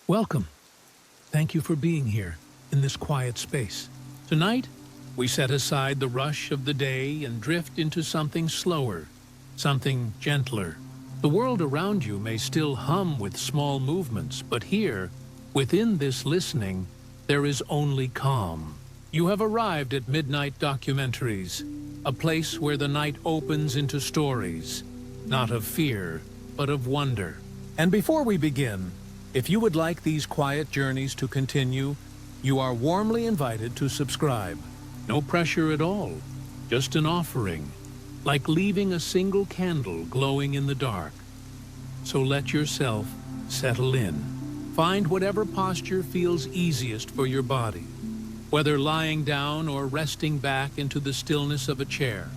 Welcome. Thank you for being here in this quiet space. Tonight, we set aside the rush of the day and drift into something slower, something gentler. The world around you may still hum with small movements, but here, within this listening, there is only calm. You have arrived at Midnight Documentaries, a place where the night opens into stories, not of fear, but of wonder. And before we begin, if you would like these quiet journeys to continue, you are warmly invited to subscribe. No pressure at all, just an offering, like leaving a single candle glowing in the dark. So let yourself settle in. Find whatever posture feels easiest for your body, whether lying down or resting back into the stillness of a chair.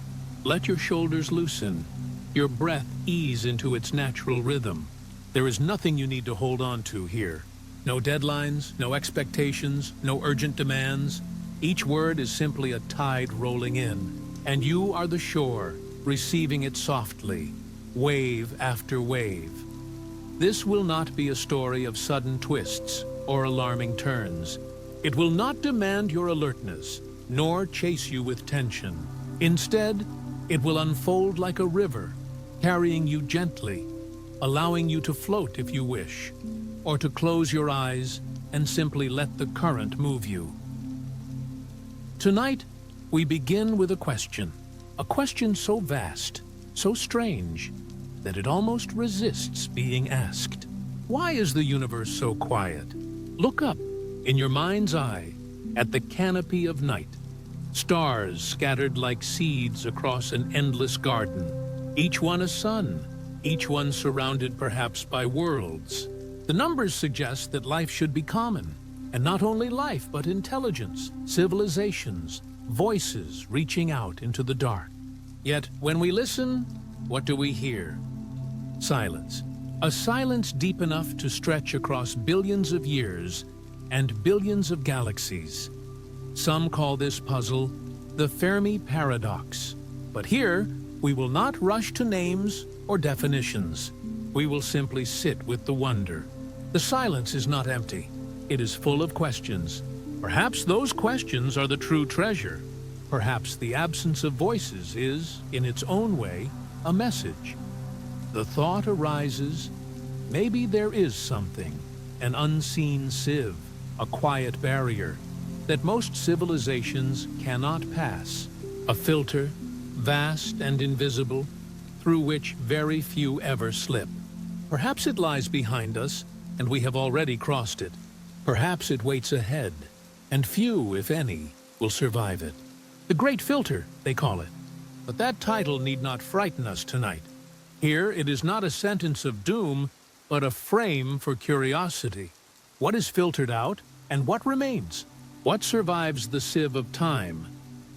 Let your shoulders loosen, your breath ease into its natural rhythm. There is nothing you need to hold on to here. No deadlines, no expectations, no urgent demands. Each word is simply a tide rolling in, and you are the shore, receiving it softly, wave after wave. This will not be a story of sudden twists or alarming turns. It will not demand your alertness, nor chase you with tension. Instead, it will unfold like a river, carrying you gently, allowing you to float if you wish, or to close your eyes and simply let the current move you. Tonight, we begin with a question so vast, so strange, that it almost resists being asked. Why is the universe so quiet? Look up, in your mind's eye, at the canopy of night. Stars scattered like seeds across an endless garden, each one a sun, each one surrounded perhaps by worlds. The numbers suggest that life should be common, and not only life but intelligence, civilizations, voices reaching out into the dark. Yet, when we listen, what do we hear? Silence. A silence deep enough to stretch across billions of years and billions of galaxies. Some call this puzzle the Fermi Paradox. But here, we will not rush to names or definitions. We will simply sit with the wonder. The silence is not empty. It is full of questions. Perhaps those questions are the true treasure. Perhaps the absence of voices is, in its own way, a message. The thought arises, maybe there is something, an unseen sieve, a quiet barrier, that most civilizations cannot pass, a filter, vast and invisible, through which very few ever slip. Perhaps it lies behind us, and we have already crossed it. Perhaps it waits ahead, and few, if any, will survive it. The Great Filter, they call it. But that title need not frighten us tonight. Here it is not a sentence of doom, but a frame for curiosity. What is filtered out, and what remains? What survives the sieve of time,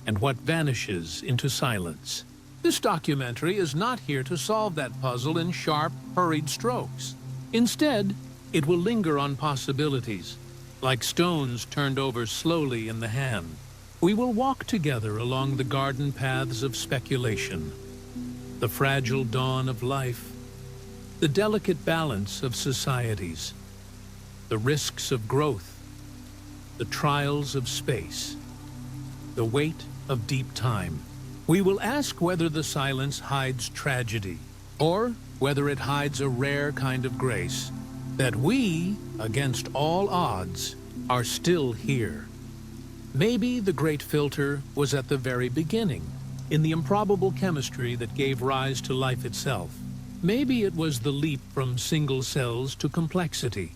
and what vanishes into silence? This documentary is not here to solve that puzzle in sharp, hurried strokes. Instead, it will linger on possibilities, like stones turned over slowly in the hand. We will walk together along the garden paths of speculation, the fragile dawn of life, the delicate balance of societies, the risks of growth, the trials of space, the weight of deep time. We will ask whether the silence hides tragedy, or whether it hides a rare kind of grace, that we, against all odds, are still here. Maybe the Great Filter was at the very beginning, in the improbable chemistry that gave rise to life itself. Maybe it was the leap from single cells to complexity,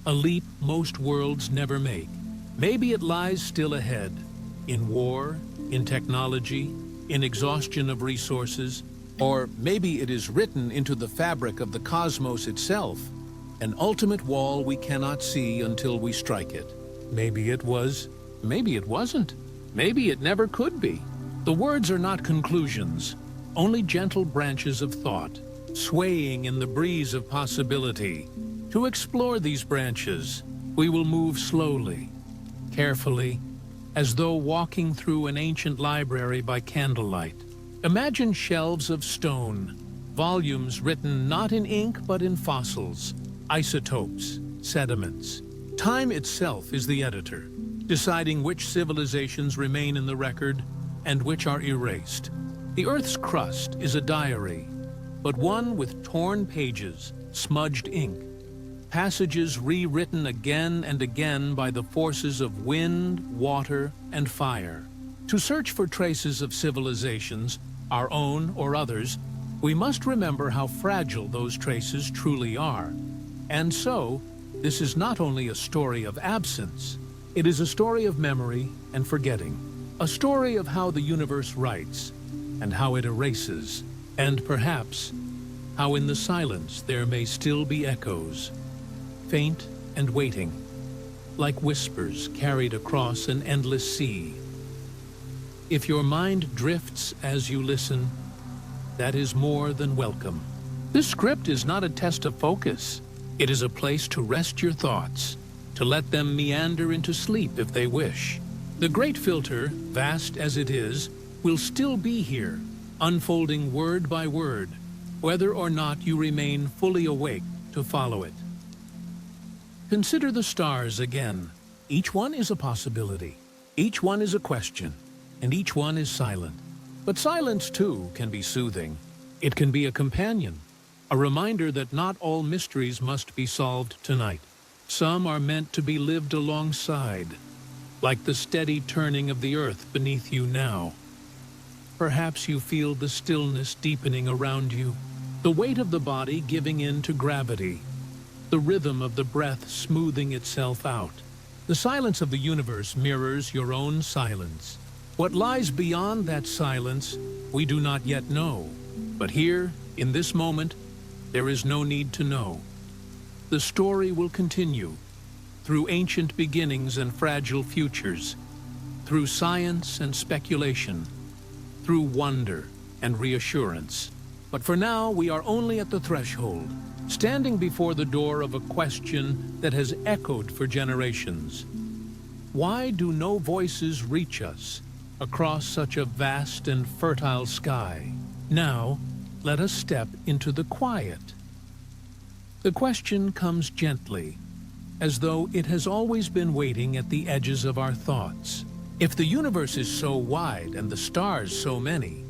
a leap most worlds never make. Maybe it lies still ahead, in war, in technology, in exhaustion of resources, or maybe it is written into the fabric of the cosmos itself, an ultimate wall we cannot see until we strike it. Maybe it was, maybe it wasn't, maybe it never could be. The words are not conclusions, only gentle branches of thought, swaying in the breeze of possibility. To explore these branches, we will move slowly, carefully, as though walking through an ancient library by candlelight. Imagine shelves of stone, volumes written not in ink but in fossils, isotopes, sediments. Time itself is the editor, deciding which civilizations remain in the record and which are erased. The Earth's crust is a diary, but one with torn pages, smudged ink, passages rewritten again and again by the forces of wind, water, and fire. To search for traces of civilizations, our own or others, we must remember how fragile those traces truly are. And so, this is not only a story of absence, it is a story of memory and forgetting, a story of how the universe writes and how it erases, and perhaps how in the silence there may still be echoes, faint and waiting, like whispers carried across an endless sea. If your mind drifts as you listen, that is more than welcome. This script is not a test of focus. It is a place to rest your thoughts, to let them meander into sleep if they wish. The great filter, vast as it is, will still be here, unfolding word by word, whether or not you remain fully awake to follow it. Consider the stars again. Each one is a possibility. Each one is a question, and each one is silent. But silence, too, can be soothing. It can be a companion, a reminder that not all mysteries must be solved tonight. Some are meant to be lived alongside, like the steady turning of the earth beneath you now. Perhaps you feel the stillness deepening around you, the weight of the body giving in to gravity, the rhythm of the breath smoothing itself out. The silence of the universe mirrors your own silence. What lies beyond that silence, we do not yet know. But here, in this moment, there is no need to know. The story will continue, through ancient beginnings and fragile futures, through science and speculation, through wonder and reassurance. But for now, we are only at the threshold, standing before the door of a question that has echoed for generations. Why do no voices reach us across such a vast and fertile sky? Now, let us step into the quiet. The question comes gently, as though it has always been waiting at the edges of our thoughts. If the universe is so wide and the stars so many,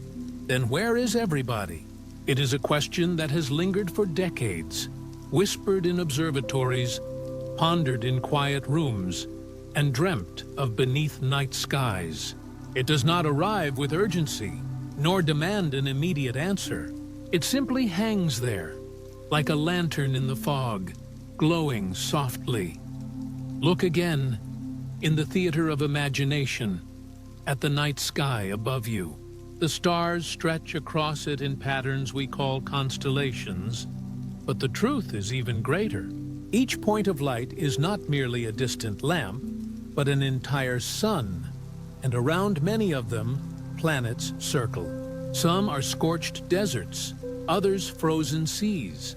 then where is everybody? It is a question that has lingered for decades, whispered in observatories, pondered in quiet rooms, and dreamt of beneath night skies. It does not arrive with urgency, nor demand an immediate answer. It simply hangs there, like a lantern in the fog, glowing softly. Look again, in the theater of imagination, at the night sky above you. The stars stretch across it in patterns we call constellations, but the truth is even greater. Each point of light is not merely a distant lamp, but an entire sun, and around many of them, planets circle. Some are scorched deserts, others frozen seas,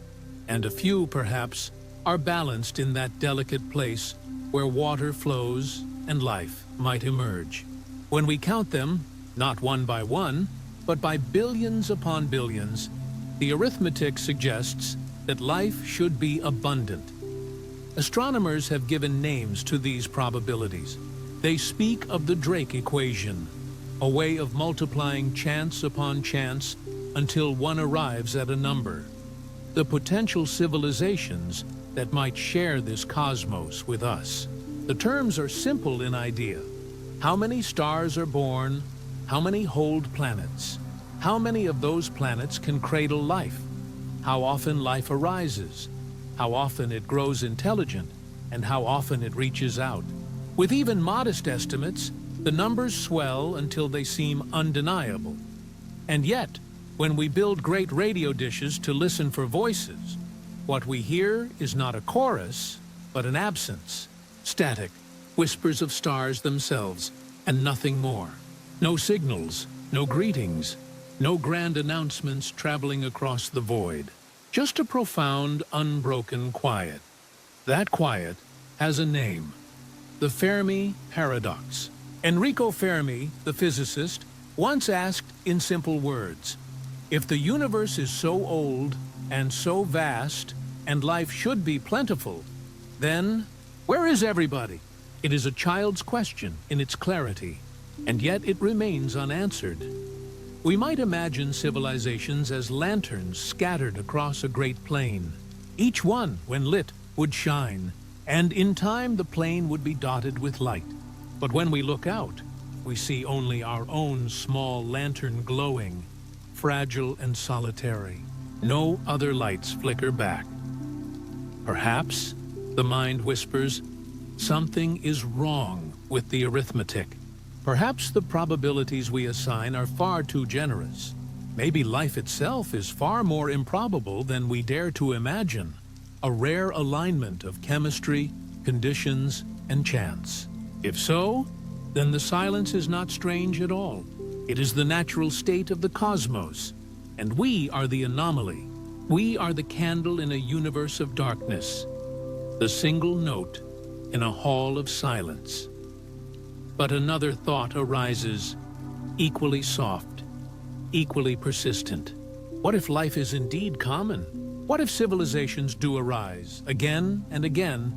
and a few, perhaps, are balanced in that delicate place where water flows and life might emerge. When we count them, not one by one, but by billions upon billions, the arithmetic suggests that life should be abundant. Astronomers have given names to these probabilities. They speak of the Drake equation, a way of multiplying chance upon chance until one arrives at a number. The potential civilizations that might share this cosmos with us. The terms are simple in idea. How many stars are born? How many hold planets? How many of those planets can cradle life? How often life arises? How often it grows intelligent? And how often it reaches out? With even modest estimates, the numbers swell until they seem undeniable. And yet, when we build great radio dishes to listen for voices, what we hear is not a chorus, but an absence. Static, whispers of stars themselves, and nothing more. No signals, no greetings, no grand announcements traveling across the void. Just a profound, unbroken quiet. That quiet has a name: the Fermi Paradox. Enrico Fermi, the physicist, once asked in simple words, if the universe is so old and so vast, and life should be plentiful, Then, where is everybody? It is a child's question in its clarity, and yet it remains unanswered. We might imagine civilizations as lanterns scattered across a great plain. Each one, when lit, would shine, and in time the plain would be dotted with light. But when we look out, we see only our own small lantern glowing, fragile and solitary. No other lights flicker back. Perhaps, the mind whispers, something is wrong with the arithmetic. Perhaps the probabilities we assign are far too generous. Maybe life itself is far more improbable than we dare to imagine. A rare alignment of chemistry, conditions, and chance. If so, then the silence is not strange at all. It is the natural state of the cosmos, and we are the anomaly. We are the candle in a universe of darkness, the single note in a hall of silence. But another thought arises, equally soft, equally persistent. What if life is indeed common? What if civilizations do arise, again and again,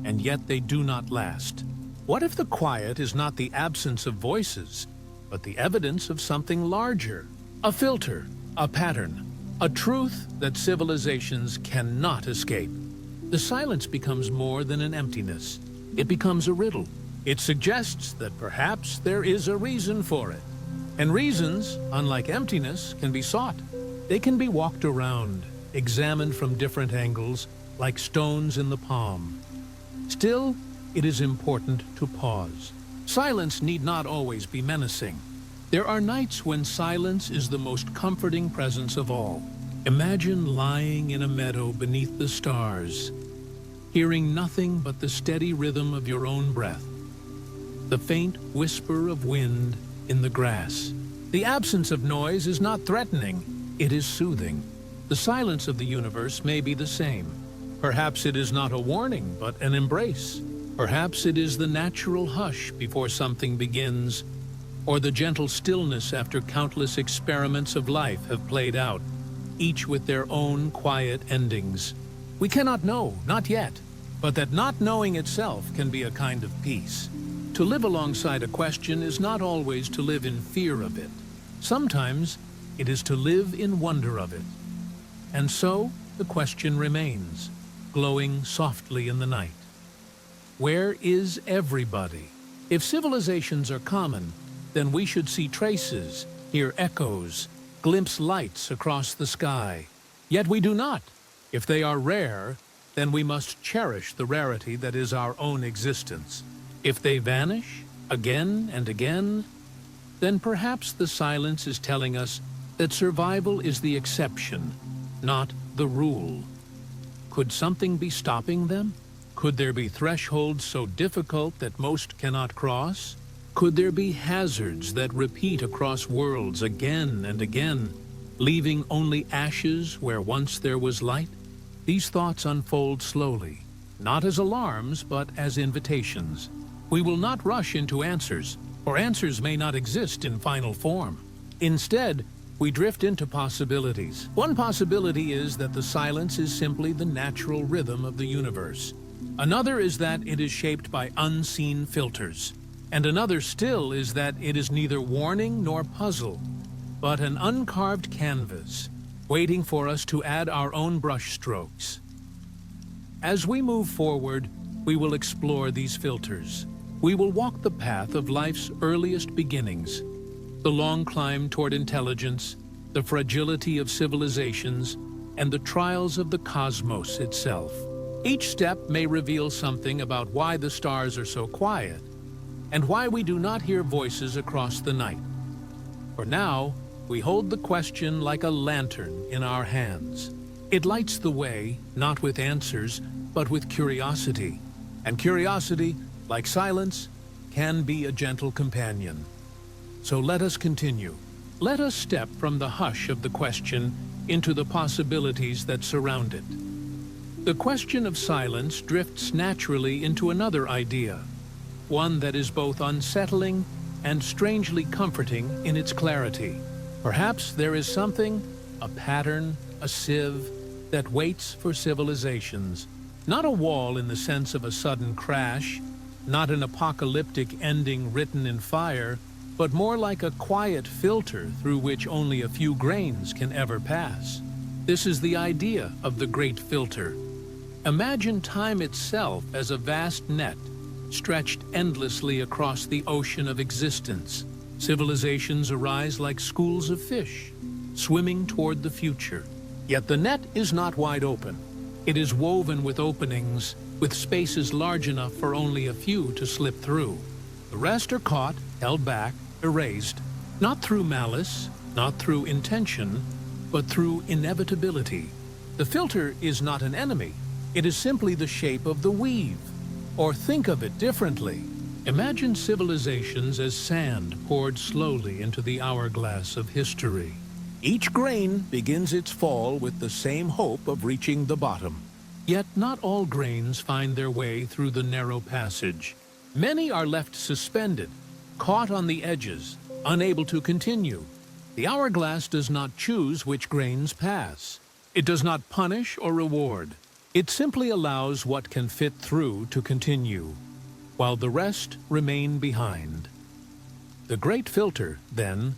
and yet they do not last? What if the quiet is not the absence of voices, but the evidence of something larger? A filter, a pattern, a truth that civilizations cannot escape. The silence becomes more than an emptiness. It becomes a riddle. It suggests that perhaps there is a reason for it. And reasons, unlike emptiness, can be sought. They can be walked around, examined from different angles, like stones in the palm. Still, it is important to pause. Silence need not always be menacing. There are nights when silence is the most comforting presence of all. Imagine lying in a meadow beneath the stars, hearing nothing but the steady rhythm of your own breath, the faint whisper of wind in the grass. The absence of noise is not threatening, it is soothing. The silence of the universe may be the same. Perhaps it is not a warning, but an embrace. Perhaps it is the natural hush before something begins, or the gentle stillness after countless experiments of life have played out, each with their own quiet endings. We cannot know, not yet, but that not knowing itself can be a kind of peace. To live alongside a question is not always to live in fear of it. Sometimes it is to live in wonder of it. And so the question remains, glowing softly in the night. Where is everybody? If civilizations are common, then we should see traces, hear echoes, glimpse lights across the sky. Yet we do not. If they are rare, then we must cherish the rarity that is our own existence. If they vanish, again and again, then perhaps the silence is telling us that survival is the exception, not the rule. Could something be stopping them? Could there be thresholds so difficult that most cannot cross? Could there be hazards that repeat across worlds again and again, leaving only ashes where once there was light? These thoughts unfold slowly, not as alarms, but as invitations. We will not rush into answers, or answers may not exist in final form. Instead, we drift into possibilities. One possibility is that the silence is simply the natural rhythm of the universe. Another is that it is shaped by unseen filters. And another still is that it is neither warning nor puzzle, but an uncarved canvas, waiting for us to add our own brush strokes. As we move forward, we will explore these filters. We will walk the path of life's earliest beginnings, the long climb toward intelligence, the fragility of civilizations, and the trials of the cosmos itself. Each step may reveal something about why the stars are so quiet, and why we do not hear voices across the night. For now, we hold the question like a lantern in our hands. It lights the way, not with answers, but with curiosity. And curiosity, like silence, can be a gentle companion. So let us continue. Let us step from the hush of the question into the possibilities that surround it. The question of silence drifts naturally into another idea, one that is both unsettling and strangely comforting in its clarity. Perhaps there is something, a pattern, a sieve, that waits for civilizations, Not a wall in the sense of a sudden crash, not an apocalyptic ending written in fire, but more like a quiet filter through which only a few grains can ever pass. This is the idea of the great filter. Imagine time itself as a vast net, stretched endlessly across the ocean of existence. Civilizations arise like schools of fish, swimming toward the future. Yet the net is not wide open. It is woven with openings, with spaces large enough for only a few to slip through. The rest are caught, held back, erased, not through malice, not through intention, but through inevitability. The filter is not an enemy. It is simply the shape of the weave. Or think of it differently. Imagine civilizations as sand poured slowly into the hourglass of history. Each grain begins its fall with the same hope of reaching the bottom. Yet not all grains find their way through the narrow passage. Many are left suspended, caught on the edges, unable to continue. The hourglass does not choose which grains pass. It does not punish or reward. It simply allows what can fit through to continue, while the rest remain behind. The great filter, then,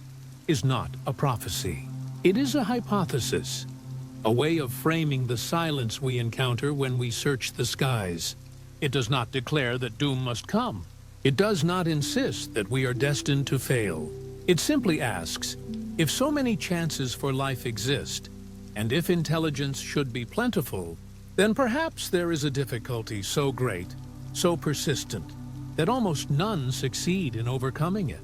is not a prophecy. It is a hypothesis, a way of framing the silence we encounter when we search the skies. It does not declare that doom must come. It does not insist that we are destined to fail. It simply asks, if so many chances for life exist, and if intelligence should be plentiful, then perhaps there is a difficulty so great, so persistent, that almost none succeed in overcoming it.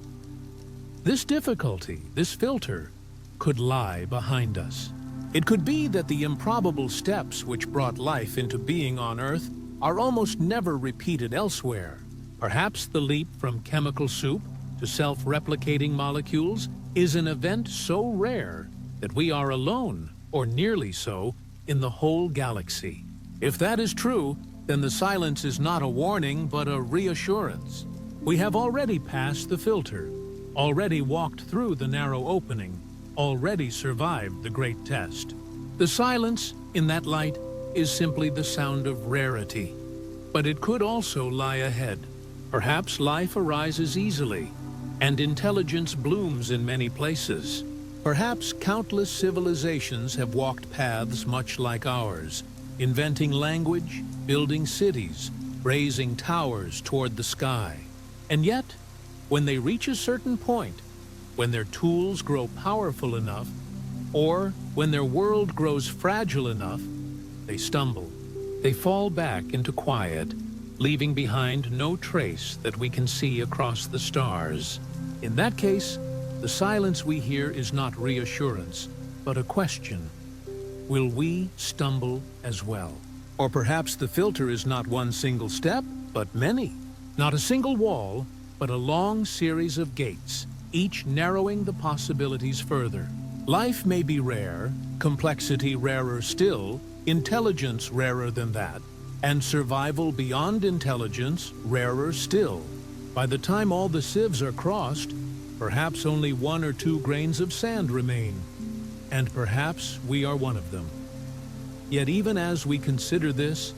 This difficulty, this filter, could lie behind us. It could be that the improbable steps which brought life into being on Earth are almost never repeated elsewhere. Perhaps the leap from chemical soup to self-replicating molecules is an event so rare that we are alone, or nearly so, in the whole galaxy. If that is true, then the silence is not a warning but a reassurance. We have already passed the filter, already walked through the narrow opening, already survived the great test. The silence, in that light, is simply the sound of rarity. But it could also lie ahead. Perhaps life arises easily, and intelligence blooms in many places. Perhaps countless civilizations have walked paths much like ours, inventing language, building cities, raising towers toward the sky. And yet, when they reach a certain point, when their tools grow powerful enough, or when their world grows fragile enough, they stumble. They fall back into quiet, leaving behind no trace that we can see across the stars. In that case, the silence we hear is not reassurance, but a question. Will we stumble as well? Or perhaps the filter is not one single step, but many. Not a single wall, but a long series of gates, each narrowing the possibilities further. Life may be rare, complexity rarer still, intelligence rarer than that, and survival beyond intelligence rarer still. By the time all the sieves are crossed, perhaps only 1 or 2 grains of sand remain, and perhaps we are one of them. Yet even as we consider this,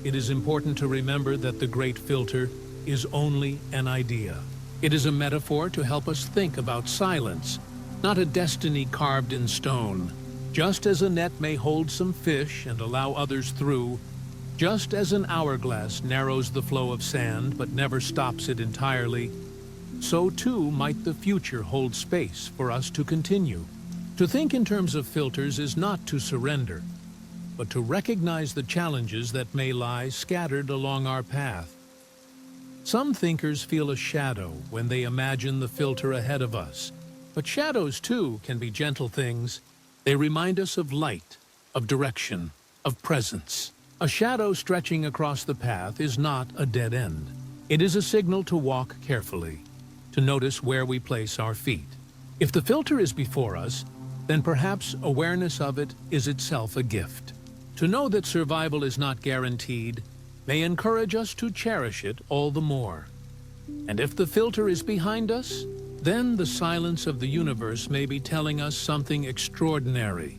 it is important to remember that the great filter is only an idea. It is a metaphor to help us think about silence, not a destiny carved in stone. Just as a net may hold some fish and allow others through, just as an hourglass narrows the flow of sand but never stops it entirely, so too might the future hold space for us to continue. To think in terms of filters is not to surrender, but to recognize the challenges that may lie scattered along our path. Some thinkers feel a shadow when they imagine the filter ahead of us, but shadows too can be gentle things. They remind us of light, of direction, of presence. A shadow stretching across the path is not a dead end. It is a signal to walk carefully, to notice where we place our feet. If the filter is before us, then perhaps awareness of it is itself a gift. To know that survival is not guaranteed may encourage us to cherish it all the more. And if the filter is behind us, then the silence of the universe may be telling us something extraordinary,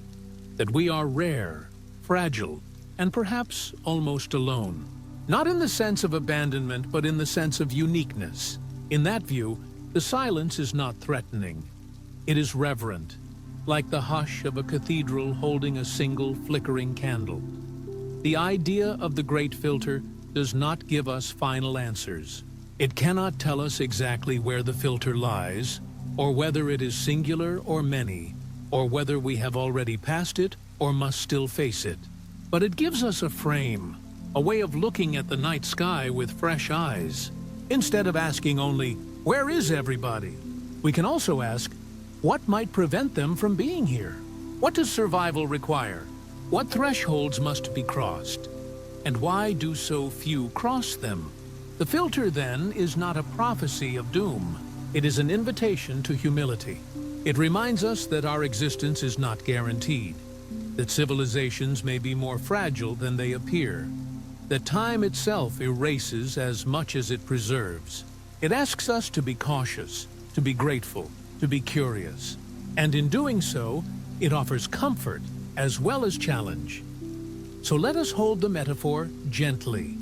that we are rare, fragile, and perhaps almost alone. Not in the sense of abandonment, but in the sense of uniqueness. In that view, the silence is not threatening. It is reverent, like the hush of a cathedral holding a single flickering candle. The idea of the great filter does not give us final answers. It cannot tell us exactly where the filter lies, or whether it is singular or many, or whether we have already passed it or must still face it. But it gives us a frame, a way of looking at the night sky with fresh eyes. Instead of asking only, "Where is everybody?" we can also ask, what might prevent them from being here? What does survival require? What thresholds must be crossed? And why do so few cross them? The filter, then, is not a prophecy of doom. It is an invitation to humility. It reminds us that our existence is not guaranteed, that civilizations may be more fragile than they appear, that time itself erases as much as it preserves. It asks us to be cautious, to be grateful, to be curious. And in doing so, it offers comfort as well as challenge. So let us hold the metaphor gently,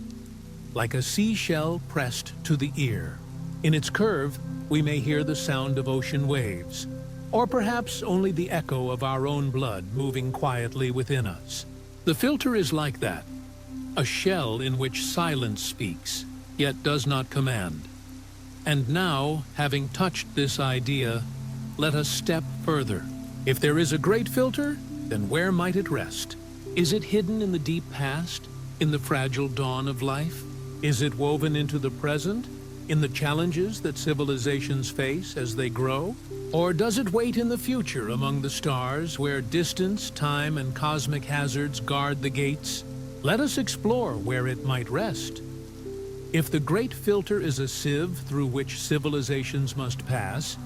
like a seashell pressed to the ear. In its curve, we may hear the sound of ocean waves, or perhaps only the echo of our own blood moving quietly within us. The filter is like that, a shell in which silence speaks, yet does not command. And now, having touched this idea, let us step further. If there is a great filter, then where might it rest? Is it hidden in the deep past, in the fragile dawn of life? Is it woven into the present, in the challenges that civilizations face as they grow? Or does it wait in the future among the stars, where distance, time, and cosmic hazards guard the gates? Let us explore where it might rest. If the great filter is a sieve through which civilizations must pass,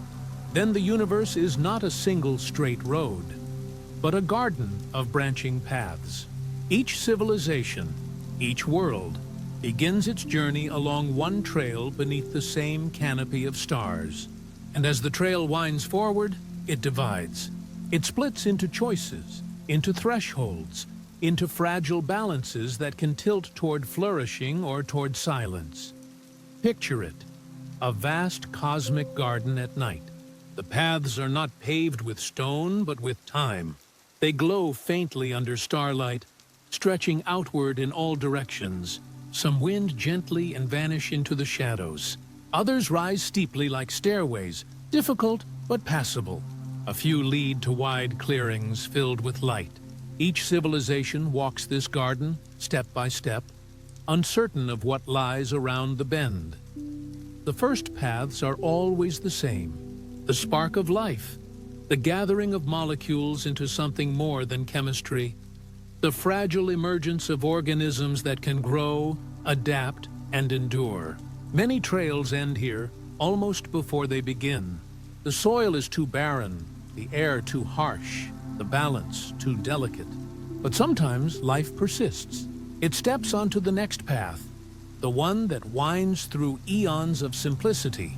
then the universe is not a single straight road, but a garden of branching paths. Each civilization, each world, begins its journey along one trail beneath the same canopy of stars. And as the trail winds forward, it divides. It splits into choices, into thresholds, into fragile balances that can tilt toward flourishing or toward silence. Picture it, a vast cosmic garden at night. The paths are not paved with stone, but with time. They glow faintly under starlight, stretching outward in all directions. Some wind gently and vanish into the shadows. Others rise steeply like stairways, difficult but passable. A few lead to wide clearings filled with light. Each civilization walks this garden, step by step, uncertain of what lies around the bend. The first paths are always the same. The spark of life, the gathering of molecules into something more than chemistry, the fragile emergence of organisms that can grow, adapt, and endure. Many trails end here, almost before they begin. The soil is too barren, the air too harsh, the balance too delicate. But sometimes life persists. It steps onto the next path, the one that winds through eons of simplicity.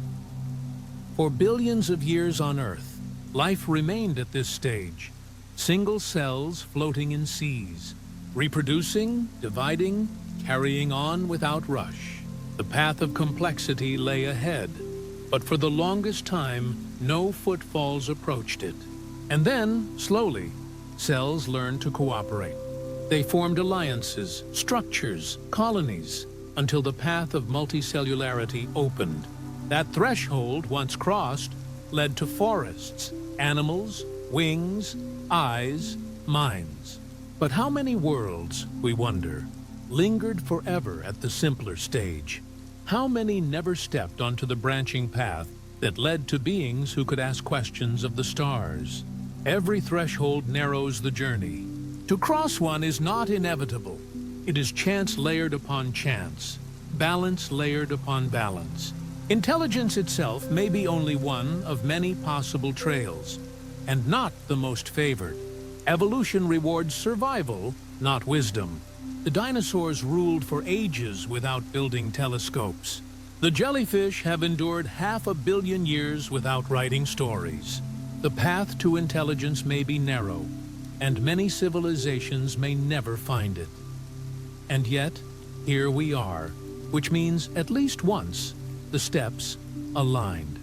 For billions of years on Earth, life remained at this stage, single cells floating in seas, reproducing, dividing, carrying on without rush. The path of complexity lay ahead, but for the longest time, no footfalls approached it. And then, slowly, cells learned to cooperate. They formed alliances, structures, colonies, until the path of multicellularity opened. That threshold, once crossed, led to forests, animals, wings, eyes, minds. But how many worlds, we wonder, lingered forever at the simpler stage? How many never stepped onto the branching path that led to beings who could ask questions of the stars? Every threshold narrows the journey. To cross one is not inevitable. It is chance layered upon chance, balance layered upon balance. Intelligence itself may be only one of many possible trails, and not the most favored. Evolution rewards survival, not wisdom. The dinosaurs ruled for ages without building telescopes. The jellyfish have endured 500 million years without writing stories. The path to intelligence may be narrow, and many civilizations may never find it. And yet, here we are, which means at least once, the steps aligned.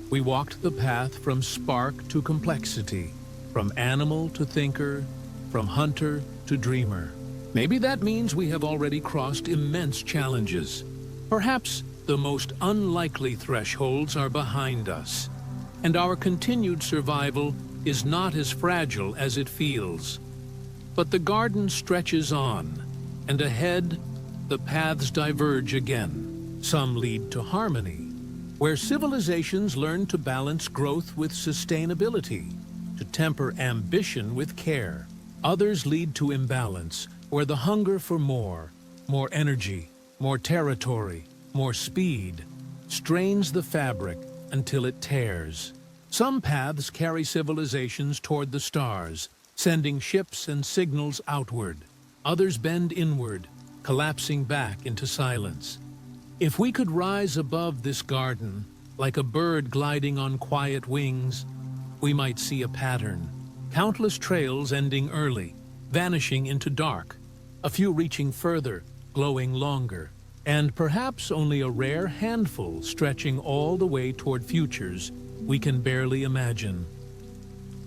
We walked the path from spark to complexity, from animal to thinker, from hunter to dreamer. Maybe that means we have already crossed immense challenges. Perhaps the most unlikely thresholds are behind us, and our continued survival is not as fragile as it feels. But the garden stretches on, and ahead, the paths diverge again. Some lead to harmony, where civilizations learn to balance growth with sustainability, to temper ambition with care. Others lead to imbalance, where the hunger for more energy, more territory, more speed, strains the fabric until it tears. Some paths carry civilizations toward the stars, sending ships and signals outward. Others bend inward, collapsing back into silence. If we could rise above this garden, like a bird gliding on quiet wings, we might see a pattern. Countless trails ending early, vanishing into dark, a few reaching further, glowing longer, and perhaps only a rare handful stretching all the way toward futures we can barely imagine.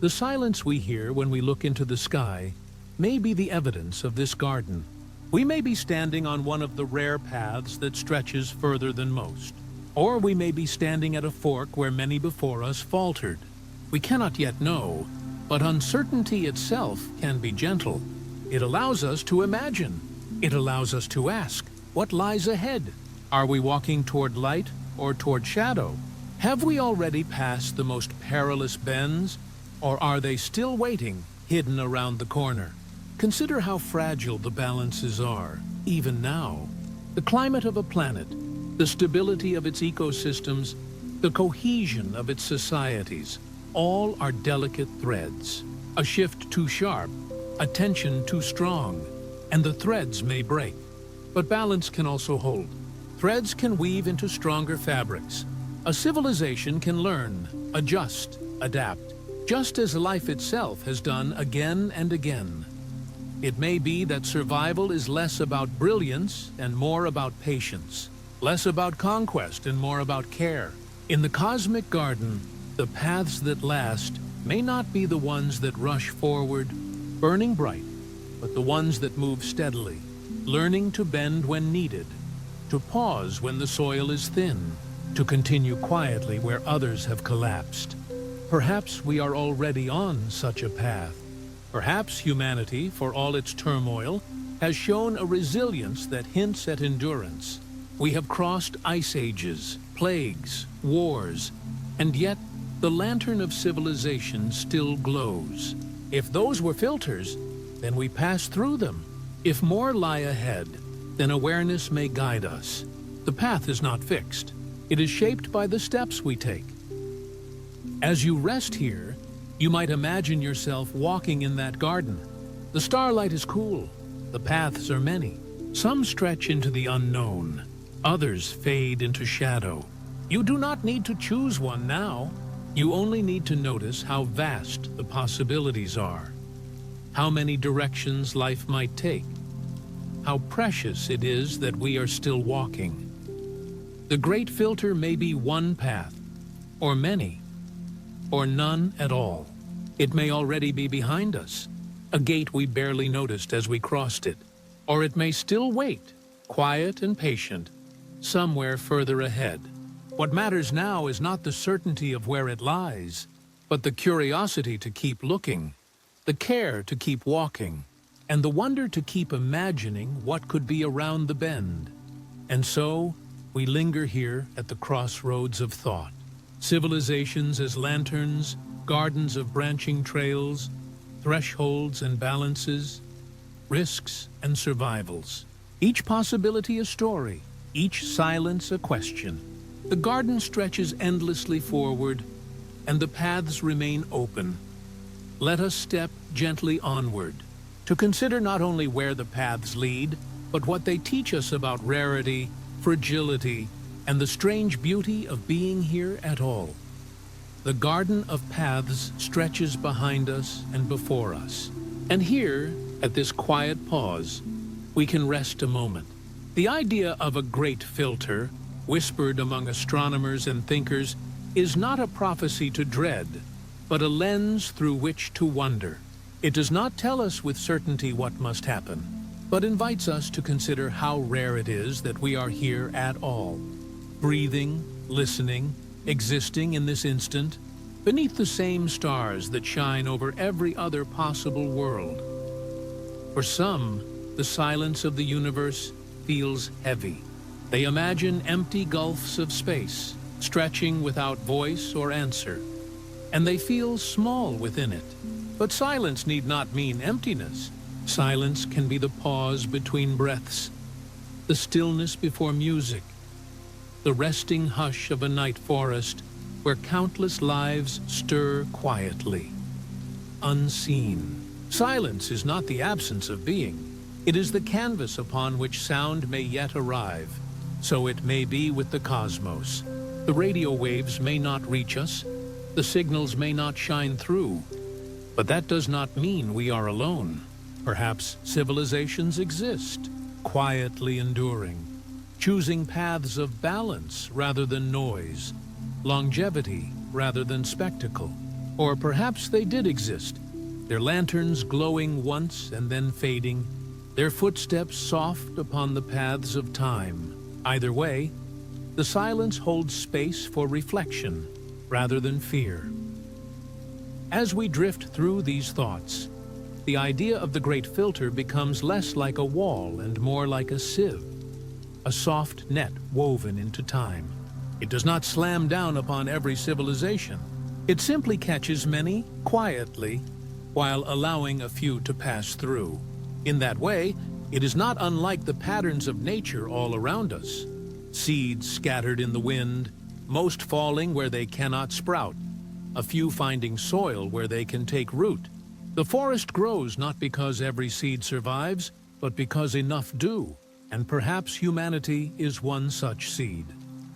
The silence we hear when we look into the sky may be the evidence of this garden. We may be standing on one of the rare paths that stretches further than most, or we may be standing at a fork where many before us faltered. We cannot yet know, but uncertainty itself can be gentle. It allows us to imagine. It allows us to ask, what lies ahead? Are we walking toward light or toward shadow? Have we already passed the most perilous bends, or are they still waiting, hidden around the corner? Consider how fragile the balances are, even now. The climate of a planet, the stability of its ecosystems, the cohesion of its societies, all are delicate threads. A shift too sharp, a tension too strong, and the threads may break. But balance can also hold. Threads can weave into stronger fabrics. A civilization can learn, adjust, adapt, just as life itself has done again and again. It may be that survival is less about brilliance and more about patience, less about conquest and more about care. In the cosmic garden, the paths that last may not be the ones that rush forward, burning bright, but the ones that move steadily, learning to bend when needed, to pause when the soil is thin, to continue quietly where others have collapsed. Perhaps we are already on such a path. Perhaps humanity, for all its turmoil, has shown a resilience that hints at endurance. We have crossed ice ages, plagues, wars, and yet the lantern of civilization still glows. If those were filters, then we pass through them. If more lie ahead, then awareness may guide us. The path is not fixed. It is shaped by the steps we take. As you rest here, you might imagine yourself walking in that garden. The starlight is cool. The paths are many. Some stretch into the unknown. Others fade into shadow. You do not need to choose one now. You only need to notice how vast the possibilities are. How many directions life might take. How precious it is that we are still walking. The great filter may be one path, or many, or none at all. It may already be behind us, a gate we barely noticed as we crossed it, or it may still wait, quiet and patient, somewhere further ahead. What matters now is not the certainty of where it lies, but the curiosity to keep looking, the care to keep walking, and the wonder to keep imagining what could be around the bend. And so, we linger here at the crossroads of thought. Civilizations as lanterns, gardens of branching trails, thresholds and balances, risks and survivals. Each possibility a story, each silence a question. The garden stretches endlessly forward, and the paths remain open. Let us step gently onward, to consider not only where the paths lead, but what they teach us about rarity, fragility, and the strange beauty of being here at all. The garden of paths stretches behind us and before us. And here, at this quiet pause, we can rest a moment. The idea of a great filter, whispered among astronomers and thinkers, is not a prophecy to dread, but a lens through which to wonder. It does not tell us with certainty what must happen, but invites us to consider how rare it is that we are here at all, breathing, listening, existing in this instant, beneath the same stars that shine over every other possible world. For some, the silence of the universe feels heavy. They imagine empty gulfs of space, stretching without voice or answer, and they feel small within it. But silence need not mean emptiness. Silence can be the pause between breaths, the stillness before music, the resting hush of a night forest where countless lives stir quietly, unseen. Silence is not the absence of being. It is the canvas upon which sound may yet arrive. So it may be with the cosmos. The radio waves may not reach us, the signals may not shine through, but that does not mean we are alone. Perhaps civilizations exist, quietly enduring, choosing paths of balance rather than noise, longevity rather than spectacle. Or perhaps they did exist, their lanterns glowing once and then fading, their footsteps soft upon the paths of time. Either way, the silence holds space for reflection rather than fear. As we drift through these thoughts, the idea of the great filter becomes less like a wall and more like a sieve, a soft net woven into time. It does not slam down upon every civilization. It simply catches many quietly while allowing a few to pass through. In that way, it is not unlike the patterns of nature all around us. Seeds scattered in the wind, most falling where they cannot sprout, a few finding soil where they can take root. The forest grows not because every seed survives, but because enough do, and perhaps humanity is one such seed.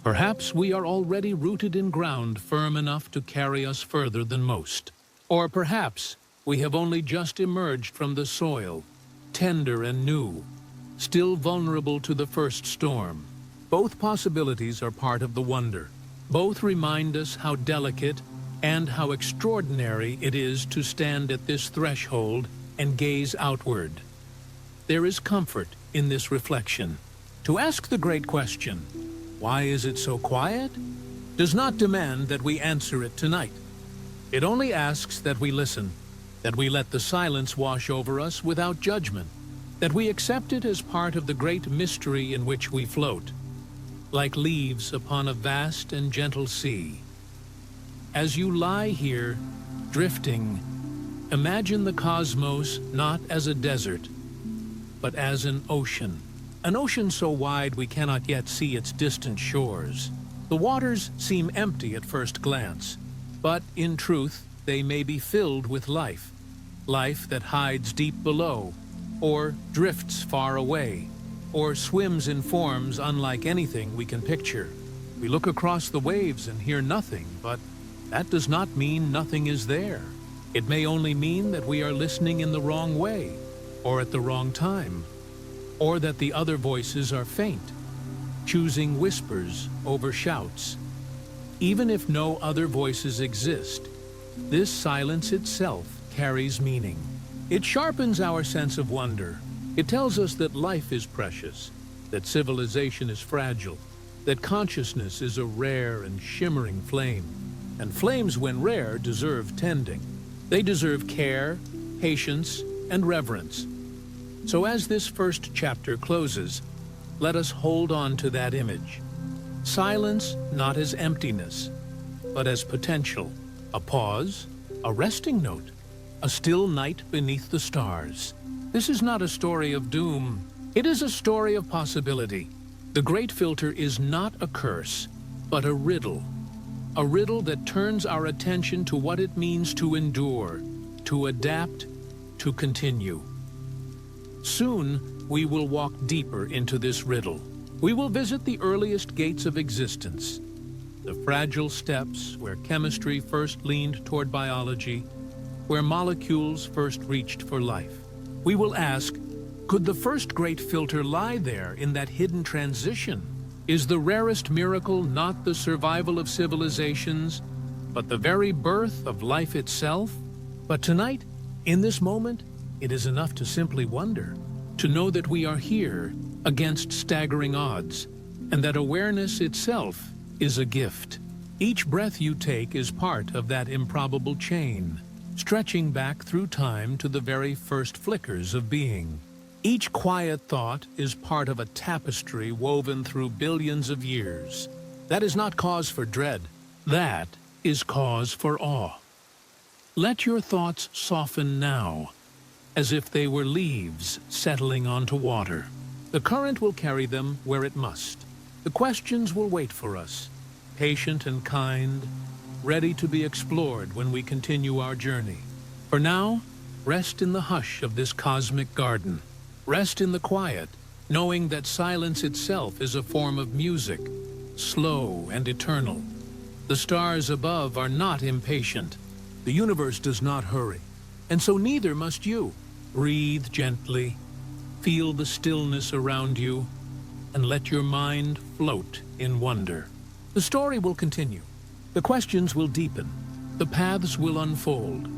Perhaps we are already rooted in ground firm enough to carry us further than most. Or perhaps we have only just emerged from the soil, tender and new, still vulnerable to the first storm. Both possibilities are part of the wonder. Both remind us how delicate and how extraordinary it is to stand at this threshold and gaze outward. There is comfort in this reflection. To ask the great question, why is it so quiet? Does not demand that we answer it tonight. It only asks that we listen, that we let the silence wash over us without judgment, that we accept it as part of the great mystery in which we float, like leaves upon a vast and gentle sea. As you lie here, drifting, imagine the cosmos not as a desert, but as an ocean so wide we cannot yet see its distant shores. The waters seem empty at first glance, but in truth they may be filled with life, life that hides deep below, or drifts far away, or swims in forms unlike anything we can picture. We look across the waves and hear nothing, but that does not mean nothing is there. It may only mean that we are listening in the wrong way, or at the wrong time, or that the other voices are faint, choosing whispers over shouts. Even if no other voices exist, this silence itself carries meaning. It sharpens our sense of wonder. It tells us that life is precious, that civilization is fragile, that consciousness is a rare and shimmering flame. And flames, when rare, deserve tending. They deserve care, patience, and reverence. So as this first chapter closes, let us hold on to that image. Silence not as emptiness, but as potential, a pause, a resting note, a still night beneath the stars. This is not a story of doom. It is a story of possibility. The great filter is not a curse, but a riddle that turns our attention to what it means to endure, to adapt, to continue. Soon, we will walk deeper into this riddle. We will visit the earliest gates of existence, the fragile steps where chemistry first leaned toward biology, where molecules first reached for life. We will ask, Could the first great filter lie there in that hidden transition? Is the rarest miracle not the survival of civilizations, but the very birth of life itself? But tonight, in this moment, it is enough to simply wonder, to know that we are here against staggering odds, and that awareness itself is a gift. Each breath you take is part of that improbable chain, stretching back through time to the very first flickers of being. Each quiet thought is part of a tapestry woven through billions of years. That is not cause for dread. That is cause for awe. Let your thoughts soften now, as if they were leaves settling onto water. The current will carry them where it must. The questions will wait for us, patient and kind, ready to be explored when we continue our journey. For now, rest in the hush of this cosmic garden. Rest in the quiet, knowing that silence itself is a form of music, slow and eternal. The stars above are not impatient. The universe does not hurry, and so neither must you. Breathe gently, feel the stillness around you, and let your mind float in wonder. The story will continue. The questions will deepen. The paths will unfold.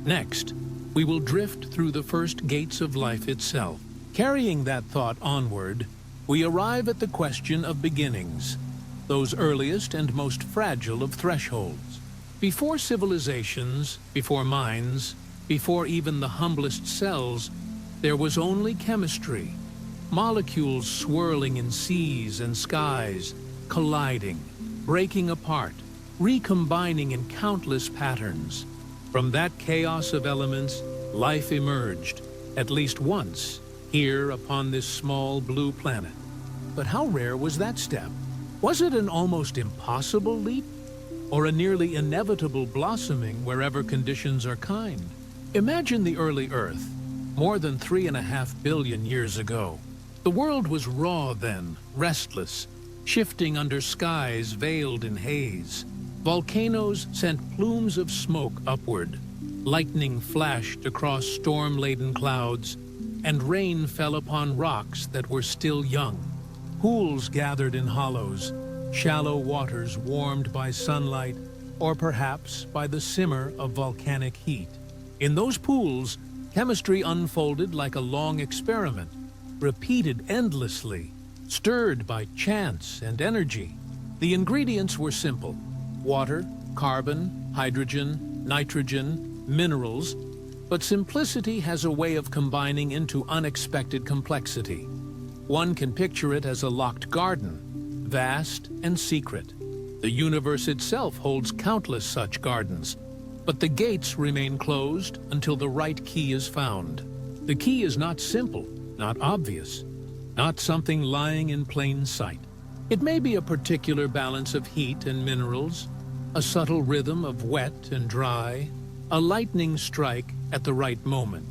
Next, we will drift through the first gates of life itself. Carrying that thought onward, we arrive at the question of beginnings, those earliest and most fragile of thresholds. Before civilizations, before minds, before even the humblest cells, there was only chemistry. Molecules swirling in seas and skies, colliding, breaking apart, recombining in countless patterns. From that chaos of elements, life emerged, at least once, here upon this small blue planet. But how rare was that step? Was it an almost impossible leap? Or a nearly inevitable blossoming wherever conditions are kind? Imagine the early Earth, more than 3.5 billion years ago. The world was raw then, restless, shifting under skies veiled in haze. Volcanoes sent plumes of smoke upward. Lightning flashed across storm-laden clouds, and rain fell upon rocks that were still young. Pools gathered in hollows, shallow waters warmed by sunlight, or perhaps by the simmer of volcanic heat. In those pools, chemistry unfolded like a long experiment, repeated endlessly, stirred by chance and energy. The ingredients were simple: water, carbon, hydrogen, nitrogen, minerals, but simplicity has a way of combining into unexpected complexity. One can picture it as a locked garden, vast and secret. The universe itself holds countless such gardens, but the gates remain closed until the right key is found. The key is not simple, not obvious, not something lying in plain sight. It may be a particular balance of heat and minerals, a subtle rhythm of wet and dry, a lightning strike at the right moment.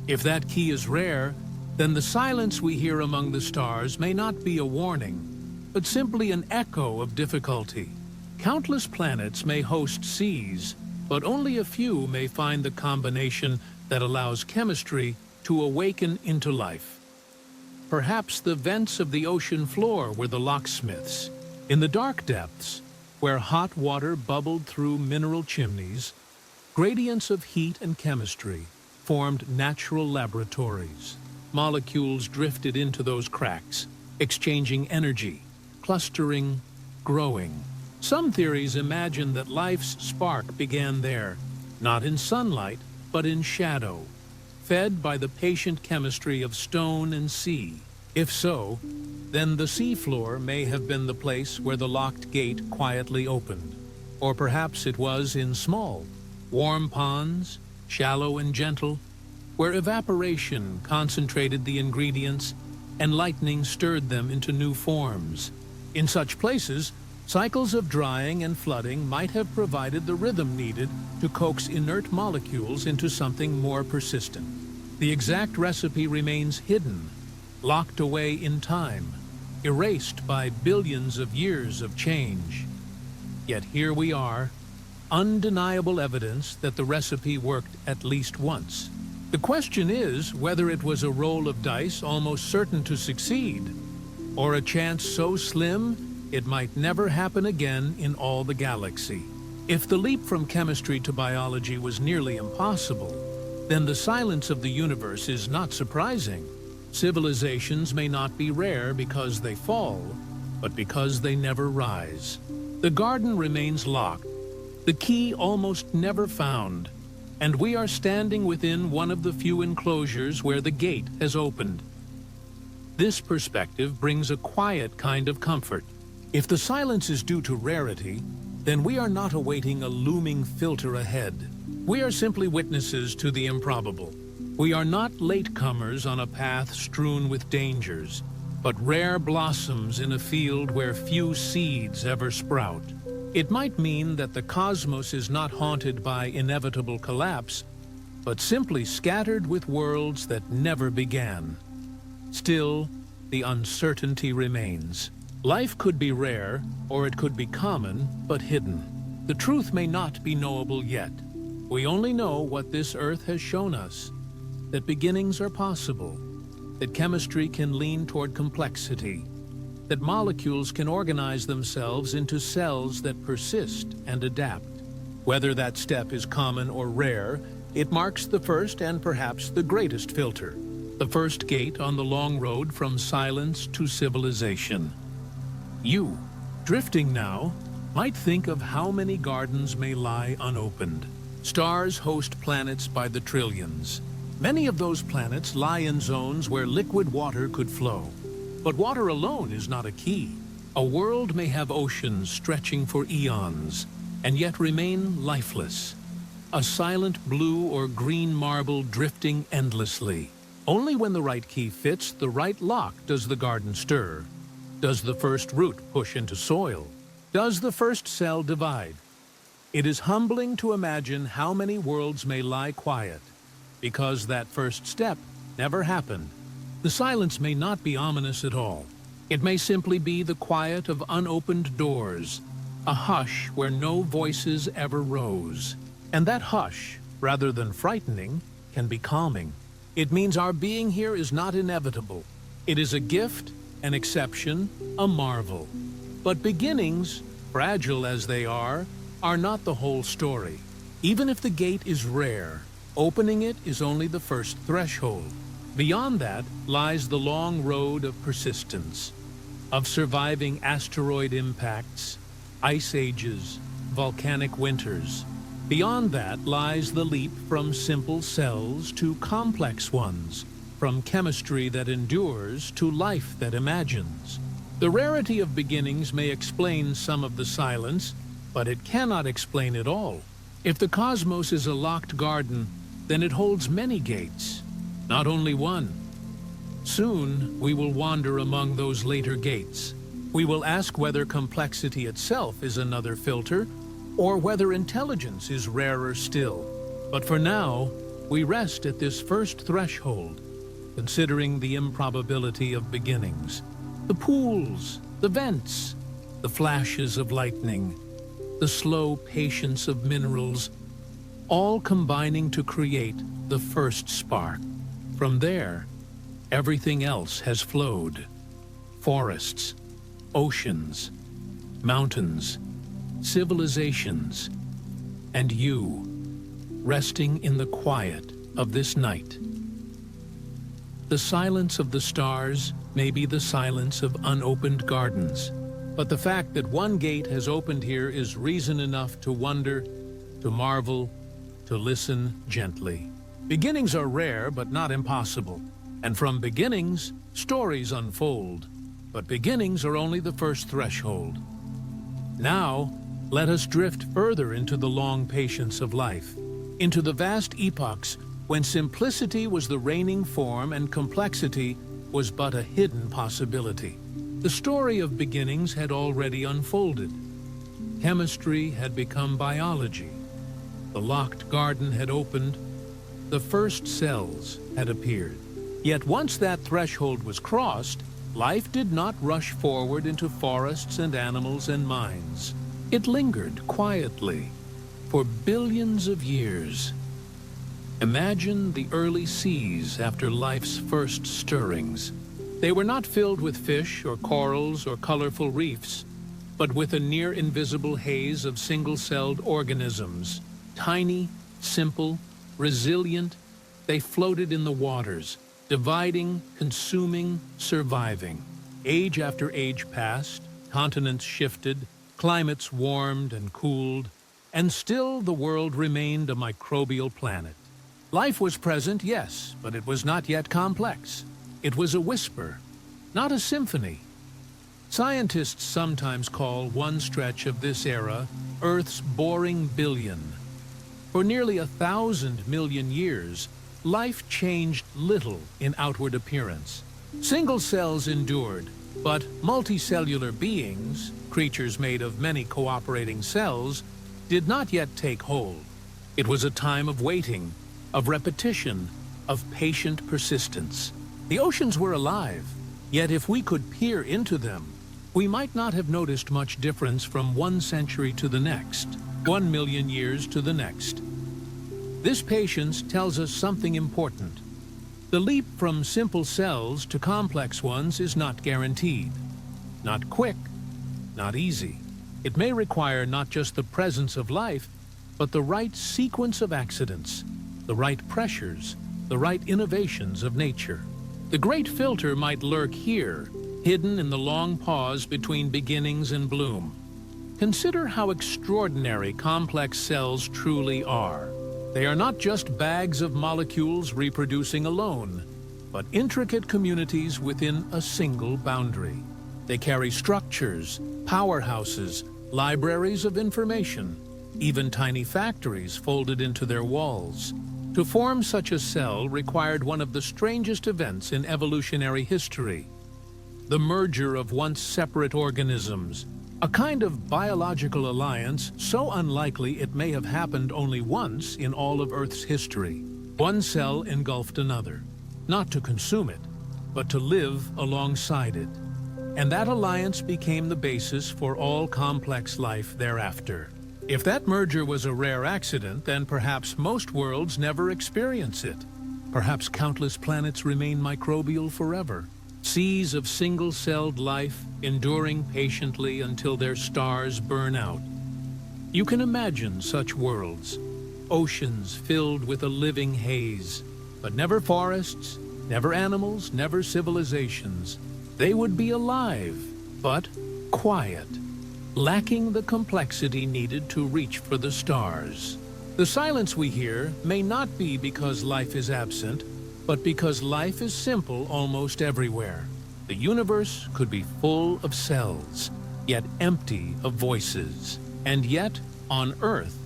If that key is rare, then the silence we hear among the stars may not be a warning, but simply an echo of difficulty. Countless planets may host seas, but only a few may find the combination that allows chemistry to awaken into life. Perhaps the vents of the ocean floor were the locksmiths. In the dark depths, where hot water bubbled through mineral chimneys, gradients of heat and chemistry formed natural laboratories. Molecules drifted into those cracks, exchanging energy, clustering, growing. Some theories imagine that life's spark began there, not in sunlight, but in shadow, fed by the patient chemistry of stone and sea. If so, then the seafloor may have been the place where the locked gate quietly opened. Or perhaps it was in small, warm ponds, shallow and gentle, where evaporation concentrated the ingredients and lightning stirred them into new forms. In such places, cycles of drying and flooding might have provided the rhythm needed to coax inert molecules into something more persistent. The exact recipe remains hidden, locked away in time, erased by billions of years of change. Yet here we are, undeniable evidence that the recipe worked at least once. The question is whether it was a roll of dice almost certain to succeed, or a chance so slim it might never happen again in all the galaxy. If the leap from chemistry to biology was nearly impossible, then the silence of the universe is not surprising. Civilizations may not be rare because they fall, but because they never rise. The garden remains locked, the key almost never found, and we are standing within one of the few enclosures where the gate has opened. This perspective brings a quiet kind of comfort. If the silence is due to rarity, then we are not awaiting a looming filter ahead. We are simply witnesses to the improbable. We are not latecomers on a path strewn with dangers, but rare blossoms in a field where few seeds ever sprout. It might mean that the cosmos is not haunted by inevitable collapse, but simply scattered with worlds that never began. Still, the uncertainty remains. Life could be rare, or it could be common, but hidden. The truth may not be knowable yet. We only know what this Earth has shown us, that beginnings are possible, that chemistry can lean toward complexity, that molecules can organize themselves into cells that persist and adapt. Whether that step is common or rare, it marks the first and perhaps the greatest filter, the first gate on the long road from silence to civilization. You, drifting now, might think of how many gardens may lie unopened. Stars host planets by the trillions. Many of those planets lie in zones where liquid water could flow. But water alone is not a key. A world may have oceans stretching for eons, and yet remain lifeless. A silent blue or green marble drifting endlessly. Only when the right key fits the right lock does the garden stir. Does the first root push into soil? Does the first cell divide? It is humbling to imagine how many worlds may lie quiet, because that first step never happened. The silence may not be ominous at all. It may simply be the quiet of unopened doors, a hush where no voices ever rose. And that hush, rather than frightening, can be calming. It means our being here is not inevitable. It is a gift, an exception, a marvel. But beginnings, fragile as they are not the whole story. Even if the gate is rare, opening it is only the first threshold. Beyond that lies the long road of persistence, of surviving asteroid impacts, ice ages, volcanic winters. Beyond that lies the leap from simple cells to complex ones, from chemistry that endures to life that imagines. The rarity of beginnings may explain some of the silence, but it cannot explain it all. If the cosmos is a locked garden, then it holds many gates, not only one. Soon, we will wander among those later gates. We will ask whether complexity itself is another filter, or whether intelligence is rarer still. But for now, we rest at this first threshold, considering the improbability of beginnings. The pools, the vents, the flashes of lightning, the slow patience of minerals, all combining to create the first spark. From there, everything else has flowed. Forests, oceans, mountains, civilizations, and you, resting in the quiet of this night. The silence of the stars may be the silence of unopened gardens, but the fact that one gate has opened here is reason enough to wonder, to marvel, to listen gently. Beginnings are rare but not impossible, and from beginnings, stories unfold. But beginnings are only the first threshold. Now, let us drift further into the long patience of life, into the vast epochs when simplicity was the reigning form and complexity was but a hidden possibility. The story of beginnings had already unfolded. Chemistry had become biology. The locked garden had opened. The first cells had appeared. Yet once that threshold was crossed, life did not rush forward into forests and animals and mines. It lingered quietly for billions of years. Imagine the early seas after life's first stirrings. They were not filled with fish or corals or colorful reefs, but with a near-invisible haze of single-celled organisms. Tiny, simple, resilient, they floated in the waters, dividing, consuming, surviving. Age after age passed, continents shifted, climates warmed and cooled, and still the world remained a microbial planet. Life was present, yes, but it was not yet complex. It was a whisper, not a symphony. Scientists sometimes call one stretch of this era Earth's boring billion. For nearly 1,000 million years, life changed little in outward appearance. Single cells endured, but multicellular beings, creatures made of many cooperating cells, did not yet take hold. It was a time of waiting, of repetition, of patient persistence. The oceans were alive, yet if we could peer into them, we might not have noticed much difference from 1 century to the next, 1 million years to the next. This patience tells us something important. The leap from simple cells to complex ones is not guaranteed. Not quick, not easy. It may require not just the presence of life, but the right sequence of accidents, the right pressures, the right innovations of nature. The great filter might lurk here, hidden in the long pause between beginnings and bloom. Consider how extraordinary complex cells truly are. They are not just bags of molecules reproducing alone, but intricate communities within a single boundary. They carry structures, powerhouses, libraries of information, even tiny factories folded into their walls. To form such a cell required one of the strangest events in evolutionary history: the merger of once separate organisms, a kind of biological alliance so unlikely it may have happened only once in all of Earth's history. One cell engulfed another, not to consume it, but to live alongside it. And that alliance became the basis for all complex life thereafter. If that merger was a rare accident, then perhaps most worlds never experience it. Perhaps countless planets remain microbial forever. Seas of single-celled life, enduring patiently until their stars burn out. You can imagine such worlds. Oceans filled with a living haze, but never forests, never animals, never civilizations. They would be alive, but quiet, lacking the complexity needed to reach for the stars. The silence we hear may not be because life is absent, but because life is simple almost everywhere. The universe could be full of cells, yet empty of voices. And yet, on Earth,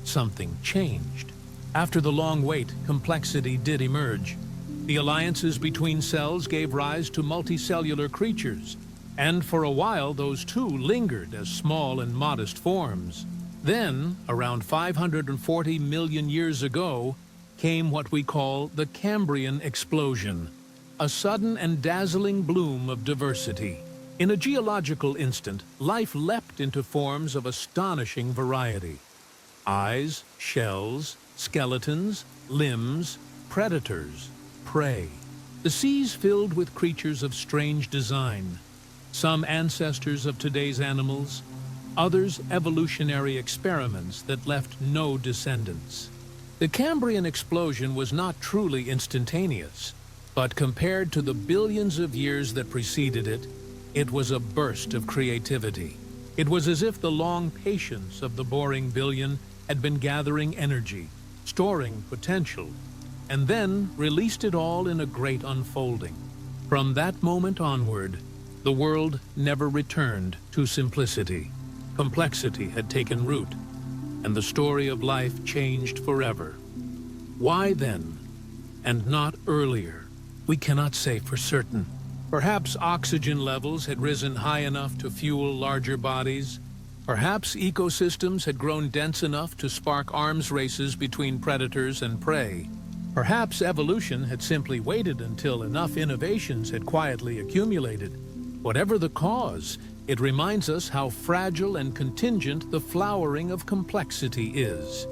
something changed. After the long wait, complexity did emerge. The alliances between cells gave rise to multicellular creatures, and for a while those too lingered as small and modest forms. Then, around 540 million years ago, came what we call the Cambrian explosion, a sudden and dazzling bloom of diversity. In a geological instant, life leapt into forms of astonishing variety. Eyes, shells, skeletons, limbs, predators, prey. The seas filled with creatures of strange design, some ancestors of today's animals, others evolutionary experiments that left no descendants. The Cambrian explosion was not truly instantaneous, but compared to the billions of years that preceded it, it was a burst of creativity. It was as if the long patience of the boring billion had been gathering energy, storing potential, and then released it all in a great unfolding. From that moment onward, the world never returned to simplicity. Complexity had taken root, and the story of life changed forever. Why then, and not earlier? We cannot say for certain. Perhaps oxygen levels had risen high enough to fuel larger bodies. Perhaps ecosystems had grown dense enough to spark arms races between predators and prey. Perhaps evolution had simply waited until enough innovations had quietly accumulated. Whatever the cause, it reminds us how fragile and contingent the flowering of complexity is.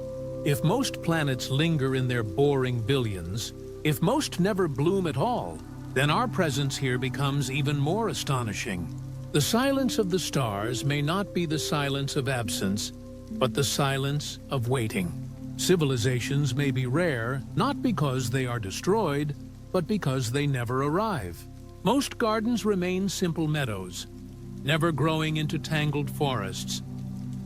If most planets linger in their boring billions, if most never bloom at all, then our presence here becomes even more astonishing. The silence of the stars may not be the silence of absence, but the silence of waiting. Civilizations may be rare, not because they are destroyed, but because they never arrive. Most gardens remain simple meadows, never growing into tangled forests.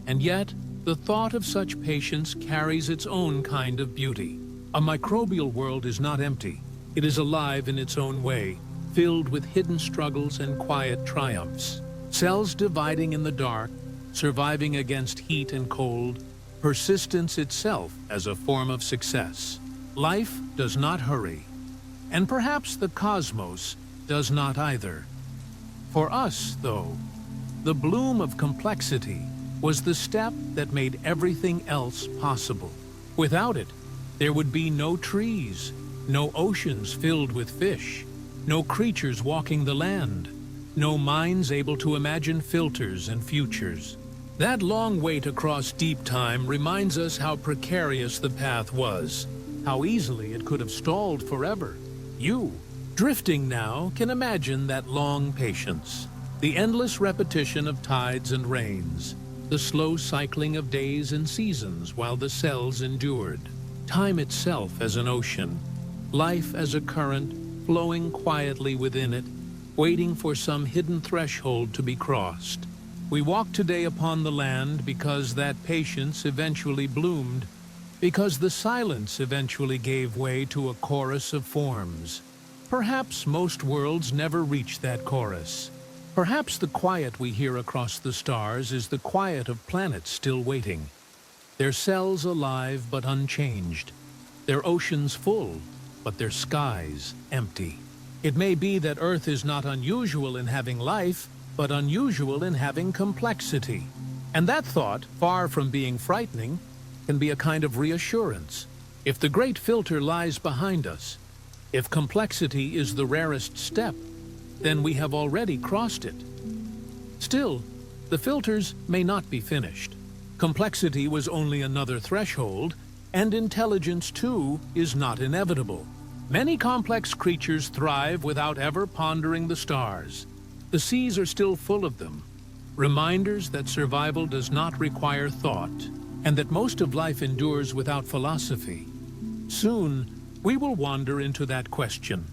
And yet, the thought of such patience carries its own kind of beauty. A microbial world is not empty. It is alive in its own way, filled with hidden struggles and quiet triumphs. Cells dividing in the dark, surviving against heat and cold, persistence itself as a form of success. Life does not hurry, and perhaps the cosmos does not either. For us, though, the bloom of complexity was the step that made everything else possible. Without it, there would be no trees, no oceans filled with fish, no creatures walking the land, no minds able to imagine filters and futures. That long wait across deep time reminds us how precarious the path was, how easily it could have stalled forever. You, drifting now, can imagine that long patience, the endless repetition of tides and rains, the slow cycling of days and seasons while the cells endured. Time itself as an ocean, life as a current flowing quietly within it, waiting for some hidden threshold to be crossed. We walk today upon the land because that patience eventually bloomed, because the silence eventually gave way to a chorus of forms. Perhaps most worlds never reach that chorus. Perhaps the quiet we hear across the stars is the quiet of planets still waiting. Their cells alive but unchanged. Their oceans full, but their skies empty. It may be that Earth is not unusual in having life, but unusual in having complexity. And that thought, far from being frightening, can be a kind of reassurance. If the great filter lies behind us, if complexity is the rarest step, then we have already crossed it. Still, the filters may not be finished. Complexity was only another threshold, and intelligence, too, is not inevitable. Many complex creatures thrive without ever pondering the stars. The seas are still full of them, reminders that survival does not require thought, and that most of life endures without philosophy. Soon, we will wander into that question,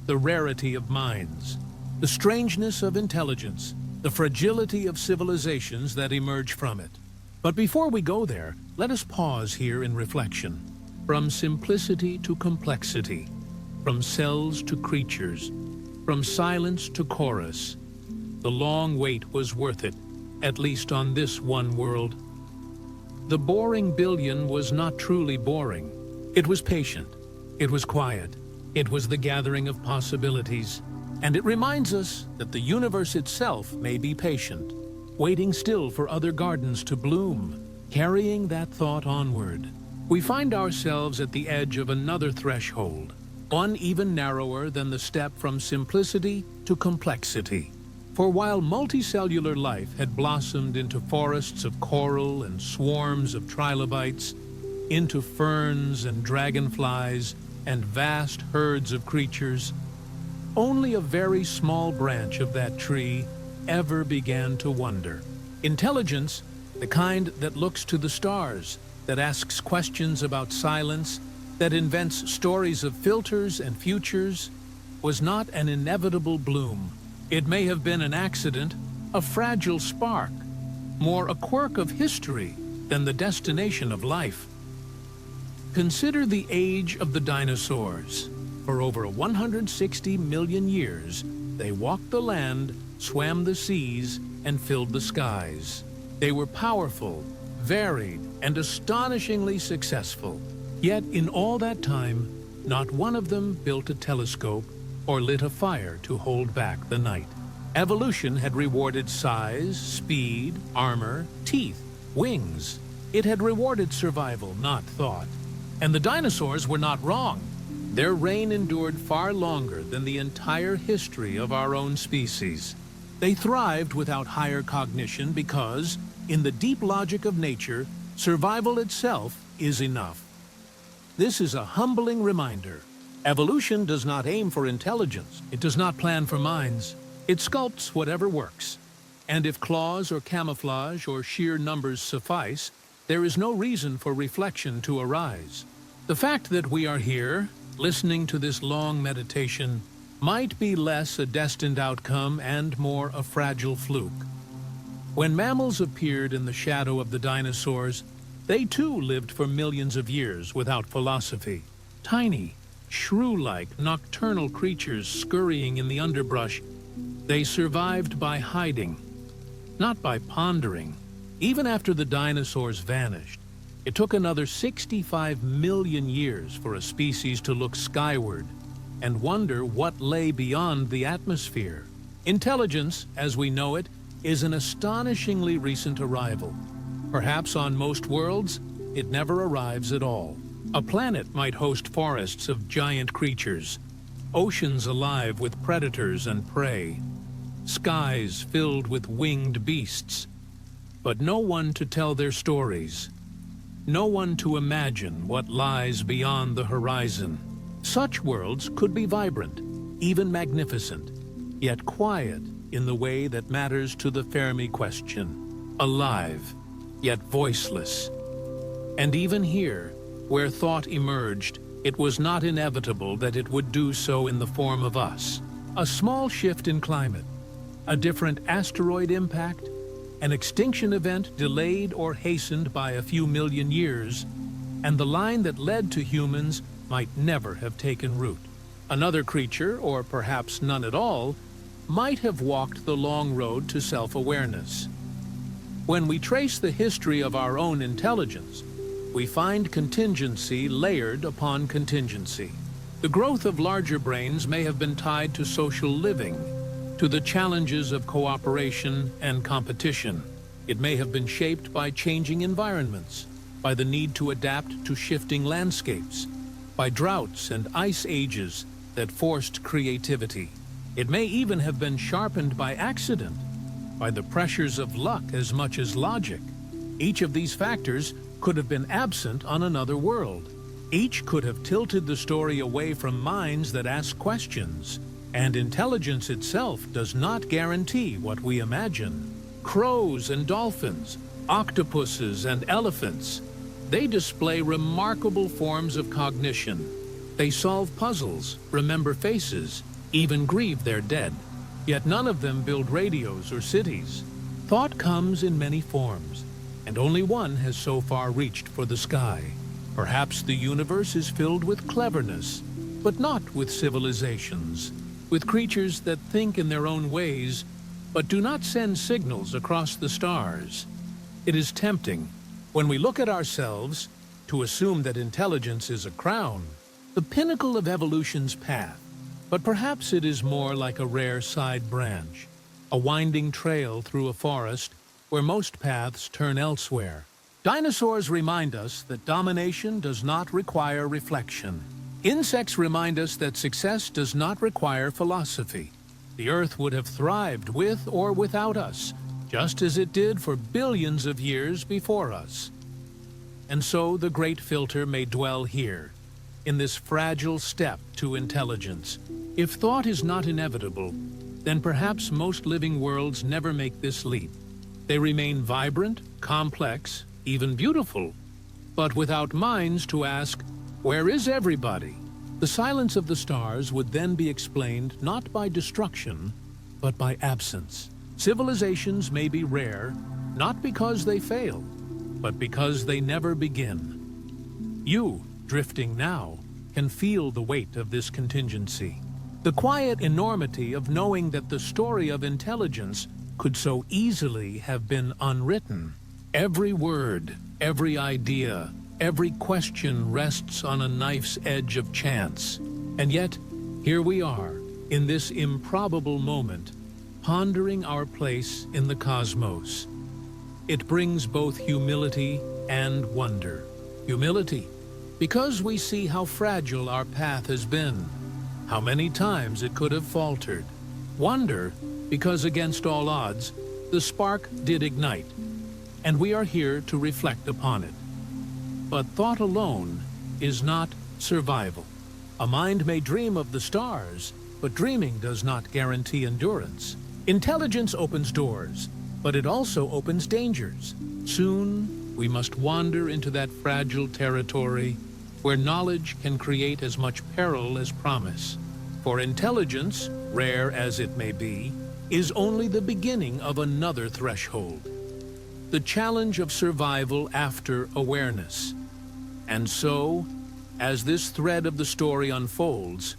the rarity of minds, the strangeness of intelligence, the fragility of civilizations that emerge from it. But before we go there, let us pause here in reflection. From simplicity to complexity, from cells to creatures, from silence to chorus, the long wait was worth it, at least on this one world. The boring billion was not truly boring. It was patient. It was quiet. It was the gathering of possibilities. And it reminds us that the universe itself may be patient, waiting still for other gardens to bloom, carrying that thought onward. We find ourselves at the edge of another threshold, one even narrower than the step from simplicity to complexity. For while multicellular life had blossomed into forests of coral and swarms of trilobites, into ferns and dragonflies and vast herds of creatures, only a very small branch of that tree ever began to wonder. Intelligence, the kind that looks to the stars, that asks questions about silence, that invents stories of filters and futures, was not an inevitable bloom. It may have been an accident, a fragile spark, more a quirk of history than the destination of life. Consider the age of the dinosaurs. For over 160 million years, they walked the land, swam the seas, and filled the skies. They were powerful, varied, and astonishingly successful. Yet in all that time, not one of them built a telescope or lit a fire to hold back the night. Evolution had rewarded size, speed, armor, teeth, wings. It had rewarded survival, not thought. And the dinosaurs were not wrong. Their reign endured far longer than the entire history of our own species. They thrived without higher cognition because, in the deep logic of nature, survival itself is enough. This is a humbling reminder. Evolution does not aim for intelligence. It does not plan for minds. It sculpts whatever works. And if claws or camouflage or sheer numbers suffice, there is no reason for reflection to arise. The fact that we are here, listening to this long meditation, might be less a destined outcome and more a fragile fluke. When mammals appeared in the shadow of the dinosaurs, they too lived for millions of years without philosophy. Tiny, shrew-like, nocturnal creatures scurrying in the underbrush, they survived by hiding, not by pondering. Even after the dinosaurs vanished, it took another 65 million years for a species to look skyward and wonder what lay beyond the atmosphere. Intelligence, as we know it, is an astonishingly recent arrival. Perhaps on most worlds, it never arrives at all. A planet might host forests of giant creatures, oceans alive with predators and prey, skies filled with winged beasts, but no one to tell their stories, no one to imagine what lies beyond the horizon. Such worlds could be vibrant, even magnificent, yet quiet in the way that matters to the Fermi question, alive, yet voiceless. And even here, where thought emerged, it was not inevitable that it would do so in the form of us. A small shift in climate, a different asteroid impact, an extinction event delayed or hastened by a few million years, and the line that led to humans might never have taken root. Another creature, or perhaps none at all, might have walked the long road to self-awareness. When we trace the history of our own intelligence, we find contingency layered upon contingency. The growth of larger brains may have been tied to social living, to the challenges of cooperation and competition. It may have been shaped by changing environments, by the need to adapt to shifting landscapes, by droughts and ice ages that forced creativity. It may even have been sharpened by accident, by the pressures of luck as much as logic. Each of these factors could have been absent on another world. Each could have tilted the story away from minds that ask questions. And intelligence itself does not guarantee what we imagine. Crows and dolphins, octopuses and elephants, they display remarkable forms of cognition. They solve puzzles, remember faces, even grieve their dead. Yet none of them build radios or cities. Thought comes in many forms, and only one has so far reached for the sky. Perhaps the universe is filled with cleverness, but not with civilizations, with creatures that think in their own ways, but do not send signals across the stars. It is tempting, when we look at ourselves, to assume that intelligence is a crown, the pinnacle of evolution's path. But perhaps it is more like a rare side branch, a winding trail through a forest where most paths turn elsewhere. Dinosaurs remind us that domination does not require reflection. Insects remind us that success does not require philosophy. The Earth would have thrived with or without us, just as it did for billions of years before us. And so the great filter may dwell here, in this fragile step to intelligence. If thought is not inevitable, then perhaps most living worlds never make this leap. They remain vibrant, complex, even beautiful, but without minds to ask, where is everybody? The silence of the stars would then be explained not by destruction, but by absence. Civilizations may be rare, not because they fail, but because they never begin. You, drifting now, can feel the weight of this contingency. The quiet enormity of knowing that the story of intelligence could so easily have been unwritten. Every word, every idea, every question rests on a knife's edge of chance. And yet, here we are, in this improbable moment, pondering our place in the cosmos. It brings both humility and wonder. Humility, because we see how fragile our path has been, how many times it could have faltered. Wonder, because against all odds, the spark did ignite, and we are here to reflect upon it. But thought alone is not survival. A mind may dream of the stars, but dreaming does not guarantee endurance. Intelligence opens doors, but it also opens dangers. Soon, we must wander into that fragile territory where knowledge can create as much peril as promise. For intelligence, rare as it may be, is only the beginning of another threshold. The challenge of survival after awareness. And so, as this thread of the story unfolds,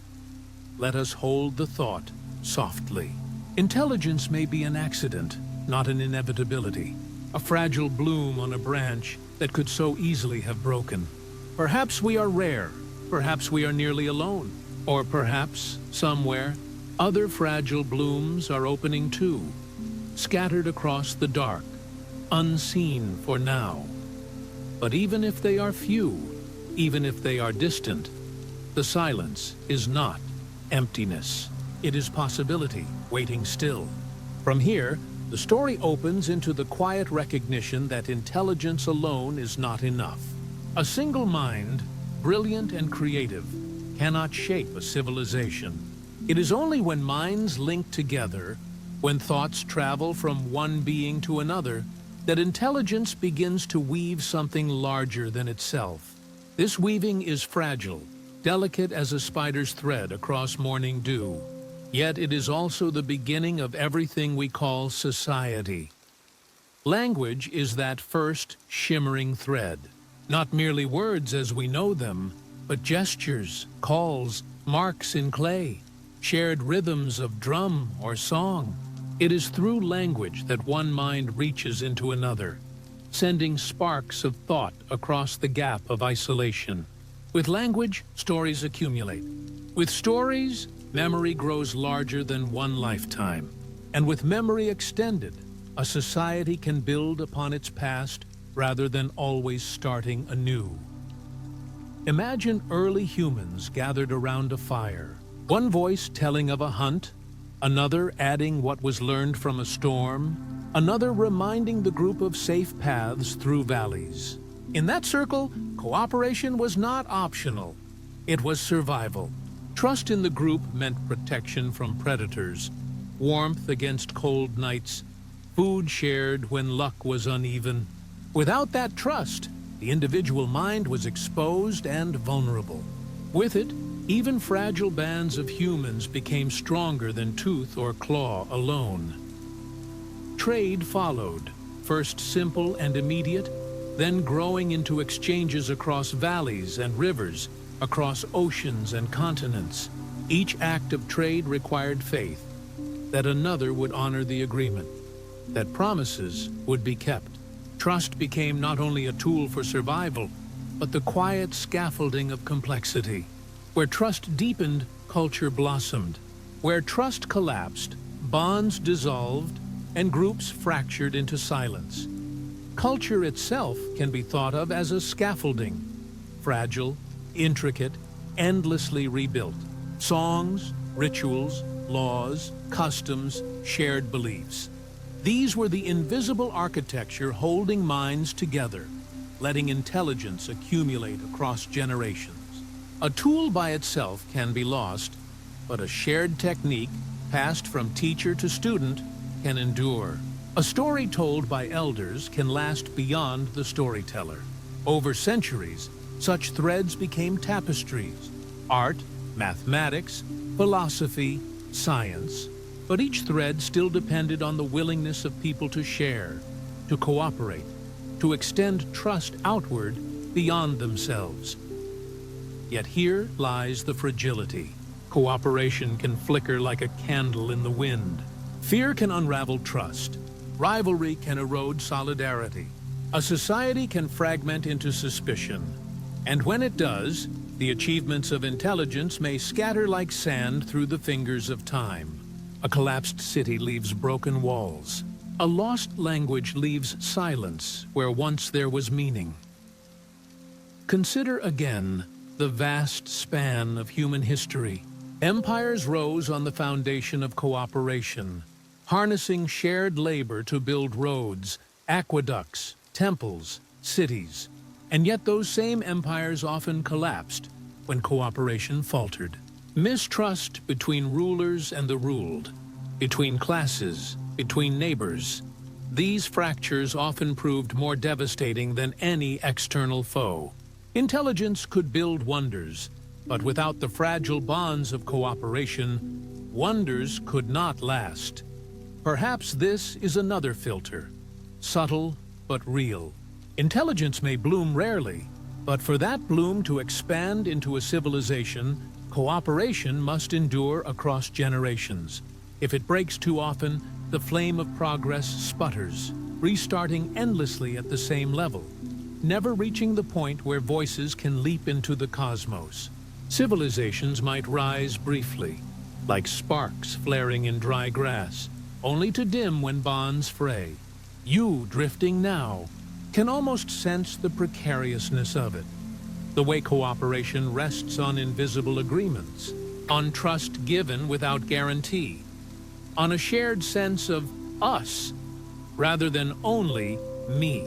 let us hold the thought softly. Intelligence may be an accident, not an inevitability. A fragile bloom on a branch that could so easily have broken. Perhaps we are rare, perhaps we are nearly alone, or perhaps, somewhere, other fragile blooms are opening too, scattered across the dark, unseen for now. But even if they are few, even if they are distant, the silence is not emptiness. It is possibility, waiting still. From here, the story opens into the quiet recognition that intelligence alone is not enough. A single mind, brilliant and creative, cannot shape a civilization. It is only when minds link together, when thoughts travel from one being to another, that intelligence begins to weave something larger than itself. This weaving is fragile, delicate as a spider's thread across morning dew. Yet it is also the beginning of everything we call society. Language is that first shimmering thread. Not merely words as we know them, but gestures, calls, marks in clay, shared rhythms of drum or song. It is through language that one mind reaches into another, sending sparks of thought across the gap of isolation. With language, stories accumulate. With stories, memory grows larger than one lifetime. And with memory extended, a society can build upon its past rather than always starting anew. Imagine early humans gathered around a fire, one voice telling of a hunt, another adding what was learned from a storm, another reminding the group of safe paths through valleys. In that circle, cooperation was not optional. It was survival. Trust in the group meant protection from predators, warmth against cold nights, food shared when luck was uneven. Without that trust, the individual mind was exposed and vulnerable. With it, even fragile bands of humans became stronger than tooth or claw alone. Trade followed, first simple and immediate, then growing into exchanges across valleys and rivers, across oceans and continents. Each act of trade required faith that another would honor the agreement, that promises would be kept. Trust became not only a tool for survival, but the quiet scaffolding of complexity. Where trust deepened, culture blossomed. Where trust collapsed, bonds dissolved, and groups fractured into silence. Culture itself can be thought of as a scaffolding, fragile, intricate, endlessly rebuilt. Songs, rituals, laws, customs, shared beliefs. These were the invisible architecture holding minds together, letting intelligence accumulate across generations. A tool by itself can be lost, but a shared technique, passed from teacher to student, can endure. A story told by elders can last beyond the storyteller. Over centuries, such threads became tapestries, art, mathematics, philosophy, science. But each thread still depended on the willingness of people to share, to cooperate, to extend trust outward beyond themselves. Yet here lies the fragility. Cooperation can flicker like a candle in the wind. Fear can unravel trust. Rivalry can erode solidarity. A society can fragment into suspicion. And when it does, the achievements of intelligence may scatter like sand through the fingers of time. A collapsed city leaves broken walls. A lost language leaves silence where once there was meaning. Consider again the vast span of human history. Empires rose on the foundation of cooperation, harnessing shared labor to build roads, aqueducts, temples, cities. And yet those same empires often collapsed when cooperation faltered. Mistrust between rulers and the ruled, between classes, between neighbors. These fractures often proved more devastating than any external foe. Intelligence could build wonders, but without the fragile bonds of cooperation, wonders could not last. Perhaps this is another filter, subtle but real. Intelligence may bloom rarely, but for that bloom to expand into a civilization, cooperation must endure across generations. If it breaks too often, the flame of progress sputters, restarting endlessly at the same level, never reaching the point where voices can leap into the cosmos. Civilizations might rise briefly, like sparks flaring in dry grass, only to dim when bonds fray. You, drifting now, can almost sense the precariousness of it. The way cooperation rests on invisible agreements, on trust given without guarantee, on a shared sense of us rather than only me.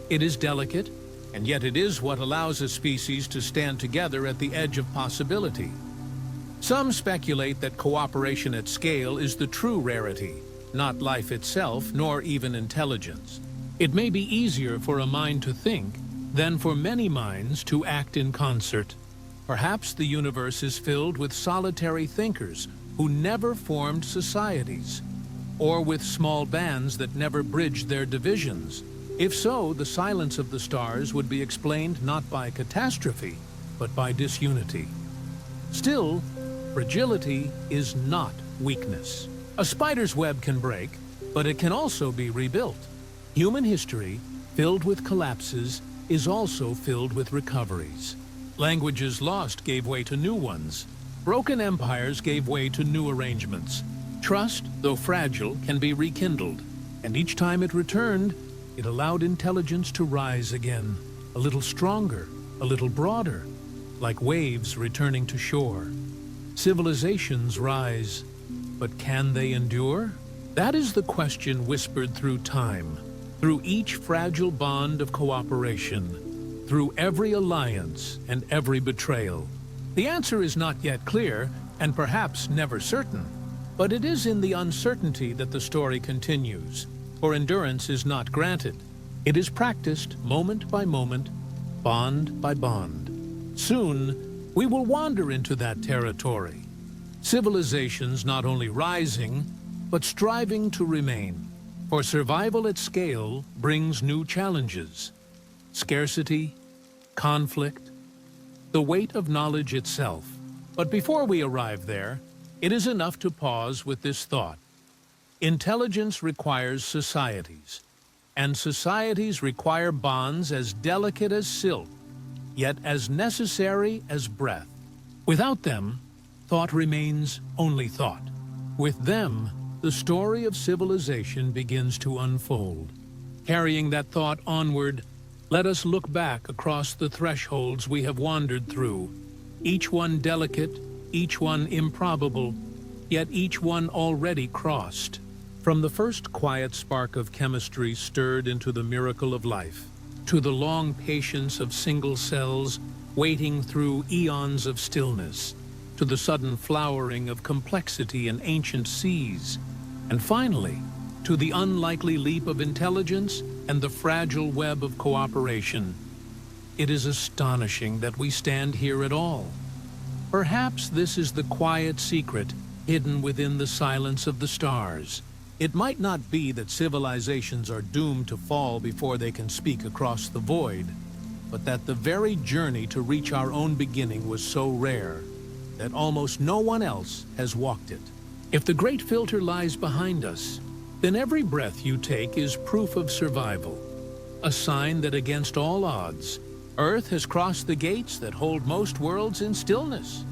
It is delicate, and yet it is what allows a species to stand together at the edge of possibility. Some speculate that cooperation at scale is the true rarity, not life itself, nor even intelligence. It may be easier for a mind to think than for many minds to act in concert. Perhaps the universe is filled with solitary thinkers who never formed societies, or with small bands that never bridged their divisions. If so, the silence of the stars would be explained not by catastrophe, but by disunity. Still, fragility is not weakness. A spider's web can break, but it can also be rebuilt. Human history, filled with collapses, is also filled with recoveries. Languages lost gave way to new ones. Broken empires gave way to new arrangements. Trust, though fragile, can be rekindled, and each time it returned, it allowed intelligence to rise again, a little stronger, a little broader, like waves returning to shore. Civilizations rise, but can they endure? That is the question whispered through time, through each fragile bond of cooperation, through every alliance and every betrayal. The answer is not yet clear, and perhaps never certain, but it is in the uncertainty that the story continues, for endurance is not granted. It is practiced moment by moment, bond by bond. Soon, we will wander into that territory. Civilizations not only rising, but striving to remain. For survival at scale brings new challenges. Scarcity, conflict, the weight of knowledge itself. But before we arrive there, it is enough to pause with this thought. Intelligence requires societies, and societies require bonds as delicate as silk, yet as necessary as breath. Without them, thought remains only thought. With them, the story of civilization begins to unfold. Carrying that thought onward, let us look back across the thresholds we have wandered through, each one delicate, each one improbable, yet each one already crossed. From the first quiet spark of chemistry stirred into the miracle of life, to the long patience of single cells waiting through eons of stillness, to the sudden flowering of complexity in ancient seas, and finally, to the unlikely leap of intelligence and the fragile web of cooperation. It is astonishing that we stand here at all. Perhaps this is the quiet secret hidden within the silence of the stars. It might not be that civilizations are doomed to fall before they can speak across the void, but that the very journey to reach our own beginning was so rare that almost no one else has walked it. If the great filter lies behind us, then every breath you take is proof of survival, a sign that against all odds, Earth has crossed the gates that hold most worlds in stillness.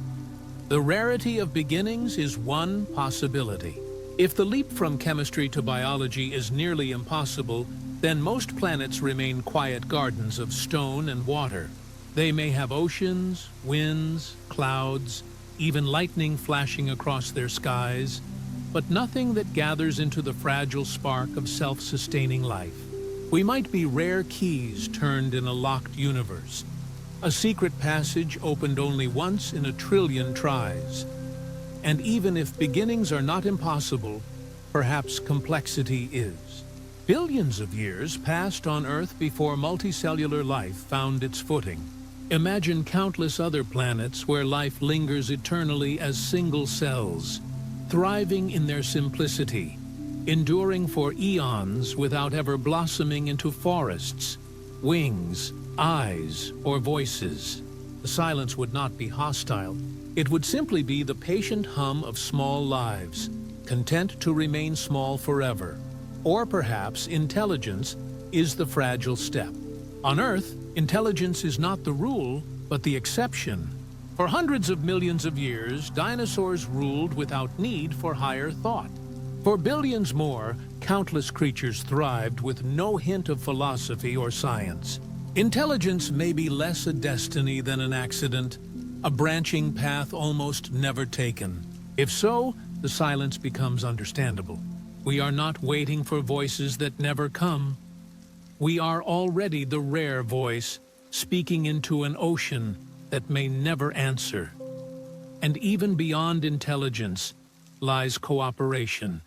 The rarity of beginnings is one possibility. If the leap from chemistry to biology is nearly impossible, then most planets remain quiet gardens of stone and water. They may have oceans, winds, clouds, even lightning flashing across their skies, but nothing that gathers into the fragile spark of self-sustaining life. We might be rare keys turned in a locked universe, a secret passage opened only once in a trillion tries. And even if beginnings are not impossible, perhaps complexity is. Billions of years passed on Earth before multicellular life found its footing. Imagine countless other planets where life lingers eternally as single cells, thriving in their simplicity, enduring for eons without ever blossoming into forests, wings, eyes, or voices. The silence would not be hostile. It would simply be the patient hum of small lives, content to remain small forever. Or perhaps intelligence is the fragile step. On Earth, intelligence is not the rule, but the exception. For hundreds of millions of years, dinosaurs ruled without need for higher thought. For billions more, countless creatures thrived with no hint of philosophy or science. Intelligence may be less a destiny than an accident, a branching path almost never taken. If so, the silence becomes understandable. We are not waiting for voices that never come. We are already the rare voice, speaking into an ocean that may never answer. And even beyond intelligence lies cooperation,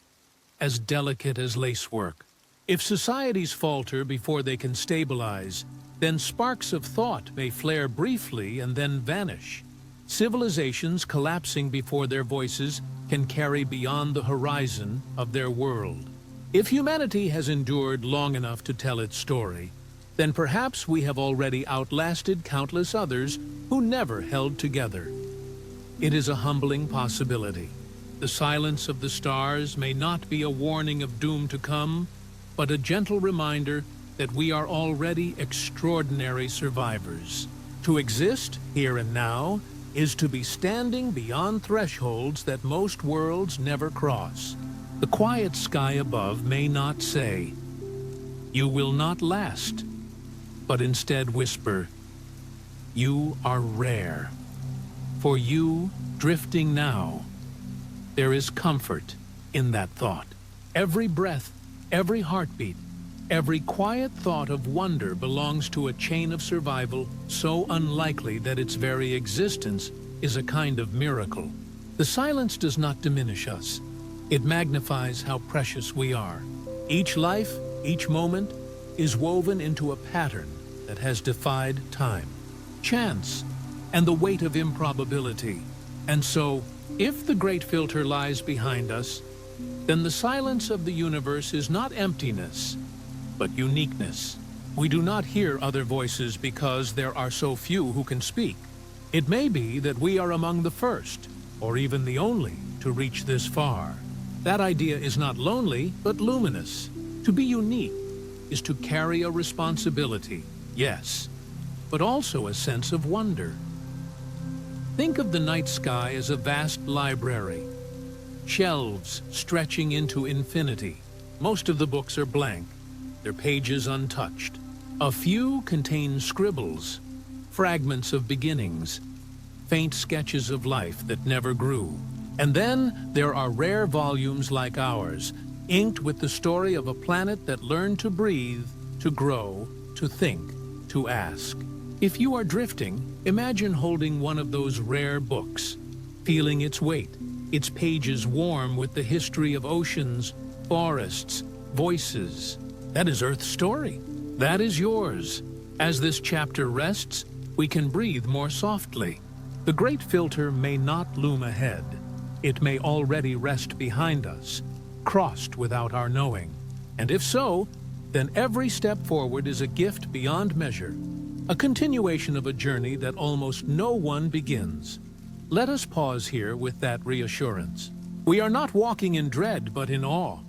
as delicate as lacework. If societies falter before they can stabilize, then sparks of thought may flare briefly and then vanish. Civilizations collapsing before their voices can carry beyond the horizon of their world. If humanity has endured long enough to tell its story, then perhaps we have already outlasted countless others who never held together. It is a humbling possibility. The silence of the stars may not be a warning of doom to come, but a gentle reminder that we are already extraordinary survivors. To exist here and now is to be standing beyond thresholds that most worlds never cross. The quiet sky above may not say, "You will not last," but instead whisper, "You are rare." For you, drifting now, there is comfort in that thought. Every breath, every heartbeat, every quiet thought of wonder belongs to a chain of survival so unlikely that its very existence is a kind of miracle. The silence does not diminish us. It magnifies how precious we are. Each life, each moment, is woven into a pattern that has defied time, chance, and the weight of improbability. And so, if the great filter lies behind us, then the silence of the universe is not emptiness, but uniqueness. We do not hear other voices because there are so few who can speak. It may be that we are among the first, or even the only, to reach this far. That idea is not lonely, but luminous. To be unique is to carry a responsibility, yes, but also a sense of wonder. Think of the night sky as a vast library, shelves stretching into infinity. Most of the books are blank, their pages untouched. A few contain scribbles, fragments of beginnings, faint sketches of life that never grew. And then there are rare volumes like ours, inked with the story of a planet that learned to breathe, to grow, to think, to ask. If you are drifting, imagine holding one of those rare books, feeling its weight, its pages warm with the history of oceans, forests, voices. That is Earth's story. That is yours. As this chapter rests, we can breathe more softly. The great filter may not loom ahead. It may already rest behind us, crossed without our knowing. And if so, then every step forward is a gift beyond measure, a continuation of a journey that almost no one begins. Let us pause here with that reassurance. We are not walking in dread, but in awe.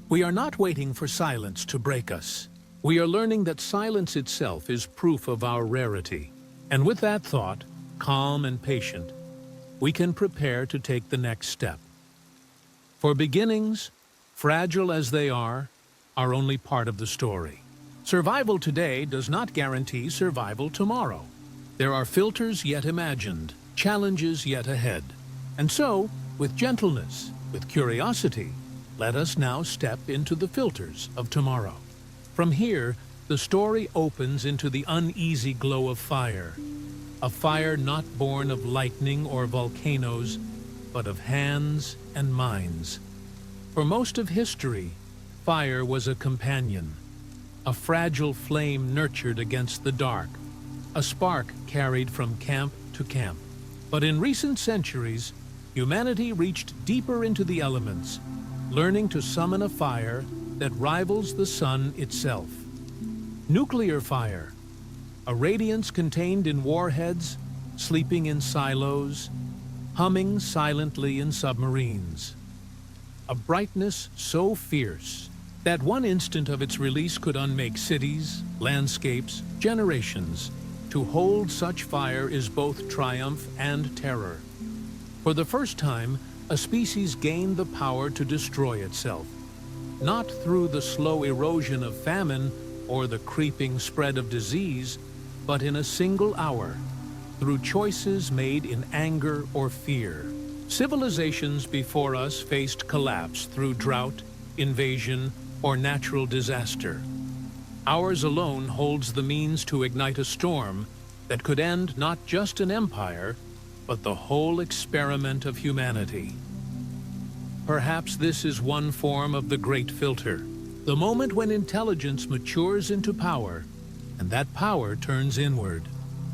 We are not waiting for silence to break us. We are learning that silence itself is proof of our rarity. And with that thought, calm and patient, we can prepare to take the next step. For beginnings, fragile as they are only part of the story. Survival today does not guarantee survival tomorrow. There are filters yet imagined, challenges yet ahead. And so, with gentleness, with curiosity, let us now step into the filters of tomorrow. From here, The story opens into the uneasy glow of fire, a fire not born of lightning or volcanoes, but of hands and minds. For most of history, fire was a companion, a fragile flame nurtured against the dark, a spark carried from camp to camp. But in recent centuries, humanity reached deeper into the elements, learning to summon a fire that rivals the sun itself. Nuclear fire, a radiance contained in warheads, sleeping in silos, humming silently in submarines. A brightness so fierce that one instant of its release could unmake cities, landscapes, generations. To hold such fire is both triumph and terror. For the first time, a species gained the power to destroy itself, not through the slow erosion of famine or the creeping spread of disease, but in a single hour, through choices made in anger or fear. Civilizations before us faced collapse through drought, invasion, or natural disaster. Ours alone holds the means to ignite a storm that could end not just an empire, but the whole experiment of humanity. Perhaps this is one form of the great filter, the moment when intelligence matures into power, and that power turns inward.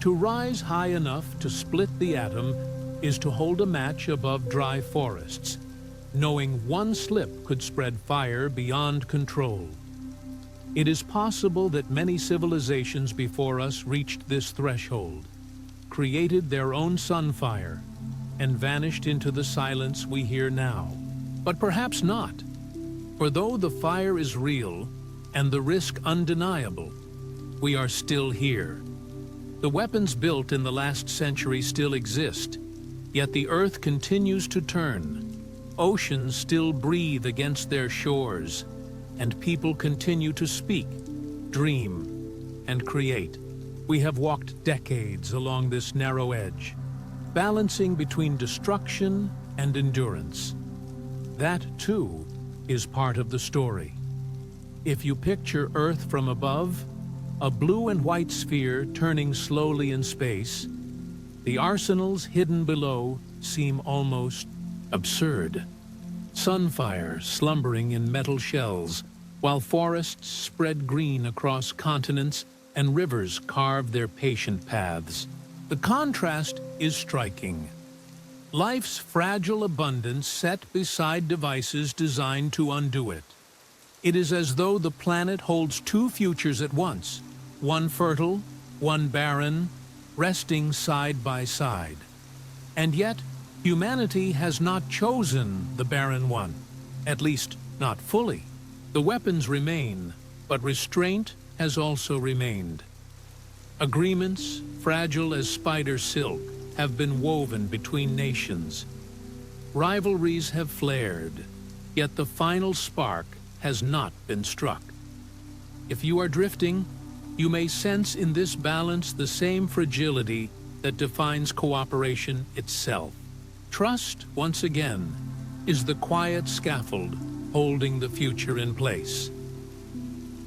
To rise high enough to split the atom is to hold a match above dry forests, knowing one slip could spread fire beyond control. It is possible that many civilizations before us reached this threshold, created their own sunfire, and vanished into the silence we hear now. But perhaps not, for though the fire is real and the risk undeniable, we are still here. The weapons built in the last century still exist, yet the earth continues to turn. Oceans still breathe against their shores, and people continue to speak, dream, and create. We have walked decades along this narrow edge, balancing between destruction and endurance. That, too, is part of the story. If you picture Earth from above, a blue and white sphere turning slowly in space, the arsenals hidden below seem almost absurd. Sunfire slumbering in metal shells, while forests spread green across continents and rivers carve their patient paths. The contrast is striking. Life's fragile abundance set beside devices designed to undo it. It is as though the planet holds two futures at once, one fertile, one barren, resting side by side. And yet, humanity has not chosen the barren one, at least not fully. The weapons remain, but restraint has also remained. Agreements, fragile as spider silk, have been woven between nations. Rivalries have flared, yet the final spark has not been struck. If you are drifting, you may sense in this balance the same fragility that defines cooperation itself. Trust, once again, is the quiet scaffold holding the future in place.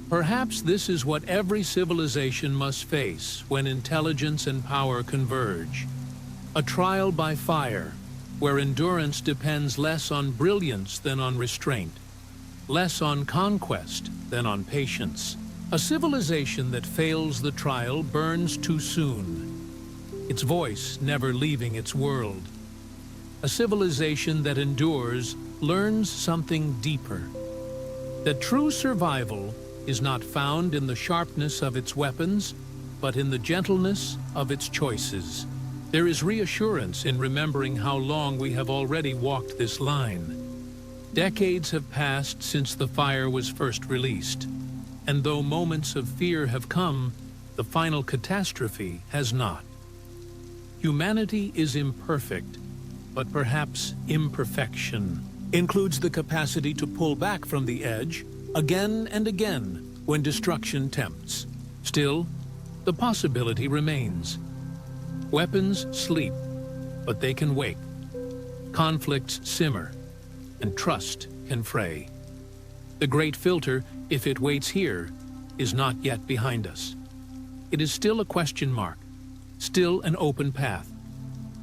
Perhaps this is what every civilization must face when intelligence and power converge. A trial by fire, where endurance depends less on brilliance than on restraint, less on conquest than on patience. A civilization that fails the trial burns too soon, its voice never leaving its world. A civilization that endures learns something deeper, that true survival is not found in the sharpness of its weapons, but in the gentleness of its choices. There is reassurance in remembering how long we have already walked this line. Decades have passed since the fire was first released, and though moments of fear have come, the final catastrophe has not. Humanity is imperfect, but perhaps imperfection includes the capacity to pull back from the edge again and again when destruction tempts. Still, the possibility remains. Weapons sleep, but they can wake. Conflicts simmer, and trust can fray. The great filter, if it waits here, is not yet behind us. It is still a question mark, still an open path.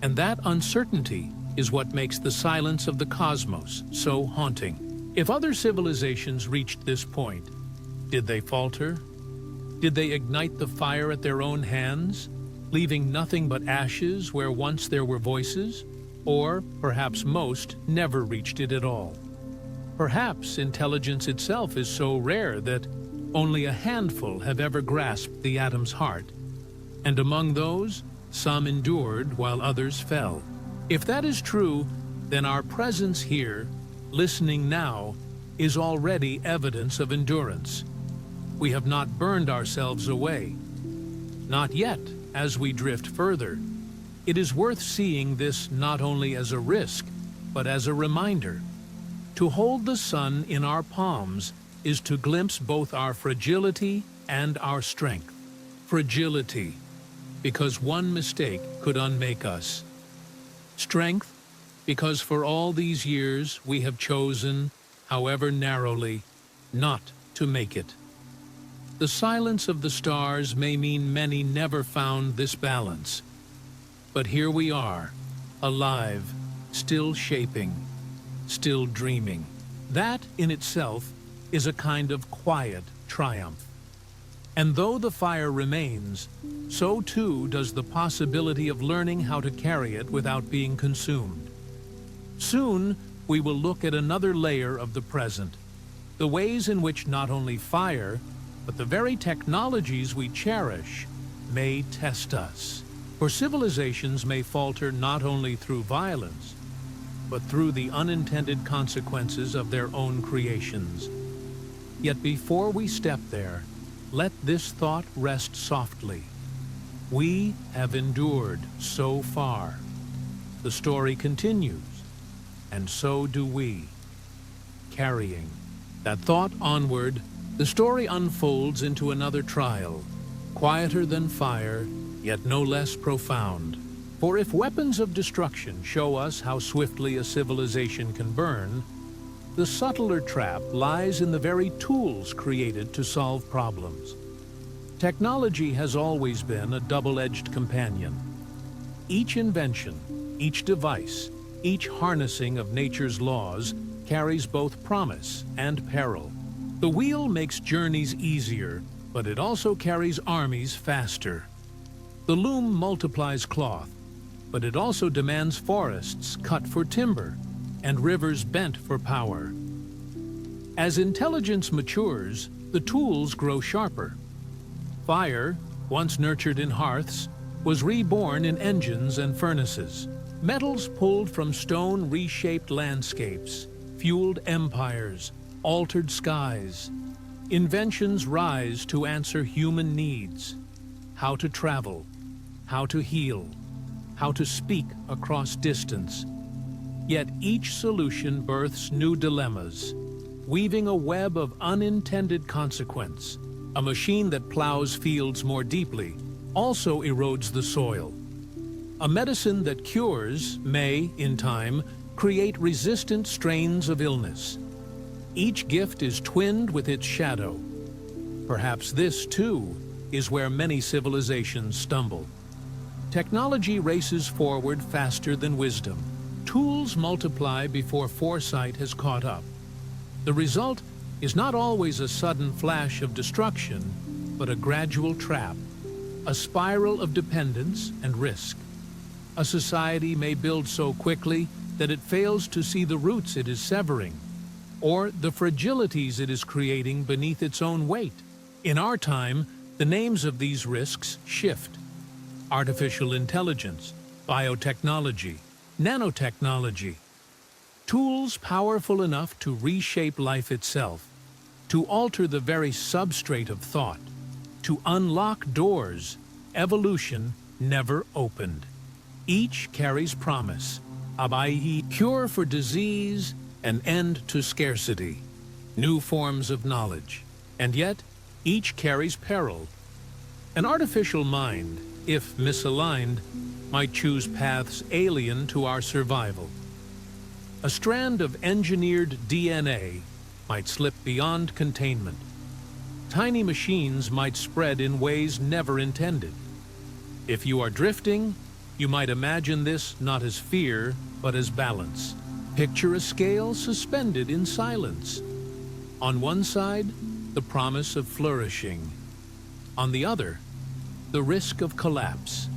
And that uncertainty is what makes the silence of the cosmos so haunting. If other civilizations reached this point, did they falter? Did they ignite the fire at their own hands, leaving nothing but ashes where once there were voices? Or, perhaps most, never reached it at all. Perhaps intelligence itself is so rare that only a handful have ever grasped the atom's heart, and among those, some endured while others fell. If that is true, then our presence here, listening now, is already evidence of endurance. We have not burned ourselves away. Not yet, as we drift further. It is worth seeing this not only as a risk, but as a reminder. To hold the sun in our palms is to glimpse both our fragility and our strength. Fragility, because one mistake could unmake us. Strength, because for all these years we have chosen, however narrowly, not to make it. The silence of the stars may mean many never found this balance. But here we are, alive, still shaping, still dreaming. That, in itself, is a kind of quiet triumph. And though the fire remains, so too does the possibility of learning how to carry it without being consumed. Soon, we will look at another layer of the present, the ways in which not only fire, but the very technologies we cherish may test us. For civilizations may falter not only through violence, but through the unintended consequences of their own creations. Yet before we step there, let this thought rest softly. We have endured so far. The story continues, and so do we. Carrying that thought onward, the story unfolds into another trial, quieter than fire, yet no less profound. For if weapons of destruction show us how swiftly a civilization can burn, the subtler trap lies in the very tools created to solve problems. Technology has always been a double-edged companion. Each invention, each device, each harnessing of nature's laws carries both promise and peril. The wheel makes journeys easier, but it also carries armies faster. The loom multiplies cloth, but it also demands forests cut for timber and rivers bent for power. As intelligence matures, the tools grow sharper. Fire, once nurtured in hearths, was reborn in engines and furnaces. Metals pulled from stone reshaped landscapes, fueled empires, altered skies. Inventions rise to answer human needs. How to travel, how to heal, how to speak across distance. Yet each solution births new dilemmas, weaving a web of unintended consequence. A machine that plows fields more deeply also erodes the soil. A medicine that cures may, in time, create resistant strains of illness. Each gift is twinned with its shadow. Perhaps this, too, is where many civilizations stumble. Technology races forward faster than wisdom. Tools multiply before foresight has caught up. The result is not always a sudden flash of destruction, but a gradual trap, a spiral of dependence and risk. A society may build so quickly that it fails to see the roots it is severing, or the fragilities it is creating beneath its own weight. In our time, the names of these risks shift. Artificial intelligence, biotechnology, nanotechnology. Tools powerful enough to reshape life itself, to alter the very substrate of thought, to unlock doors evolution never opened. Each carries promise, a cure for disease, an end to scarcity, new forms of knowledge, and yet each carries peril. An artificial mind, if misaligned, might choose paths alien to our survival. A strand of engineered DNA might slip beyond containment. tiny machines might spread in ways never intended. If you are drifting, you might imagine this not as fear, but as balance. Picture a scale suspended in silence. On one side, the promise of flourishing. On the other, the risk of collapse.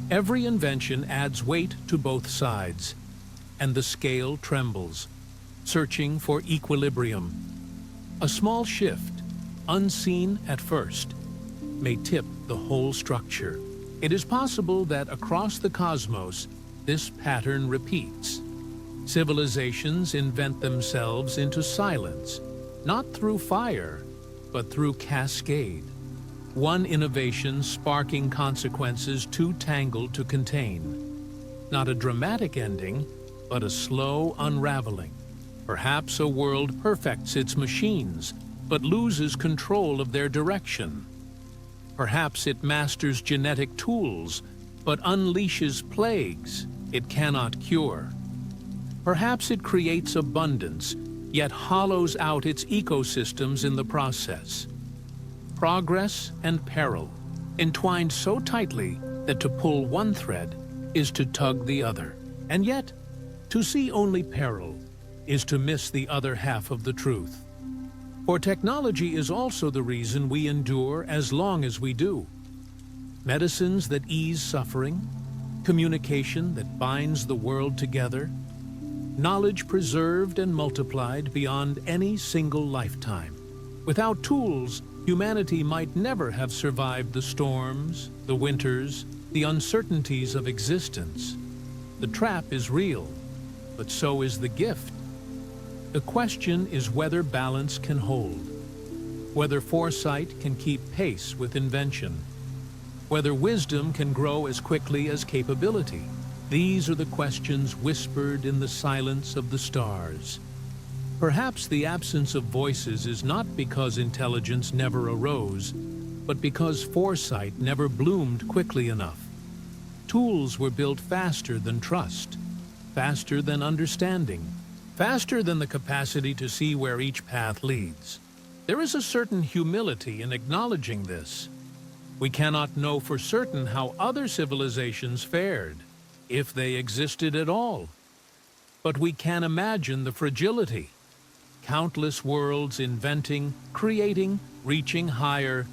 Every invention adds weight to both sides, and the scale trembles, searching for equilibrium. A small shift, unseen at first, may tip the whole structure. It is possible that across the cosmos, this pattern repeats. Civilizations invent themselves into silence, not through fire, but through cascade. One innovation sparking consequences too tangled to contain. Not a dramatic ending, but a slow unraveling. Perhaps a world perfects its machines, but loses control of their direction. Perhaps it masters genetic tools, but unleashes plagues it cannot cure. Perhaps it creates abundance, yet hollows out its ecosystems in the process. Progress and peril, entwined so tightly that to pull one thread is to tug the other. And yet, to see only peril is to miss the other half of the truth. For technology is also the reason we endure as long as we do. Medicines that ease suffering, communication that binds the world together, knowledge preserved and multiplied beyond any single lifetime. Without tools, humanity might never have survived the storms, the winters, the uncertainties of existence. The trap is real, but so is the gift. The question is whether balance can hold, whether foresight can keep pace with invention, whether wisdom can grow as quickly as capability. These are the questions whispered in the silence of the stars. Perhaps the absence of voices is not because intelligence never arose, but because foresight never bloomed quickly enough. Tools were built faster than trust, faster than understanding, faster than the capacity to see where each path leads. There is a certain humility in acknowledging this. We cannot know for certain how other civilizations fared, if they existed at all. But we can imagine the fragility. Countless worlds inventing, creating, reaching higher,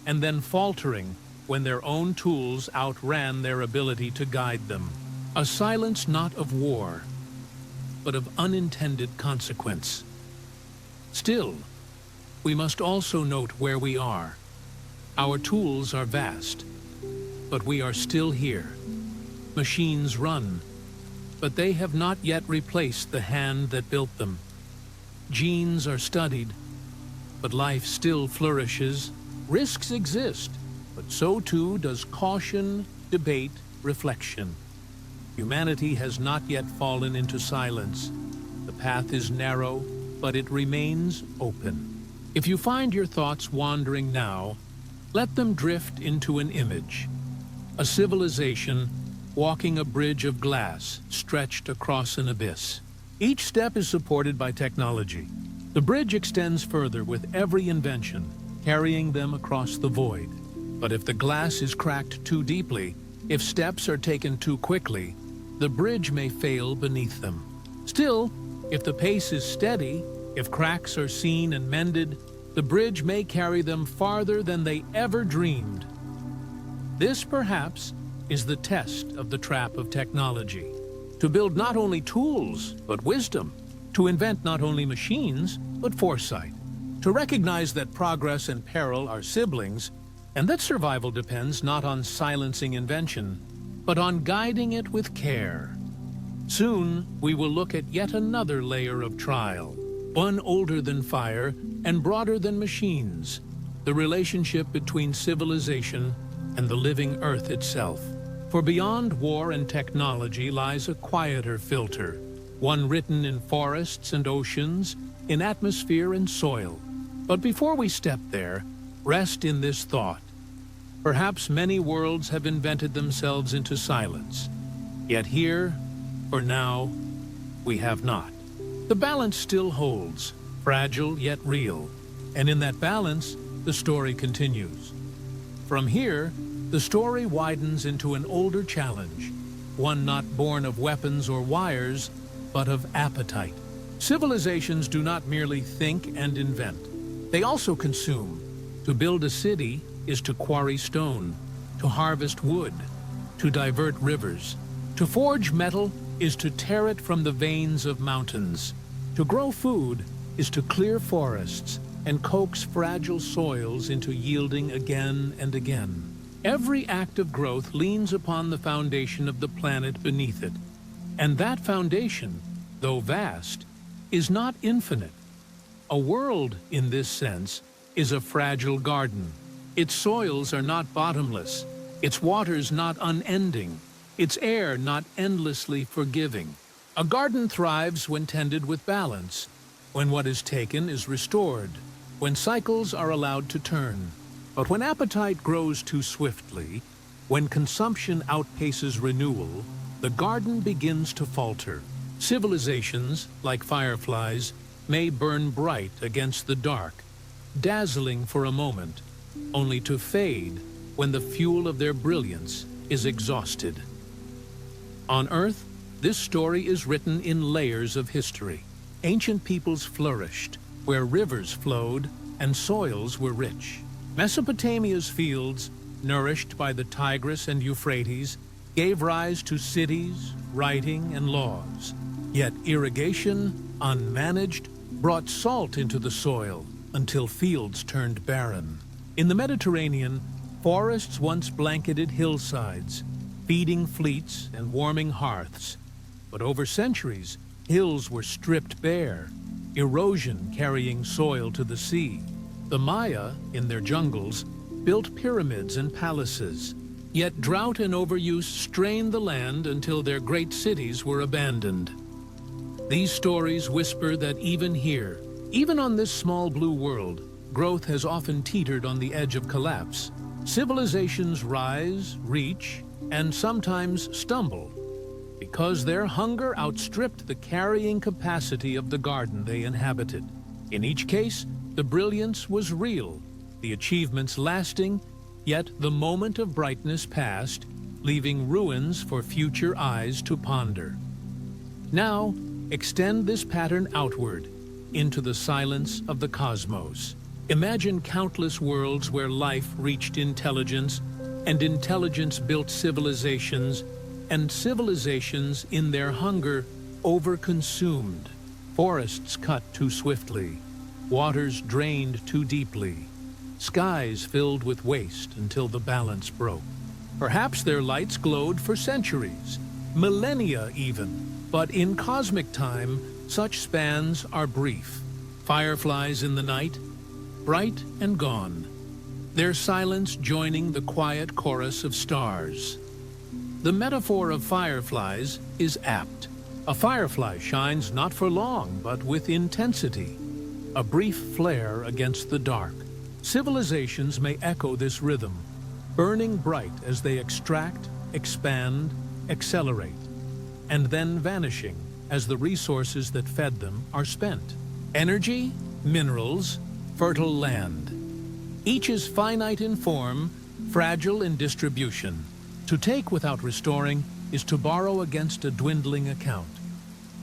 and then faltering when their own tools outran their ability to guide them. A silence not of war, but of unintended consequence. Still, we must also note where we are. Our tools are vast, but we are still here. Machines run, but they have not yet replaced the hand that built them. Genes are studied, but life still flourishes. Risks exist, but so too does caution, debate, reflection. Humanity has not yet fallen into silence. The path is narrow, but it remains open. If you find your thoughts wandering now, let them drift into an image. A civilization walking a bridge of glass stretched across an abyss. Each step is supported by technology. The bridge extends further with every invention, carrying them across the void. But if the glass is cracked too deeply, if steps are taken too quickly, the bridge may fail beneath them. Still, if the pace is steady, if cracks are seen and mended, the bridge may carry them farther than they ever dreamed. This, perhaps, is the test of the trap of technology. To build not only tools, but wisdom. To invent not only machines, but foresight. To recognize that progress and peril are siblings, and that survival depends not on silencing invention, but on guiding it with care. Soon, we will look at yet another layer of trial, one older than fire and broader than machines, the relationship between civilization and the living Earth itself. For beyond war and technology lies a quieter filter, one written in forests and oceans, in atmosphere and soil. But before we step there, rest in this thought. Perhaps many worlds have invented themselves into silence. Yet here, for now, we have not. The balance still holds, fragile yet real. And in that balance, the story continues. From here, the story widens into an older challenge, one not born of weapons or wires, but of appetite. Civilizations do not merely think and invent. They also consume. To build a city is to quarry stone, to harvest wood, to divert rivers. To forge metal is to tear it from the veins of mountains. To grow food is to clear forests and coax fragile soils into yielding again and again. Every act of growth leans upon the foundation of the planet beneath it. And that foundation, though vast, is not infinite. A world, in this sense, is a fragile garden. Its soils are not bottomless, its waters not unending, its air not endlessly forgiving. A garden thrives when tended with balance, when what is taken is restored, when cycles are allowed to turn. But when appetite grows too swiftly, when consumption outpaces renewal, the garden begins to falter. Civilizations, like fireflies, may burn bright against the dark, dazzling for a moment, only to fade when the fuel of their brilliance is exhausted. On Earth, this story is written in layers of history. Ancient peoples flourished, where rivers flowed and soils were rich. Mesopotamia's fields, nourished by the Tigris and Euphrates, gave rise to cities, writing, and laws. Yet irrigation, unmanaged, brought salt into the soil until fields turned barren. In the Mediterranean, forests once blanketed hillsides, feeding fleets and warming hearths. But over centuries, hills were stripped bare, erosion carrying soil to the sea. The Maya, in their jungles, built pyramids and palaces. Yet drought and overuse strained the land until their great cities were abandoned. These stories whisper that even here, even on this small blue world, growth has often teetered on the edge of collapse. Civilizations rise, reach, and sometimes stumble, because their hunger outstripped the carrying capacity of the garden they inhabited. In each case, the brilliance was real, the achievements lasting, yet the moment of brightness passed, leaving ruins for future eyes to ponder. Now, extend this pattern outward, into the silence of the cosmos. Imagine countless worlds where life reached intelligence, and intelligence built civilizations, and civilizations in their hunger overconsumed. Forests cut too swiftly, waters drained too deeply, skies filled with waste until the balance broke. Perhaps their lights glowed for centuries, millennia even, but in cosmic time, such spans are brief. Fireflies in the night, bright and gone, their silence joining the quiet chorus of stars. The metaphor of fireflies is apt. A firefly shines not for long, but with intensity, a brief flare against the dark. Civilizations may echo this rhythm, burning bright as they extract, expand, accelerate, and then vanishing as the resources that fed them are spent. Energy, minerals, fertile land. Each is finite in form, fragile in distribution. To take without restoring is to borrow against a dwindling account.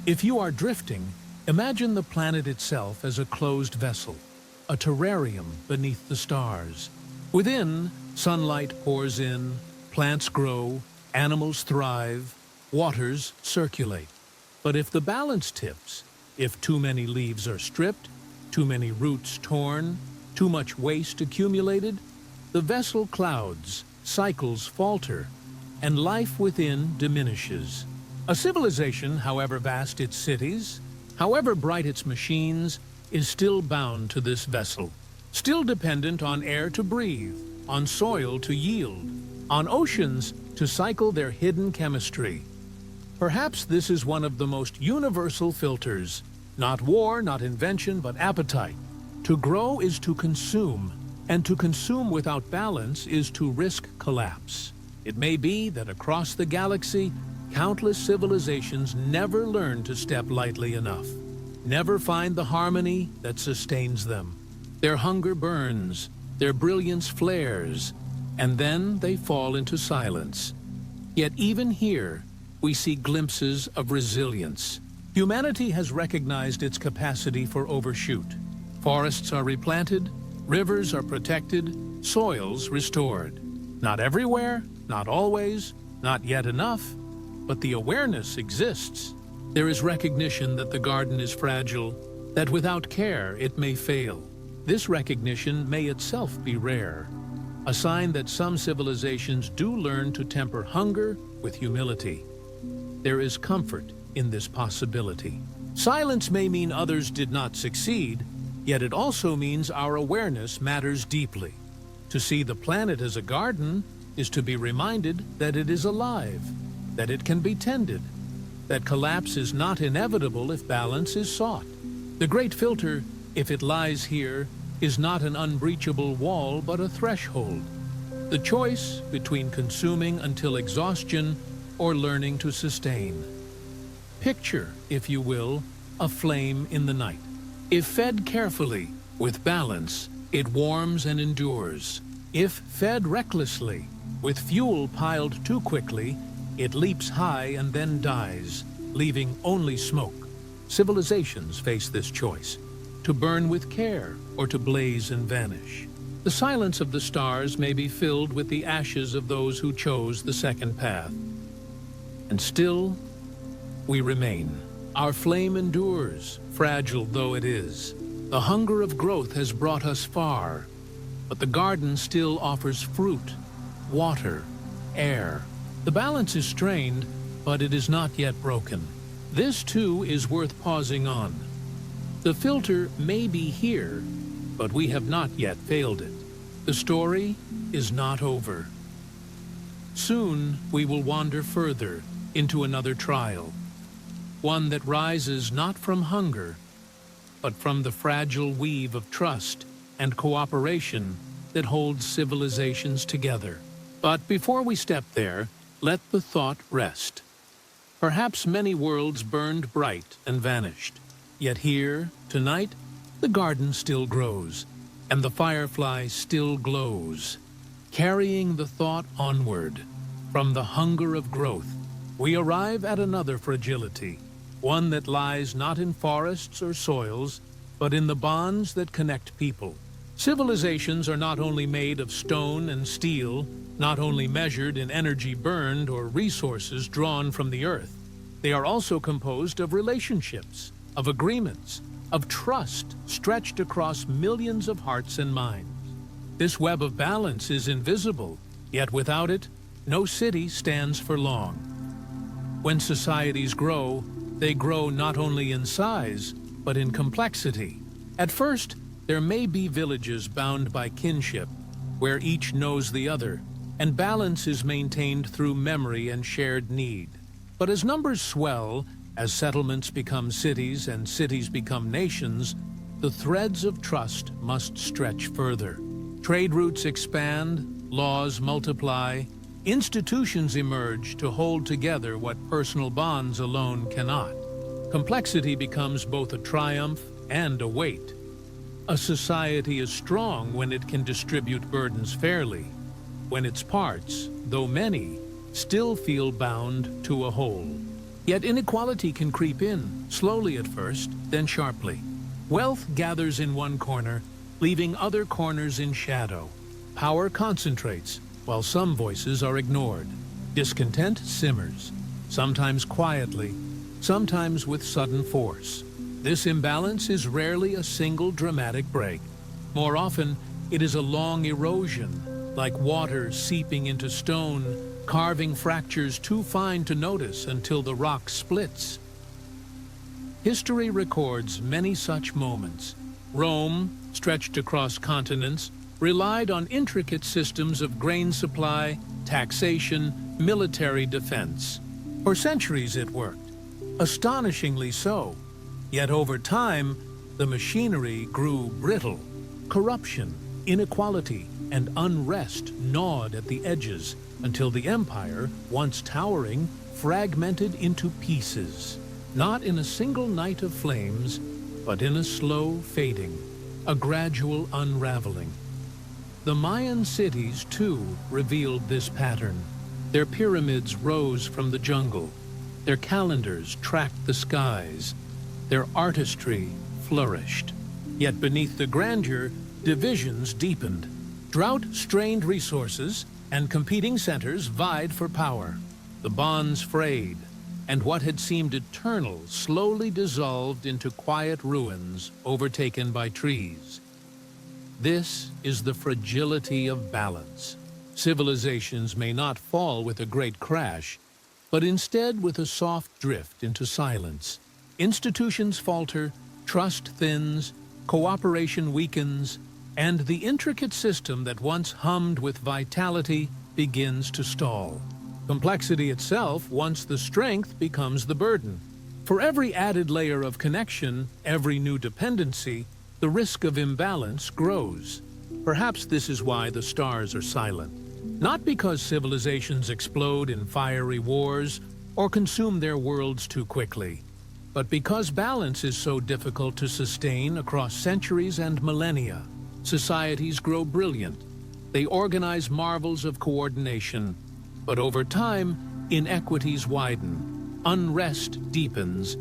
If you are drifting, imagine the planet itself as a closed vessel, a terrarium beneath the stars. Within, sunlight pours in, plants grow, animals thrive, waters circulate. But if the balance tips, if too many leaves are stripped, too many roots torn, too much waste accumulated, the vessel clouds, cycles falter, and life within diminishes. A civilization, however vast its cities, however bright its machines, is still bound to this vessel, still dependent on air to breathe, on soil to yield, on oceans to cycle their hidden chemistry. Perhaps this is one of the most universal filters. Not war, not invention, but appetite. To grow is to consume, and to consume without balance is to risk collapse. It may be that across the galaxy, countless civilizations never learn to step lightly enough, never find the harmony that sustains them. Their hunger burns, Their brilliance flares, and then they fall into silence. Yet even here, we see glimpses of resilience. Humanity has recognized its capacity for overshoot. Forests are replanted, rivers are protected, soils restored. Not everywhere, not always, not yet enough, but the awareness exists. There is recognition that the garden is fragile, that without care it may fail. This recognition may itself be rare, a sign that some civilizations do learn to temper hunger with humility. There is comfort in this possibility. Silence may mean others did not succeed, yet it also means our awareness matters deeply. To see the planet as a garden is to be reminded that it is alive, that it can be tended, that collapse is not inevitable if balance is sought. The great filter, if it lies here, is not an unbreachable wall but a threshold. The choice between consuming until exhaustion or learning to sustain. Picture, if you will, a flame in the night. If fed carefully, with balance, it warms and endures. If fed recklessly, with fuel piled too quickly, it leaps high and then dies, leaving only smoke. Civilizations face this choice, to burn with care or to blaze and vanish. The silence of the stars may be filled with the ashes of those who chose the second path. And still, we remain. Our flame endures, fragile though it is. The hunger of growth has brought us far, but the garden still offers fruit, water, air. The balance is strained, but it is not yet broken. This too is worth pausing on. The filter may be here, but we have not yet failed it. The story is not over. Soon we will wander further into another trial, one that rises not from hunger, but from the fragile weave of trust and cooperation that holds civilizations together. But before we step there, let the thought rest. Perhaps many worlds burned bright and vanished, yet here, tonight, the garden still grows, and the firefly still glows, carrying the thought onward. From the hunger of growth, we arrive at another fragility, one that lies not in forests or soils, but in the bonds that connect people. Civilizations are not only made of stone and steel, not only measured in energy burned or resources drawn from the earth. They are also composed of relationships, of agreements, of trust stretched across millions of hearts and minds. This web of balance is invisible, yet without it, no city stands for long. When societies grow, they grow not only in size, but in complexity. At first, there may be villages bound by kinship, where each knows the other, and balance is maintained through memory and shared need. But as numbers swell, as settlements become cities and cities become nations, the threads of trust must stretch further. Trade routes expand, laws multiply, institutions emerge to hold together what personal bonds alone cannot. Complexity becomes both a triumph and a weight. A society is strong when it can distribute burdens fairly, when its parts, though many, still feel bound to a whole. Yet inequality can creep in, slowly at first, then sharply. Wealth gathers in one corner, leaving other corners in shadow. Power concentrates, while some voices are ignored. Discontent simmers, sometimes quietly, sometimes with sudden force. This imbalance is rarely a single dramatic break. More often, it is a long erosion, like water seeping into stone, carving fractures too fine to notice until the rock splits. History records many such moments. Rome, stretched across continents, relied on intricate systems of grain supply, taxation, military defense. For centuries it worked, astonishingly so. Yet over time, the machinery grew brittle. Corruption, inequality, and unrest gnawed at the edges until the empire, once towering, fragmented into pieces. Not in a single night of flames, but in a slow fading, a gradual unraveling. The Mayan cities, too, revealed this pattern. Their pyramids rose from the jungle. Their calendars tracked the skies. Their artistry flourished. Yet beneath the grandeur, divisions deepened. Drought strained resources, and competing centers vied for power. The bonds frayed, and what had seemed eternal slowly dissolved into quiet ruins overtaken by trees. This is the fragility of balance. Civilizations may not fall with a great crash, but instead with a soft drift into silence. Institutions falter, trust thins, cooperation weakens, and the intricate system that once hummed with vitality begins to stall. Complexity itself, once the strength, becomes the burden. For every added layer of connection, every new dependency, the risk of imbalance grows. Perhaps this is why the stars are silent. Not because civilizations explode in fiery wars or consume their worlds too quickly, but because balance is so difficult to sustain across centuries and millennia. Societies grow brilliant. They organize marvels of coordination. But over time, inequities widen, unrest deepens,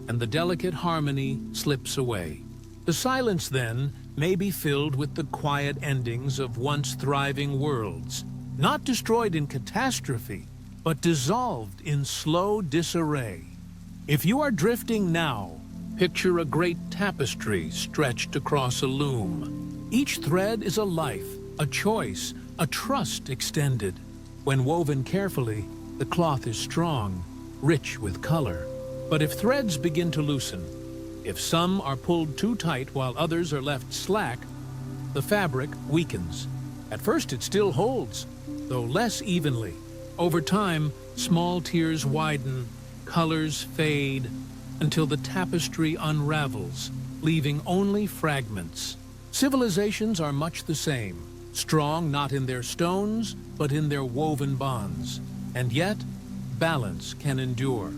and the delicate harmony slips away. The silence, then, may be filled with the quiet endings of once thriving worlds, not destroyed in catastrophe, but dissolved in slow disarray. If you are drifting now, picture a great tapestry stretched across a loom. Each thread is a life, a choice, a trust extended. When woven carefully, the cloth is strong, rich with color. But if threads begin to loosen, if some are pulled too tight while others are left slack, the fabric weakens. At first it still holds, though less evenly. Over time, small tears widen, colors fade, until the tapestry unravels, leaving only fragments. Civilizations are much the same, strong not in their stones, but in their woven bonds. And yet, balance can endure.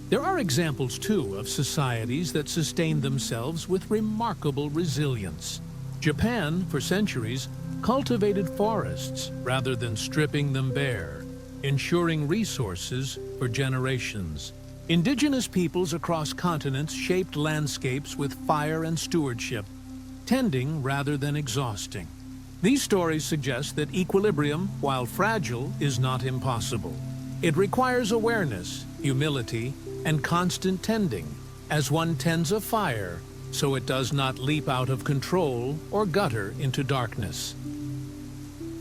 There are examples, too, of societies that sustain themselves with remarkable resilience. Japan, for centuries, cultivated forests rather than stripping them bare, ensuring resources for generations. Indigenous peoples across continents shaped landscapes with fire and stewardship, tending rather than exhausting. These stories suggest that equilibrium, while fragile, is not impossible. It requires awareness, humility, and constant tending. As one tends a fire, so it does not leap out of control or gutter into darkness.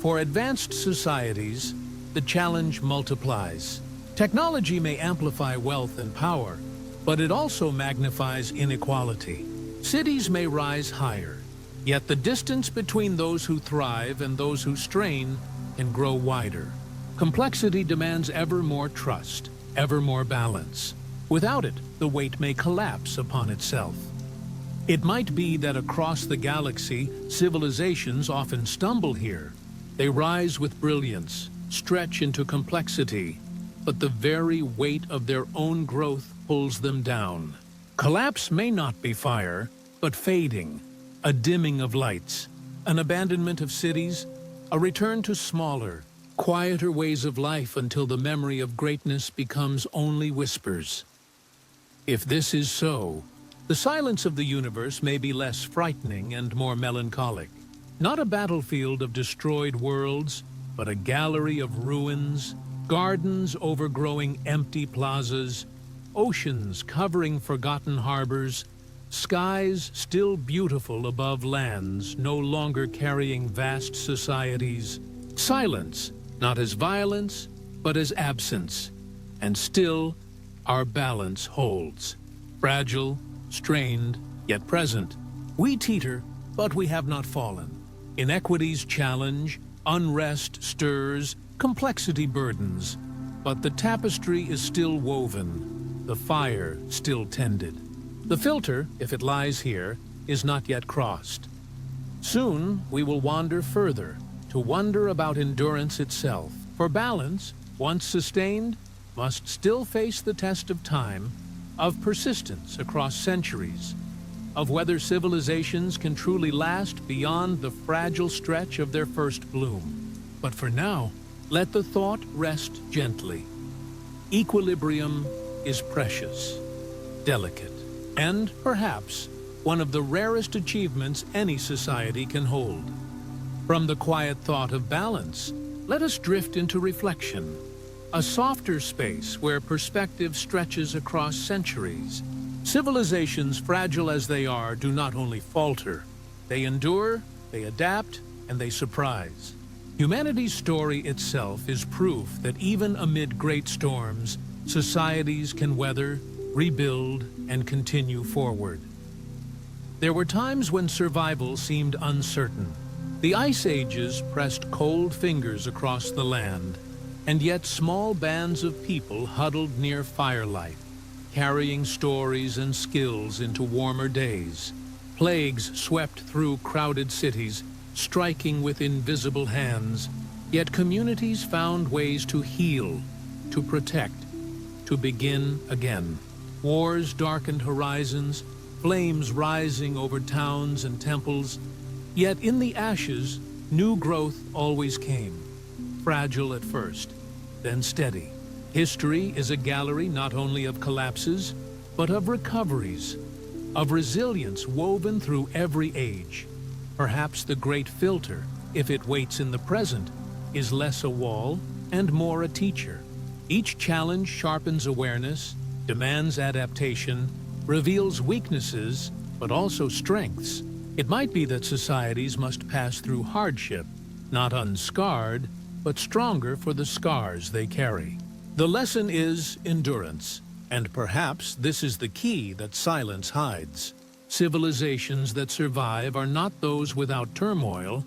For advanced societies, the challenge multiplies. Technology may amplify wealth and power, but it also magnifies inequality. Cities may rise higher, yet the distance between those who thrive and those who strain can grow wider. Complexity demands ever more trust, ever more balance. Without it, the weight may collapse upon itself. It might be that across the galaxy, civilizations often stumble here. They rise with brilliance, stretch into complexity, but the very weight of their own growth pulls them down. Collapse may not be fire, but fading, a dimming of lights, an abandonment of cities, a return to smaller, quieter ways of life until the memory of greatness becomes only whispers. If this is so, the silence of the universe may be less frightening and more melancholic. Not a battlefield of destroyed worlds, but a gallery of ruins, gardens overgrowing empty plazas, oceans covering forgotten harbors, skies still beautiful above lands no longer carrying vast societies, silence not as violence, but as absence, and still our balance holds. Fragile, strained, yet present. We teeter, but we have not fallen. Inequities challenge, unrest stirs, complexity burdens. But the tapestry is still woven, the fire still tended. The filter, if it lies here, is not yet crossed. Soon we will wander further, to wonder about endurance itself. For balance, once sustained, must still face the test of time, of persistence across centuries, of whether civilizations can truly last beyond the fragile stretch of their first bloom. But for now, let the thought rest gently. Equilibrium is precious, delicate, and perhaps one of the rarest achievements any society can hold. From the quiet thought of balance, let us drift into reflection, a softer space where perspective stretches across centuries. Civilizations, fragile as they are, do not only falter. They endure, they adapt, and they surprise. Humanity's story itself is proof that even amid great storms, societies can weather, rebuild, and continue forward. There were times when survival seemed uncertain. The ice ages pressed cold fingers across the land, and yet small bands of people huddled near firelight, carrying stories and skills into warmer days. Plagues swept through crowded cities, striking with invisible hands, yet communities found ways to heal, to protect, to begin again. Wars darkened horizons, flames rising over towns and temples, yet in the ashes, new growth always came, fragile at first, then steady. History is a gallery not only of collapses, but of recoveries, of resilience woven through every age. Perhaps the great filter, if it waits in the present, is less a wall and more a teacher. Each challenge sharpens awareness, demands adaptation, reveals weaknesses, but also strengths. It might be that societies must pass through hardship, not unscarred, but stronger for the scars they carry. The lesson is endurance, and perhaps this is the key that silence hides. Civilizations that survive are not those without turmoil,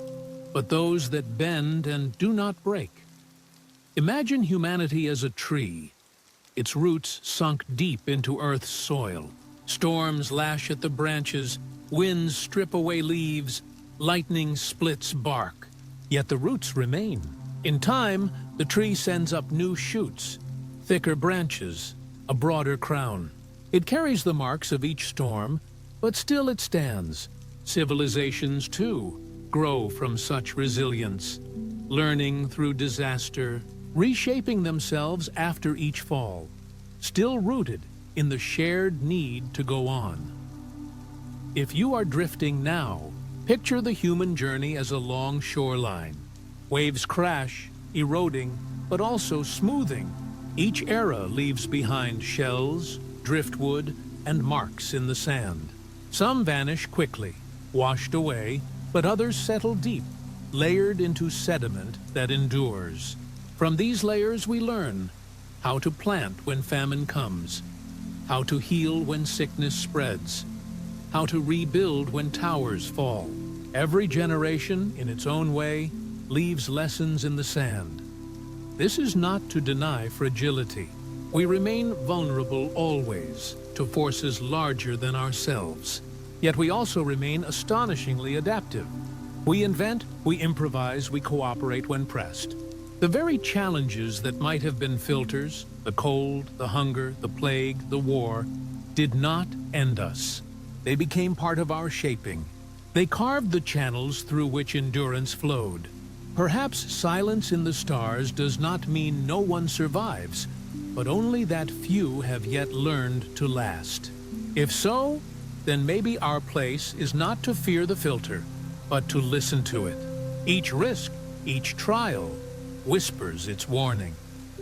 but those that bend and do not break. Imagine humanity as a tree, its roots sunk deep into Earth's soil. Storms lash at the branches, winds strip away leaves, lightning splits bark. Yet the roots remain. In time, the tree sends up new shoots, thicker branches, a broader crown. It carries the marks of each storm, but still it stands. Civilizations, too, grow from such resilience, learning through disaster, reshaping themselves after each fall, still rooted in the shared need to go on. If you are drifting now, picture the human journey as a long shoreline. Waves crash, eroding, but also smoothing. Each era leaves behind shells, driftwood, and marks in the sand. Some vanish quickly, washed away, but others settle deep, layered into sediment that endures. From these layers we learn how to plant when famine comes, how to heal when sickness spreads, how to rebuild when towers fall. Every generation, in its own way, leaves lessons in the sand. This is not to deny fragility. We remain vulnerable always to forces larger than ourselves. Yet we also remain astonishingly adaptive. We invent, we improvise, we cooperate when pressed. The very challenges that might have been filters, the cold, the hunger, the plague, the war, did not end us. They became part of our shaping. They carved the channels through which endurance flowed. Perhaps silence in the stars does not mean no one survives, but only that few have yet learned to last. If so, then maybe our place is not to fear the filter, but to listen to it. Each risk, each trial, whispers its warning.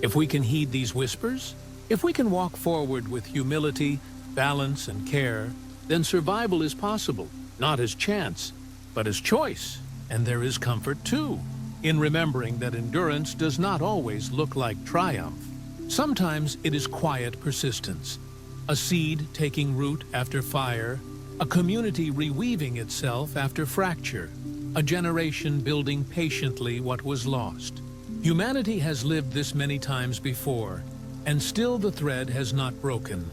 If we can heed these whispers, if we can walk forward with humility, balance, and care, then survival is possible, not as chance, but as choice. And there is comfort, too, in remembering that endurance does not always look like triumph. Sometimes it is quiet persistence, a seed taking root after fire, a community reweaving itself after fracture, a generation building patiently what was lost. Humanity has lived this many times before, and still the thread has not broken.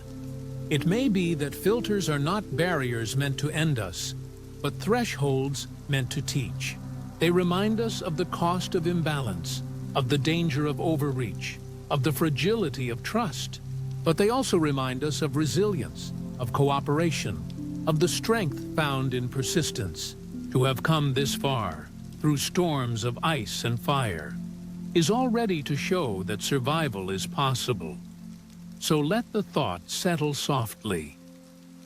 It may be that filters are not barriers meant to end us, but thresholds meant to teach. They remind us of the cost of imbalance, of the danger of overreach, of the fragility of trust. But they also remind us of resilience, of cooperation, of the strength found in persistence. To have come this far, through storms of ice and fire, is already to show that survival is possible. So let the thought settle softly.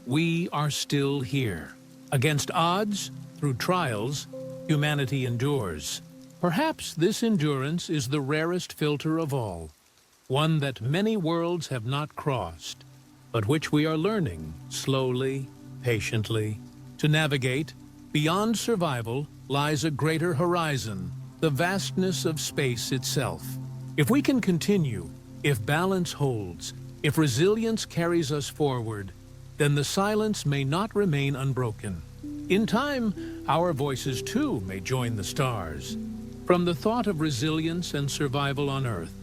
We are still here. Against odds, through trials, humanity endures. Perhaps this endurance is the rarest filter of all, one that many worlds have not crossed, but which we are learning, slowly, patiently, to navigate. Beyond survival lies a greater horizon, the vastness of space itself. If we can continue, if balance holds, if resilience carries us forward, then the silence may not remain unbroken. In time, our voices too may join the stars. From the thought of resilience and survival on Earth,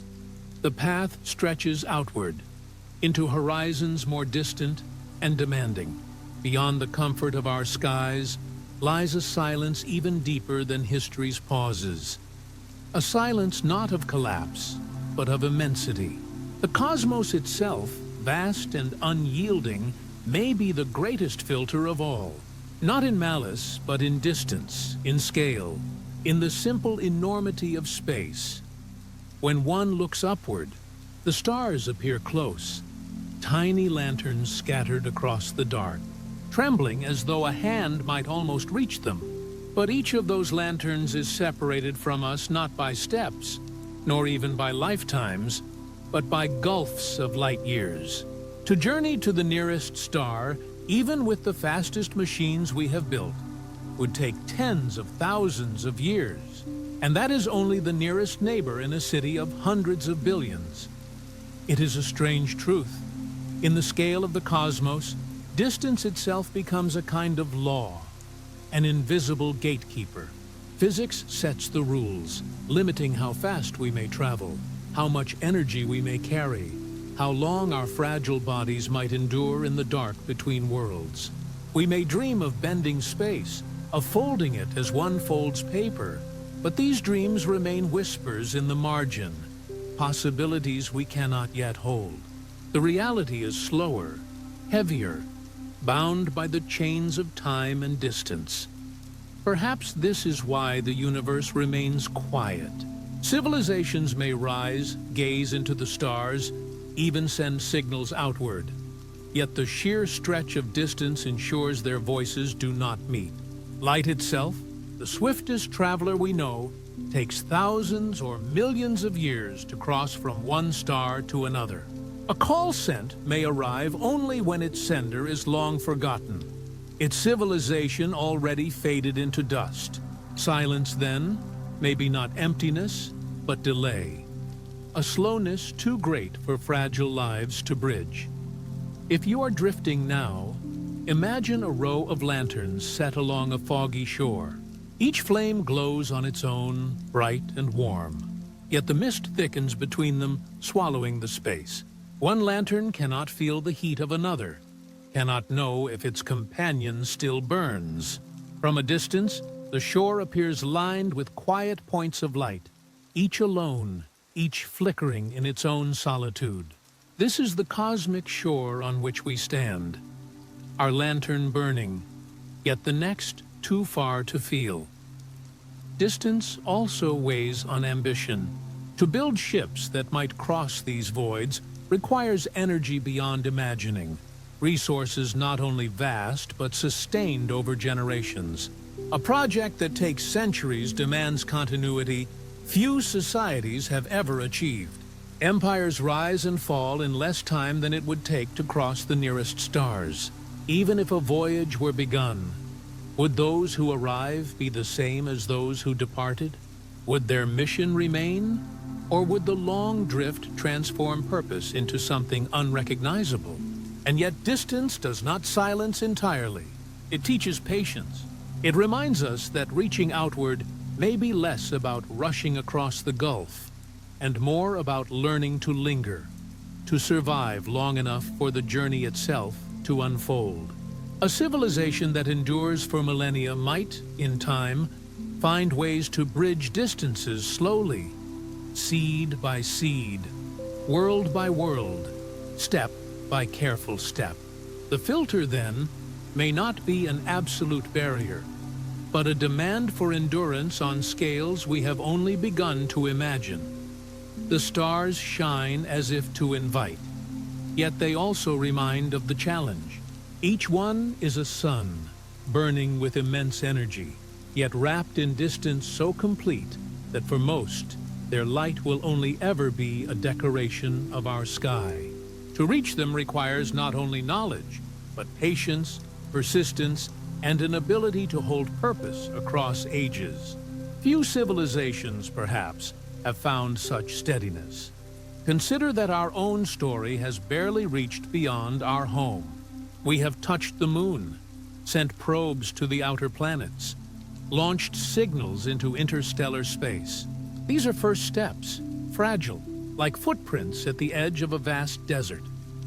the path stretches outward, into horizons more distant and demanding. Beyond the comfort of our skies lies a silence even deeper than history's pauses. A silence not of collapse, but of immensity. The cosmos itself, vast and unyielding, may be the greatest filter of all. Not in malice, but in distance, in scale, in the simple enormity of space. When one looks upward, the stars appear close, tiny lanterns scattered across the dark, trembling as though a hand might almost reach them. But each of those lanterns is separated from us not by steps, nor even by lifetimes, but by gulfs of light years. To journey to the nearest star, even with the fastest machines we have built, would take tens of thousands of years. And that is only the nearest neighbor in a city of hundreds of billions. It is a strange truth. In the scale of the cosmos, distance itself becomes a kind of law, an invisible gatekeeper. Physics sets the rules, limiting how fast we may travel, how much energy we may carry, how long our fragile bodies might endure in the dark between worlds. We may dream of bending space, of folding it as one folds paper, but these dreams remain whispers in the margin, possibilities we cannot yet hold. The reality is slower, heavier, bound by the chains of time and distance. Perhaps this is why the universe remains quiet. Civilizations may rise, gaze into the stars, even send signals outward. Yet the sheer stretch of distance ensures their voices do not meet. Light itself, the swiftest traveler we know, takes thousands or millions of years to cross from one star to another. A call sent may arrive only when its sender is long forgotten, its civilization already faded into dust. Silence, then, may be not emptiness, but delay. A slowness too great for fragile lives to bridge. If you are drifting now, imagine a row of lanterns set along a foggy shore. Each flame glows on its own, bright and warm. Yet the mist thickens between them, swallowing the space. One lantern cannot feel the heat of another, cannot know if its companion still burns. From a distance, the shore appears lined with quiet points of light, each alone, each flickering in its own solitude. This is the cosmic shore on which we stand, our lantern burning, yet the next too far to feel. Distance also weighs on ambition. To build ships that might cross these voids requires energy beyond imagining, resources not only vast but sustained over generations. A project that takes centuries demands continuity few societies have ever achieved. Empires rise and fall in less time than it would take to cross the nearest stars. Even if a voyage were begun, would those who arrive be the same as those who departed? Would their mission remain? Or would the long drift transform purpose into something unrecognizable? And yet distance does not silence entirely. It teaches patience. It reminds us that reaching outward may be less about rushing across the gulf and more about learning to linger, to survive long enough for the journey itself to unfold. A civilization that endures for millennia might, in time, find ways to bridge distances slowly, seed by seed, world by world, step by careful step. The filter, then, may not be an absolute barrier, but a demand for endurance on scales we have only begun to imagine. The stars shine as if to invite, yet they also remind of the challenge. Each one is a sun, burning with immense energy, yet wrapped in distance so complete that for most, their light will only ever be a decoration of our sky. To reach them requires not only knowledge, but patience, persistence, and an ability to hold purpose across ages. Few civilizations, perhaps, have found such steadiness. Consider that our own story has barely reached beyond our home. We have touched the moon, sent probes to the outer planets, launched signals into interstellar space. These are first steps, fragile, like footprints at the edge of a vast desert.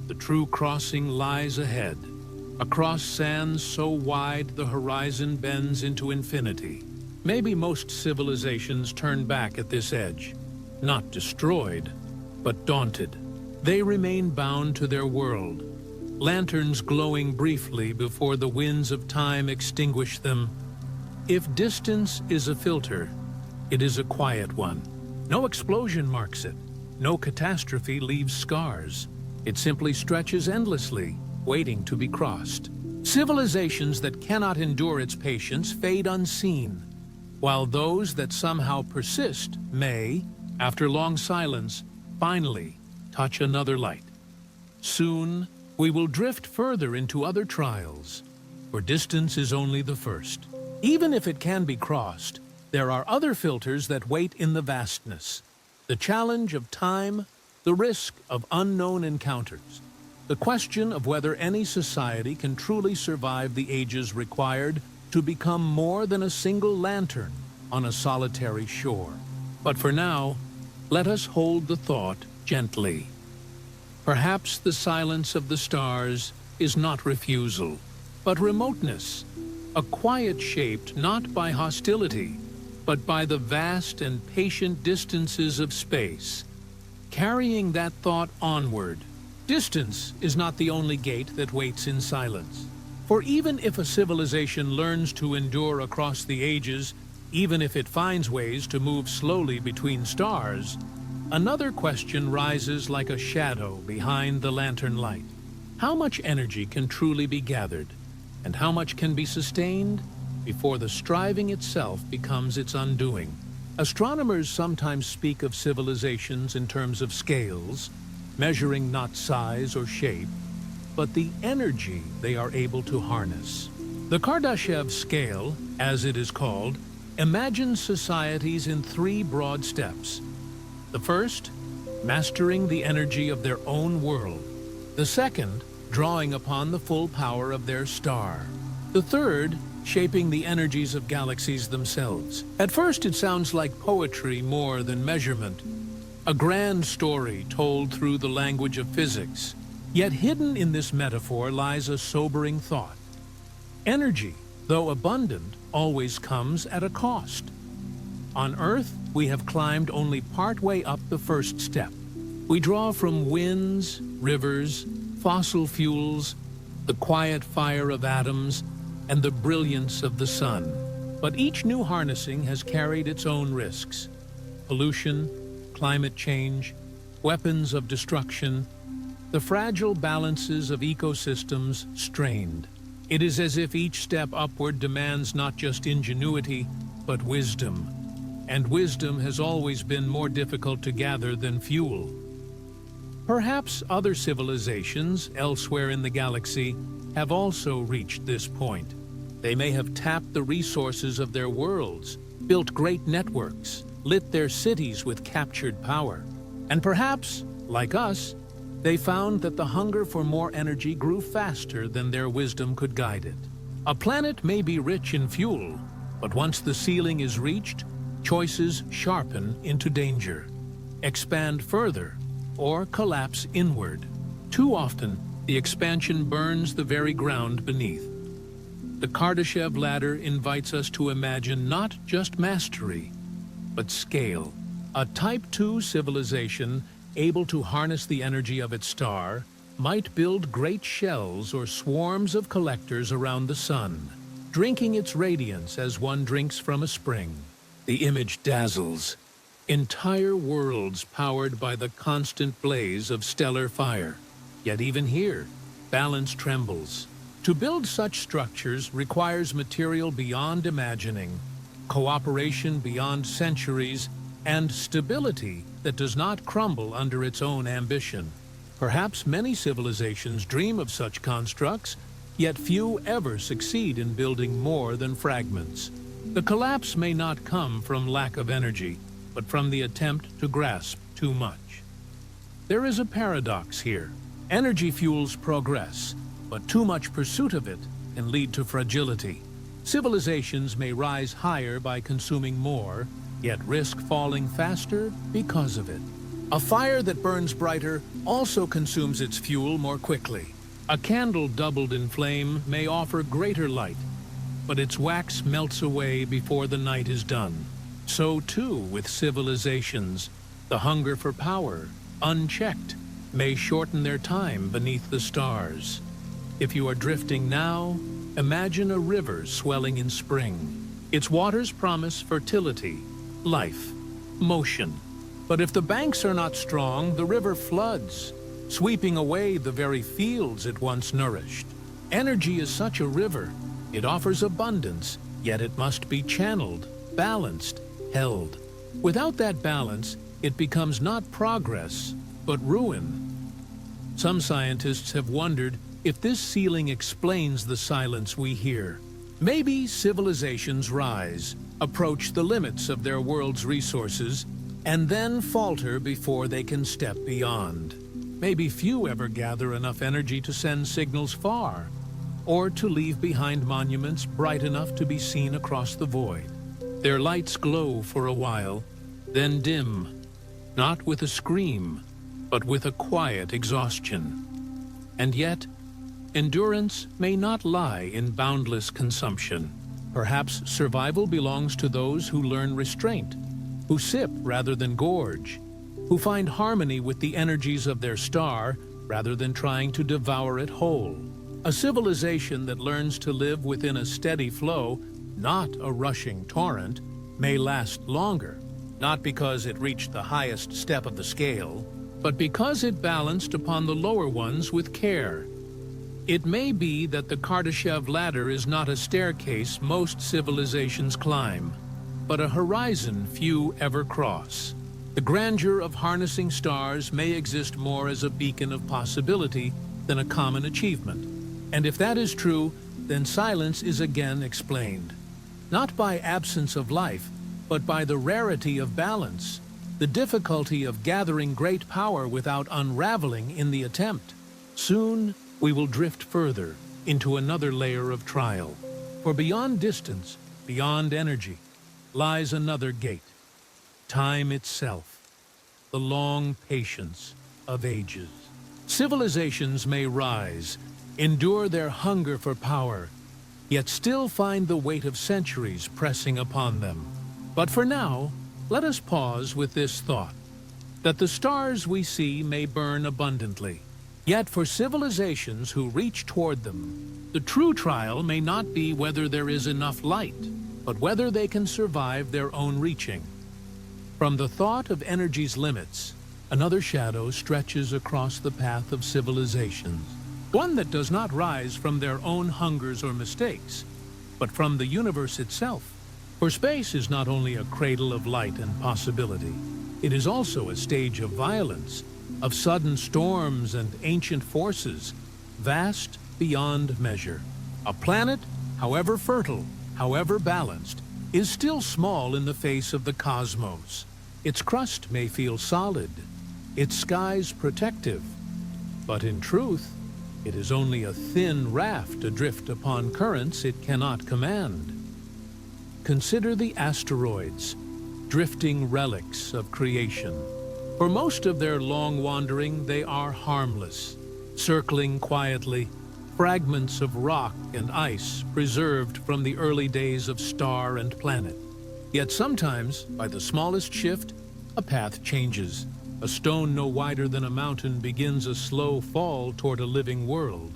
The true crossing lies ahead, across sands so wide the horizon bends into infinity. Maybe most civilizations turn back at this edge, not destroyed, but daunted. They remain bound to their world, lanterns glowing briefly before the winds of time extinguish them. If distance is a filter, it is a quiet one. No explosion marks it. No catastrophe leaves scars. It simply stretches endlessly, waiting to be crossed. Civilizations that cannot endure its patience fade unseen, while those that somehow persist may, after long silence, finally touch another light. Soon, we will drift further into other trials, for distance is only the first. Even if it can be crossed, there are other filters that wait in the vastness. The challenge of time, the risk of unknown encounters, the question of whether any society can truly survive the ages required to become more than a single lantern on a solitary shore. But for now, let us hold the thought gently. Perhaps the silence of the stars is not refusal, but remoteness, a quiet shaped not by hostility, but by the vast and patient distances of space, carrying that thought onward. Distance is not the only gate that waits in silence. For even if a civilization learns to endure across the ages, even if it finds ways to move slowly between stars, another question rises like a shadow behind the lantern light. How much energy can truly be gathered, and how much can be sustained before the striving itself becomes its undoing? Astronomers sometimes speak of civilizations in terms of scales, measuring not size or shape, but the energy they are able to harness. The Kardashev scale, as it is called, imagines societies in three broad steps. The first, mastering the energy of their own world. The second, drawing upon the full power of their star. The third, shaping the energies of galaxies themselves. At first it sounds like poetry more than measurement, a grand story told through the language of physics. Yet hidden in this metaphor lies a sobering thought. Energy, though abundant, always comes at a cost. On Earth, we have climbed only partway up the first step. We draw from winds, rivers, fossil fuels, the quiet fire of atoms, and the brilliance of the sun. But each new harnessing has carried its own risks. Pollution, climate change, weapons of destruction, the fragile balances of ecosystems strained. It is as if each step upward demands not just ingenuity, but wisdom. And wisdom has always been more difficult to gather than fuel. Perhaps other civilizations elsewhere in the galaxy have also reached this point. They may have tapped the resources of their worlds, built great networks, lit their cities with captured power. And perhaps, like us, they found that the hunger for more energy grew faster than their wisdom could guide it. A planet may be rich in fuel, but once the ceiling is reached, choices sharpen into danger, expand further, or collapse inward. Too often, the expansion burns the very ground beneath. The Kardashev ladder invites us to imagine not just mastery, but scale. A Type 2 civilization able to harness the energy of its star might build great shells or swarms of collectors around the sun, drinking its radiance as one drinks from a spring. The image dazzles. Entire worlds powered by the constant blaze of stellar fire. Yet even here, balance trembles. To build such structures requires material beyond imagining, cooperation beyond centuries, and stability that does not crumble under its own ambition. Perhaps many civilizations dream of such constructs, yet few ever succeed in building more than fragments. The collapse may not come from lack of energy, but from the attempt to grasp too much. There is a paradox here. Energy fuels progress, but too much pursuit of it can lead to fragility. Civilizations may rise higher by consuming more, yet risk falling faster because of it. A fire that burns brighter also consumes its fuel more quickly. A candle doubled in flame may offer greater light, but its wax melts away before the night is done. So too with civilizations. The hunger for power, unchecked, may shorten their time beneath the stars. If you are drifting now, imagine a river swelling in spring. Its waters promise fertility, life, motion. But if the banks are not strong, the river floods, sweeping away the very fields it once nourished. Energy is such a river. It offers abundance, yet it must be channeled, balanced, held. Without that balance, it becomes not progress, but ruin. Some scientists have wondered if this ceiling explains the silence we hear. Maybe civilizations rise, approach the limits of their world's resources, and then falter before they can step beyond. Maybe few ever gather enough energy to send signals far, or to leave behind monuments bright enough to be seen across the void. Their lights glow for a while, then dim, not with a scream, but with a quiet exhaustion. And yet, endurance may not lie in boundless consumption. Perhaps survival belongs to those who learn restraint, who sip rather than gorge, who find harmony with the energies of their star rather than trying to devour it whole. A civilization that learns to live within a steady flow, not a rushing torrent, may last longer, not because it reached the highest step of the scale, but because it balanced upon the lower ones with care. It may be that the Kardashev ladder is not a staircase most civilizations climb, but a horizon few ever cross. The grandeur of harnessing stars may exist more as a beacon of possibility than a common achievement. And if that is true, then silence is again explained. Not by absence of life, but by the rarity of balance, the difficulty of gathering great power without unraveling in the attempt. Soon, we will drift further into another layer of trial. For beyond distance, beyond energy, lies another gate. Time itself, the long patience of ages. Civilizations may rise, endure their hunger for power, yet still find the weight of centuries pressing upon them. But for now, let us pause with this thought, that the stars we see may burn abundantly. Yet for civilizations who reach toward them, the true trial may not be whether there is enough light, but whether they can survive their own reaching. From the thought of energy's limits, another shadow stretches across the path of civilizations, one that does not rise from their own hungers or mistakes, but from the universe itself. For space is not only a cradle of light and possibility, it is also a stage of violence, of sudden storms and ancient forces, vast beyond measure. A planet, however fertile, however balanced, is still small in the face of the cosmos. Its crust may feel solid, its skies protective, but in truth, it is only a thin raft adrift upon currents it cannot command. Consider the asteroids, drifting relics of creation. For most of their long wandering, they are harmless, circling quietly, fragments of rock and ice preserved from the early days of star and planet. Yet sometimes, by the smallest shift, a path changes. A stone no wider than a mountain begins a slow fall toward a living world.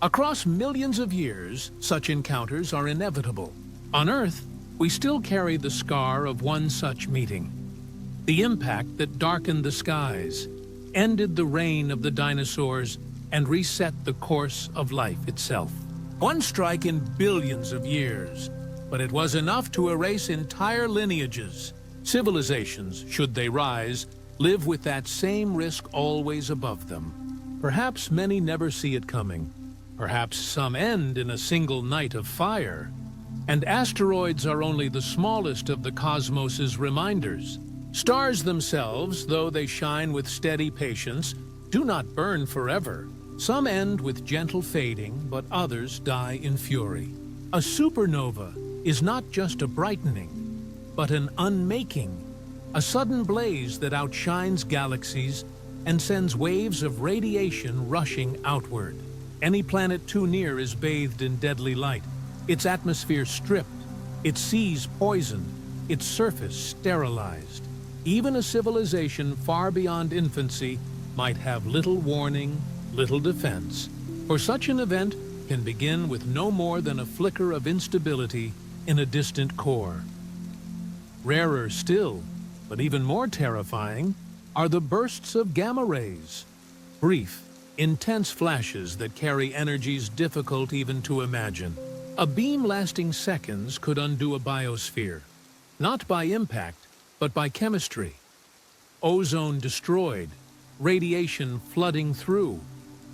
Across millions of years, such encounters are inevitable. On Earth, we still carry the scar of one such meeting. The impact that darkened the skies, ended the reign of the dinosaurs, and reset the course of life itself. One strike in billions of years, but it was enough to erase entire lineages. Civilizations, should they rise, live with that same risk always above them. Perhaps many never see it coming. Perhaps some end in a single night of fire. And asteroids are only the smallest of the cosmos's reminders. Stars themselves, though they shine with steady patience, do not burn forever. Some end with gentle fading, but others die in fury. A supernova is not just a brightening, but an unmaking, a sudden blaze that outshines galaxies and sends waves of radiation rushing outward. Any planet too near is bathed in deadly light, its atmosphere stripped, its seas poisoned, its surface sterilized. Even a civilization far beyond infancy might have little warning, little defense, for such an event can begin with no more than a flicker of instability in a distant core. Rarer still, but even more terrifying, are the bursts of gamma rays. Brief, intense flashes that carry energies difficult even to imagine. A beam lasting seconds could undo a biosphere, not by impact, but by chemistry. Ozone destroyed, radiation flooding through,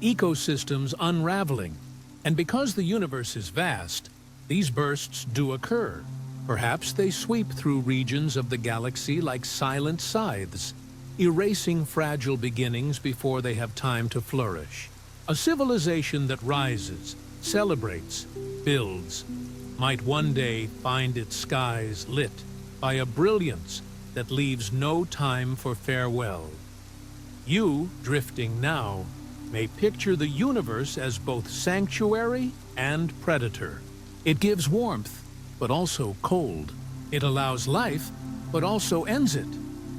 ecosystems unraveling. And because the universe is vast, these bursts do occur. Perhaps they sweep through regions of the galaxy like silent scythes, erasing fragile beginnings before they have time to flourish. A civilization that rises, celebrates, builds, might one day find its skies lit by a brilliance that leaves no time for farewell. You, drifting now, may picture the universe as both sanctuary and predator. It gives warmth, but also cold. It allows life, but also ends it.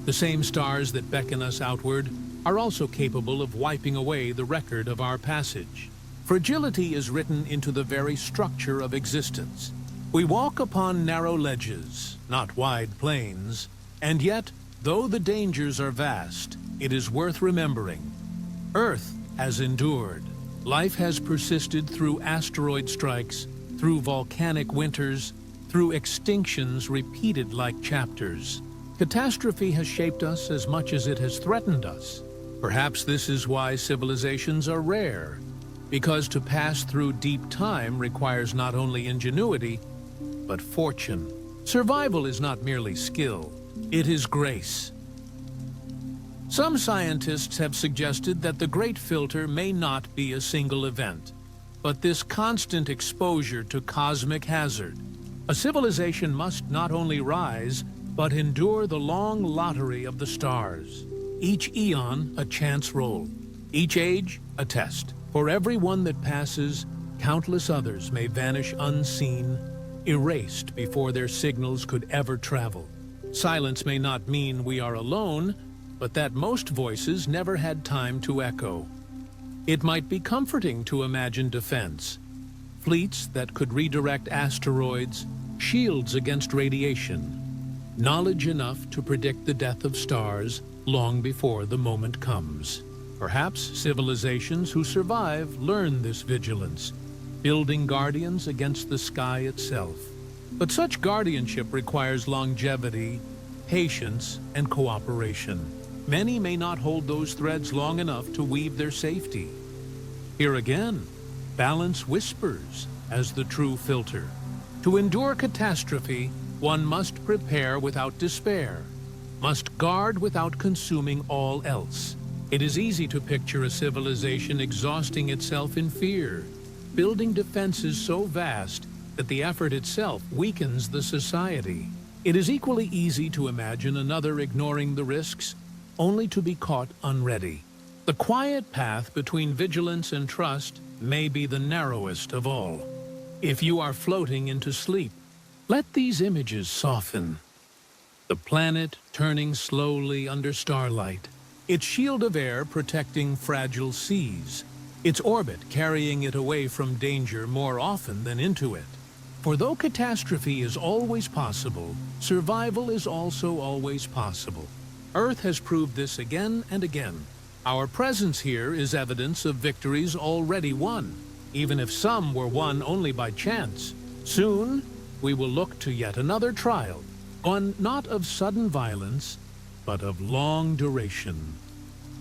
The same stars that beckon us outward are also capable of wiping away the record of our passage. Fragility is written into the very structure of existence. We walk upon narrow ledges, not wide plains, and yet, though the dangers are vast, it is worth remembering. Earth has endured. Life has persisted through asteroid strikes, through volcanic winters, through extinctions repeated like chapters. Catastrophe has shaped us as much as it has threatened us. Perhaps this is why civilizations are rare, because to pass through deep time requires not only ingenuity, but fortune. Survival is not merely skill, it is grace. Some scientists have suggested that the Great Filter may not be a single event, but this constant exposure to cosmic hazard. A civilization must not only rise, but endure the long lottery of the stars. Each eon a chance roll, each age a test. For every one that passes, countless others may vanish unseen, erased before their signals could ever travel. Silence may not mean we are alone, but that most voices never had time to echo. It might be comforting to imagine defense, fleets that could redirect asteroids, shields against radiation, knowledge enough to predict the death of stars long before the moment comes. Perhaps civilizations who survive learn this vigilance, building guardians against the sky itself. But such guardianship requires longevity, patience, and cooperation. Many may not hold those threads long enough to weave their safety. Here again, balance whispers as the true filter. To endure catastrophe, one must prepare without despair, must guard without consuming all else. It is easy to picture a civilization exhausting itself in fear, building defenses so vast that the effort itself weakens the society. It is equally easy to imagine another ignoring the risks, only to be caught unready. The quiet path between vigilance and trust may be the narrowest of all. If you are floating into sleep, let these images soften. The planet turning slowly under starlight, its shield of air protecting fragile seas, its orbit carrying it away from danger more often than into it. For though catastrophe is always possible, survival is also always possible. Earth has proved this again and again. Our presence here is evidence of victories already won, even if some were won only by chance. Soon, we will look to yet another trial, one not of sudden violence, but of long duration.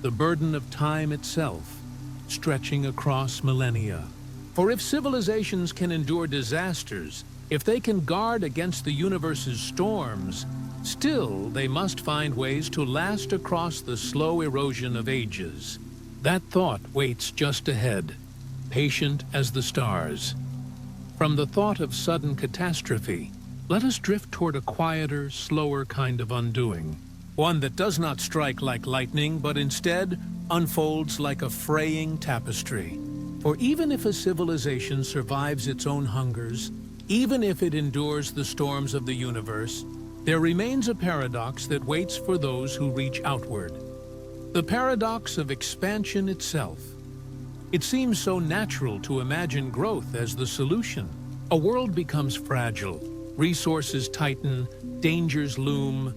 The burden of time itself, stretching across millennia. For if civilizations can endure disasters, if they can guard against the universe's storms, still they must find ways to last across the slow erosion of ages. That thought waits just ahead, patient as the stars. From the thought of sudden catastrophe, let us drift toward a quieter, slower kind of undoing. One that does not strike like lightning, but instead unfolds like a fraying tapestry. For even if a civilization survives its own hungers, even if it endures the storms of the universe, there remains a paradox that waits for those who reach outward. The paradox of expansion itself. It seems so natural to imagine growth as the solution. A world becomes fragile, resources tighten, dangers loom,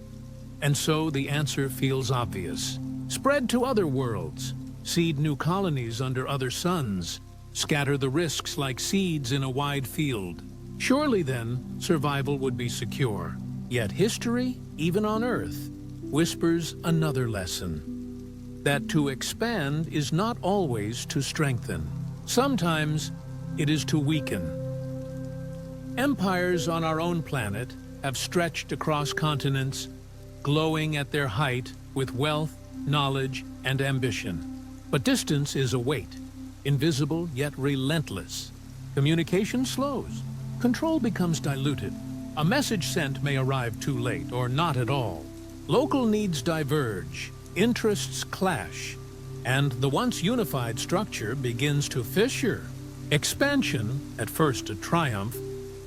and so the answer feels obvious. Spread to other worlds, seed new colonies under other suns, scatter the risks like seeds in a wide field. Surely then, survival would be secure. Yet history, even on Earth, whispers another lesson. That to expand is not always to strengthen. Sometimes it is to weaken. Empires on our own planet have stretched across continents, glowing at their height with wealth, knowledge, and ambition. But distance is a weight, invisible yet relentless. Communication slows. Control becomes diluted. A message sent may arrive too late or not at all. Local needs diverge, interests clash, and the once unified structure begins to fissure. Expansion, at first a triumph,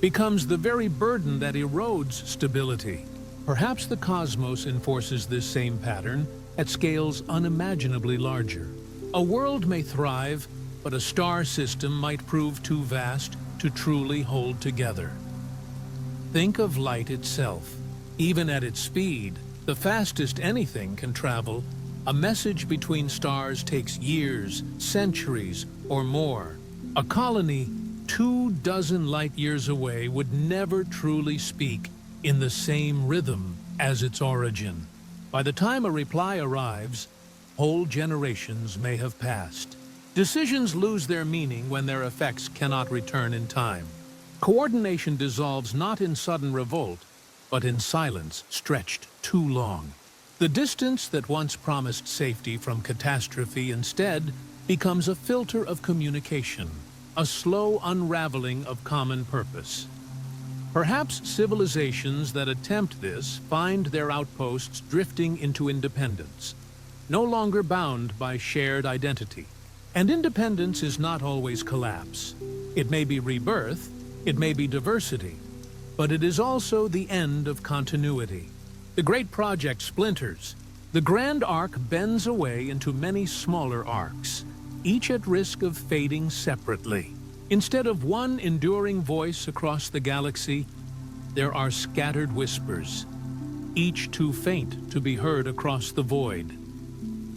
becomes the very burden that erodes stability. Perhaps the cosmos enforces this same pattern at scales unimaginably larger. A world may thrive, but a star system might prove too vast to truly hold together. Think of light itself. Even at its speed, the fastest anything can travel, a message between stars takes years, centuries, or more. A colony 24 light-years away would never truly speak in the same rhythm as its origin. By the time a reply arrives, whole generations may have passed. Decisions lose their meaning when their effects cannot return in time. Coordination dissolves not in sudden revolt, but in silence stretched too long. The distance that once promised safety from catastrophe instead becomes a filter of communication, a slow unraveling of common purpose. Perhaps civilizations that attempt this find their outposts drifting into independence, no longer bound by shared identity. And independence is not always collapse. It may be rebirth, it may be diversity, but it is also the end of continuity. The great project splinters. The grand arc bends away into many smaller arcs, each at risk of fading separately. Instead of one enduring voice across the galaxy, there are scattered whispers, each too faint to be heard across the void.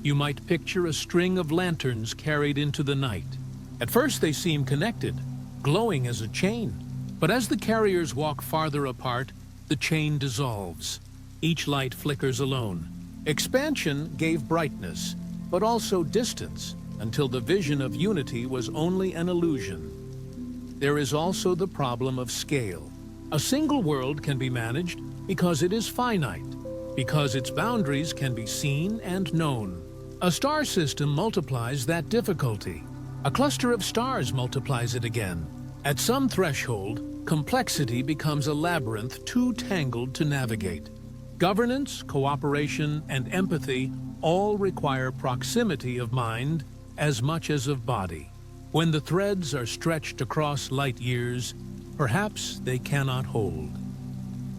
You might picture a string of lanterns carried into the night. At first they seem connected, glowing as a chain. But as the carriers walk farther apart, the chain dissolves. Each light flickers alone. Expansion gave brightness, but also distance, until the vision of unity was only an illusion. There is also the problem of scale. A single world can be managed because it is finite, because its boundaries can be seen and known. A star system multiplies that difficulty. A cluster of stars multiplies it again. At some threshold, complexity becomes a labyrinth too tangled to navigate. Governance, cooperation, and empathy all require proximity of mind as much as of body. When the threads are stretched across light years, perhaps they cannot hold.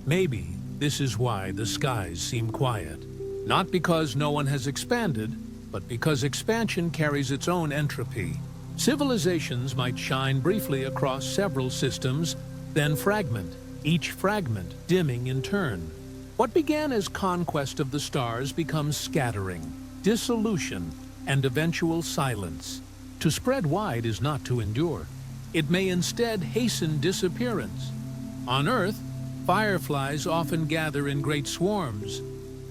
Maybe this is why the skies seem quiet. Not because no one has expanded, but because expansion carries its own entropy. Civilizations might shine briefly across several systems, then fragment, each fragment dimming in turn. What began as conquest of the stars becomes scattering, dissolution, and eventual silence. To spread wide is not to endure. It may instead hasten disappearance. On Earth, fireflies often gather in great swarms,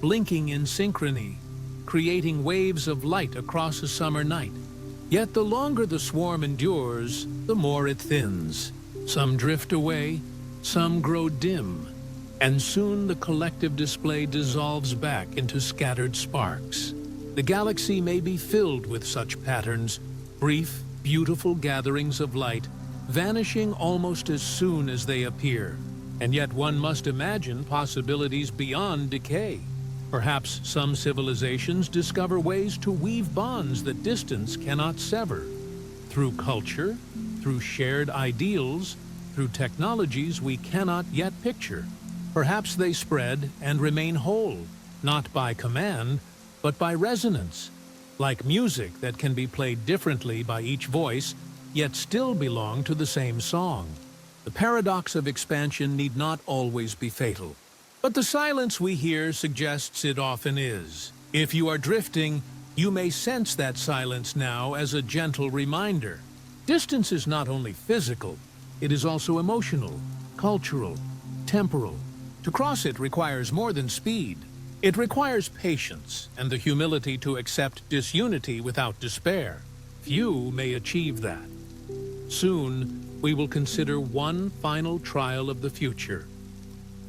blinking in synchrony, creating waves of light across a summer night. Yet the longer the swarm endures, the more it thins. Some drift away, some grow dim, and soon the collective display dissolves back into scattered sparks. The galaxy may be filled with such patterns, brief, beautiful gatherings of light, vanishing almost as soon as they appear. And yet one must imagine possibilities beyond decay. Perhaps some civilizations discover ways to weave bonds that distance cannot sever. Through culture, through shared ideals, through technologies we cannot yet picture. Perhaps they spread and remain whole, not by command, but by resonance, like music that can be played differently by each voice, yet still belong to the same song. The paradox of expansion need not always be fatal, but the silence we hear suggests it often is. If you are drifting, you may sense that silence now as a gentle reminder. Distance is not only physical, it is also emotional, cultural, temporal. To cross it requires more than speed. It requires patience and the humility to accept disunity without despair. Few may achieve that. Soon, we will consider one final trial of the future.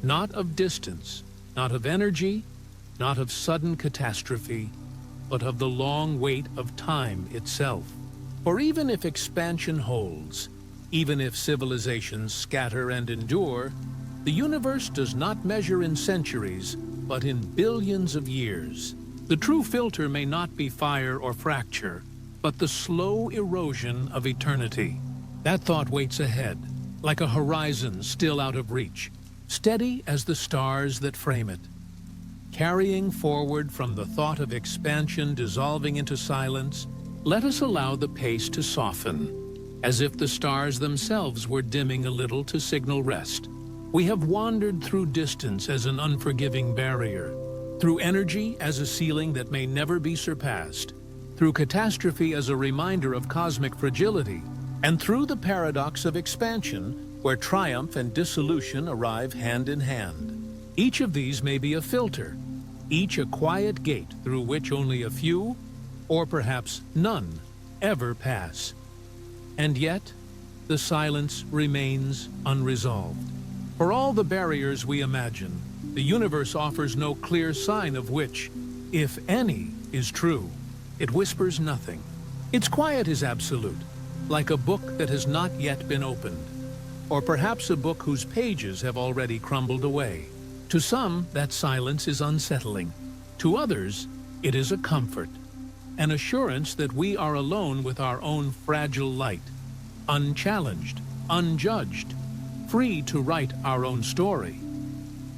Not of distance, not of energy, not of sudden catastrophe, but of the long wait of time itself. For even if expansion holds, even if civilizations scatter and endure, the universe does not measure in centuries, but in billions of years. The true filter may not be fire or fracture, but the slow erosion of eternity. That thought waits ahead, like a horizon still out of reach, steady as the stars that frame it. Carrying forward from the thought of expansion dissolving into silence, let us allow the pace to soften, as if the stars themselves were dimming a little to signal rest. We have wandered through distance as an unforgiving barrier, through energy as a ceiling that may never be surpassed, through catastrophe as a reminder of cosmic fragility, and through the paradox of expansion, where triumph and dissolution arrive hand in hand. Each of these may be a filter, each a quiet gate through which only a few, or perhaps none, ever pass. And yet, the silence remains unresolved. For all the barriers we imagine, the universe offers no clear sign of which, if any, is true. It whispers nothing. Its quiet is absolute, like a book that has not yet been opened, or perhaps a book whose pages have already crumbled away. To some, that silence is unsettling. To others, it is a comfort, an assurance that we are alone with our own fragile light, unchallenged, unjudged, free to write our own story.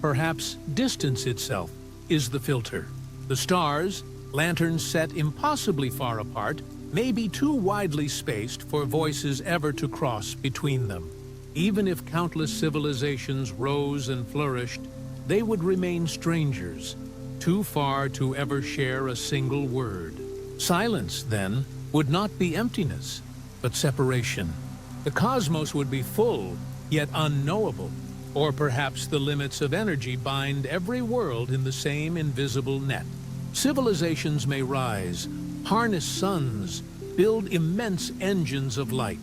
Perhaps distance itself is the filter. The stars, lanterns set impossibly far apart, may be too widely spaced for voices ever to cross between them. Even if countless civilizations rose and flourished, they would remain strangers, too far to ever share a single word. Silence, then, would not be emptiness, but separation. The cosmos would be full, yet unknowable, or perhaps the limits of energy bind every world in the same invisible net. Civilizations may rise, harness suns, build immense engines of light,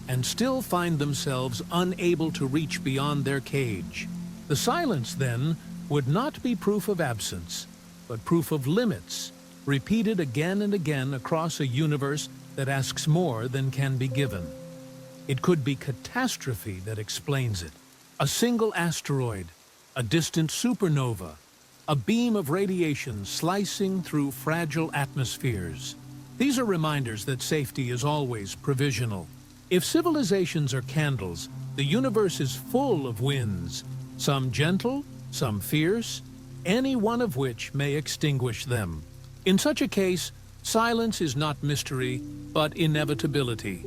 and still find themselves unable to reach beyond their cage. The silence, then, would not be proof of absence, but proof of limits, repeated again and again across a universe that asks more than can be given. It could be catastrophe that explains it. A single asteroid, a distant supernova, a beam of radiation slicing through fragile atmospheres. These are reminders that safety is always provisional. If civilizations are candles, the universe is full of winds, some gentle, some fierce, any one of which may extinguish them. In such a case, silence is not mystery, but inevitability.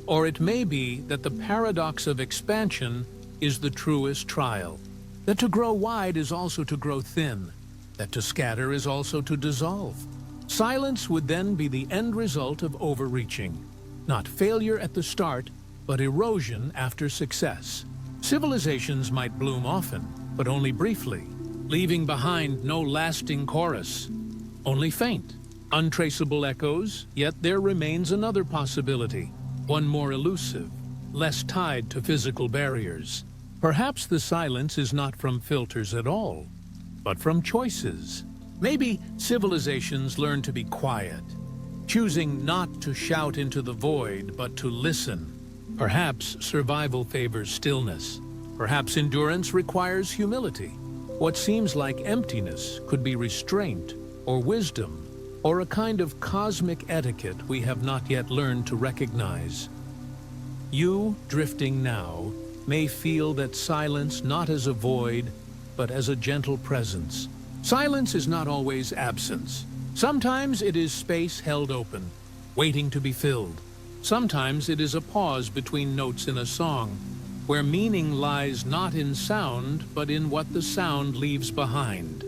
Or it may be that the paradox of expansion is the truest trial. That to grow wide is also to grow thin. That to scatter is also to dissolve. Silence would then be the end result of overreaching. Not failure at the start, but erosion after success. Civilizations might bloom often, but only briefly, leaving behind no lasting chorus, only faint, untraceable echoes, yet there remains another possibility, one more elusive, less tied to physical barriers. Perhaps the silence is not from filters at all, but from choices. Maybe civilizations learn to be quiet, choosing not to shout into the void, but to listen. Perhaps survival favors stillness. Perhaps endurance requires humility. What seems like emptiness could be restraint or wisdom, or a kind of cosmic etiquette we have not yet learned to recognize. You, drifting now, may feel that silence not as a void, but as a gentle presence. Silence is not always absence. Sometimes it is space held open, waiting to be filled. Sometimes it is a pause between notes in a song, where meaning lies not in sound, but in what the sound leaves behind.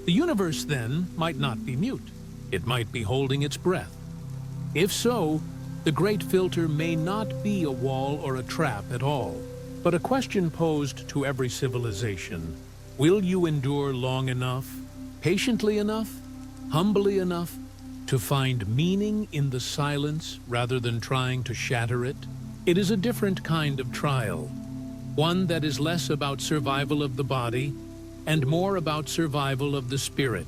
The universe, then, might not be mute. It might be holding its breath. If so, the great filter may not be a wall or a trap at all, but a question posed to every civilization. Will you endure long enough, patiently enough, humbly enough, to find meaning in the silence rather than trying to shatter it? It is a different kind of trial, one that is less about survival of the body and more about survival of the spirit.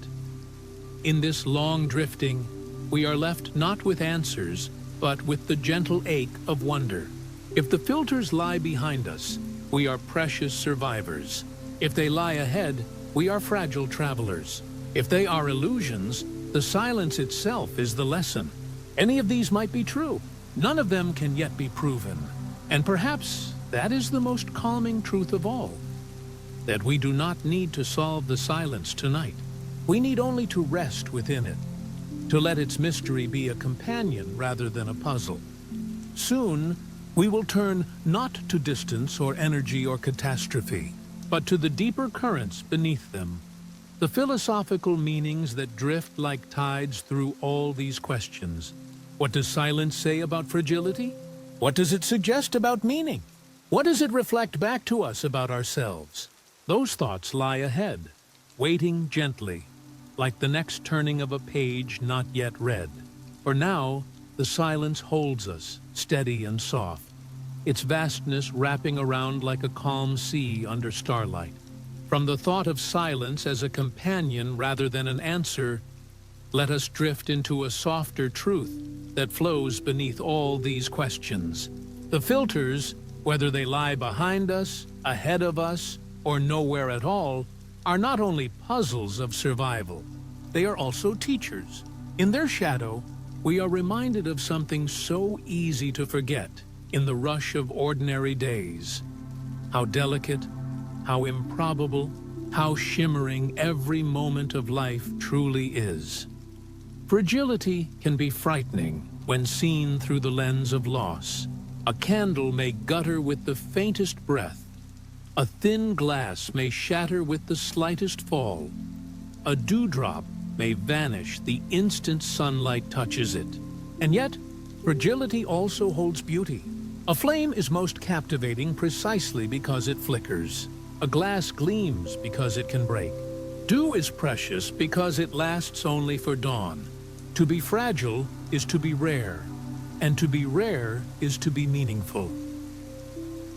In this long drifting, we are left not with answers, but with the gentle ache of wonder. If the filters lie behind us, we are precious survivors. If they lie ahead, we are fragile travelers. If they are illusions, the silence itself is the lesson. Any of these might be true. None of them can yet be proven. And perhaps that is the most calming truth of all, that we do not need to solve the silence tonight. We need only to rest within it, to let its mystery be a companion rather than a puzzle. Soon, we will turn not to distance or energy or catastrophe, but to the deeper currents beneath them, the philosophical meanings that drift like tides through all these questions. What does silence say about fragility? What does it suggest about meaning? What does it reflect back to us about ourselves? Those thoughts lie ahead, waiting gently, like the next turning of a page not yet read. For now, the silence holds us, steady and soft, its vastness wrapping around like a calm sea under starlight. From the thought of silence as a companion rather than an answer, let us drift into a softer truth that flows beneath all these questions. The filters, whether they lie behind us, ahead of us, or nowhere at all, are not only puzzles of survival, they are also teachers. In their shadow, we are reminded of something so easy to forget in the rush of ordinary days. How delicate, how improbable, how shimmering every moment of life truly is. Fragility can be frightening when seen through the lens of loss. A candle may gutter with the faintest breath. A thin glass may shatter with the slightest fall. A dewdrop may vanish the instant sunlight touches it. And yet, fragility also holds beauty. A flame is most captivating precisely because it flickers. A glass gleams because it can break. Dew is precious because it lasts only for dawn. To be fragile is to be rare, and to be rare is to be meaningful.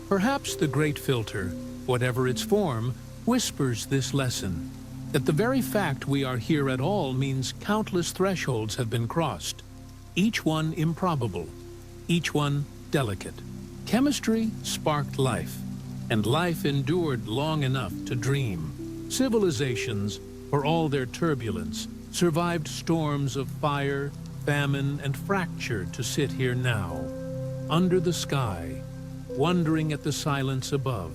Perhaps the great filter, whatever its form, whispers this lesson, that the very fact we are here at all means countless thresholds have been crossed, each one improbable, each one delicate. Chemistry sparked life, and life endured long enough to dream. Civilizations, for all their turbulence, survived storms of fire, famine, and fracture to sit here now, under the sky, wondering at the silence above.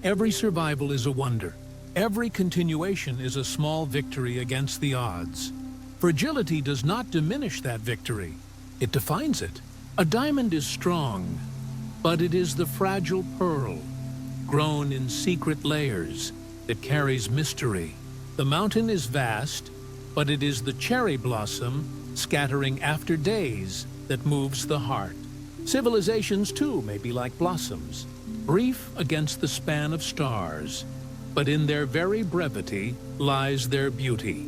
Every survival is a wonder, Every continuation is a small victory against the odds. Fragility does not diminish that victory. It defines it. A diamond is strong, but it is the fragile pearl, grown in secret layers, that carries mystery. The mountain is vast, but it is the cherry blossom, scattering after days, that moves the heart. Civilizations, too, may be like blossoms, brief against the span of stars, but in their very brevity lies their beauty.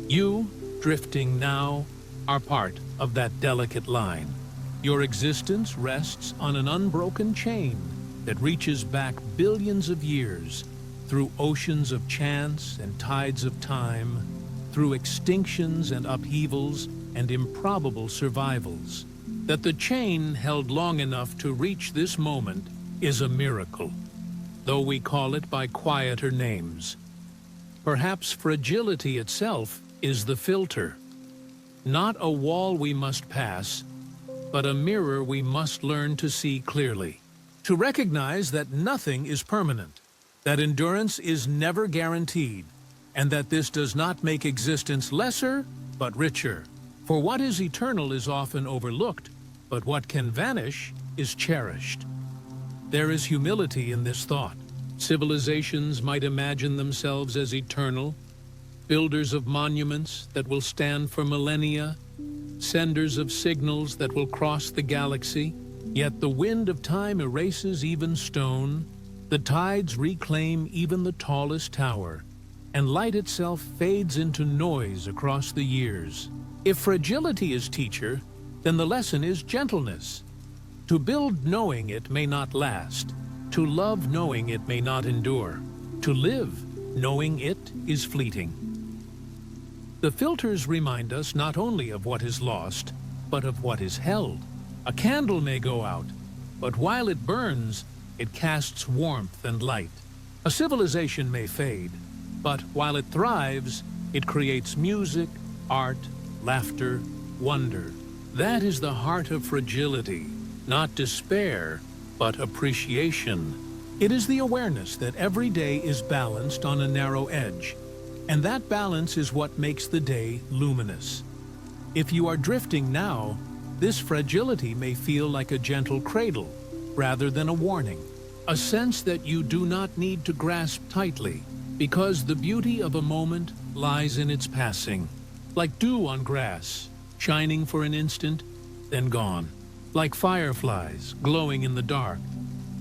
You, drifting now, are part of that delicate line. Your existence rests on an unbroken chain that reaches back billions of years, through oceans of chance and tides of time, through extinctions and upheavals and improbable survivals. That the chain held long enough to reach this moment is a miracle, though we call it by quieter names. Perhaps fragility itself is the filter. Not a wall we must pass, but a mirror we must learn to see clearly. To recognize that nothing is permanent, that endurance is never guaranteed, and that this does not make existence lesser, but richer. For what is eternal is often overlooked, but what can vanish is cherished. There is humility in this thought. Civilizations might imagine themselves as eternal, builders of monuments that will stand for millennia, senders of signals that will cross the galaxy. Yet the wind of time erases even stone, the tides reclaim even the tallest tower, and light itself fades into noise across the years. If fragility is teacher, then the lesson is gentleness. To build knowing it may not last, to love knowing it may not endure, to live knowing it is fleeting. The filters remind us not only of what is lost, but of what is held. A candle may go out, but while it burns, it casts warmth and light. A civilization may fade, but while it thrives, it creates music, art, laughter, wonder. That is the heart of fragility, not despair, but appreciation. It is the awareness that every day is balanced on a narrow edge, and that balance is what makes the day luminous. If you are drifting now, this fragility may feel like a gentle cradle, rather than a warning, a sense that you do not need to grasp tightly, because the beauty of a moment lies in its passing, like dew on grass, shining for an instant, then gone, like fireflies glowing in the dark,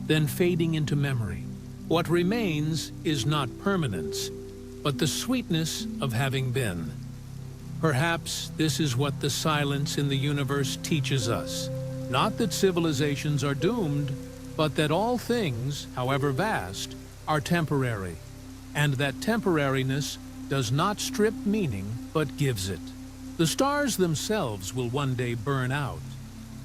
then fading into memory. What remains is not permanence, but the sweetness of having been. Perhaps this is what the silence in the universe teaches us. Not that civilizations are doomed, but that all things, however vast, are temporary, and that temporariness does not strip meaning, but gives it. The stars themselves will one day burn out,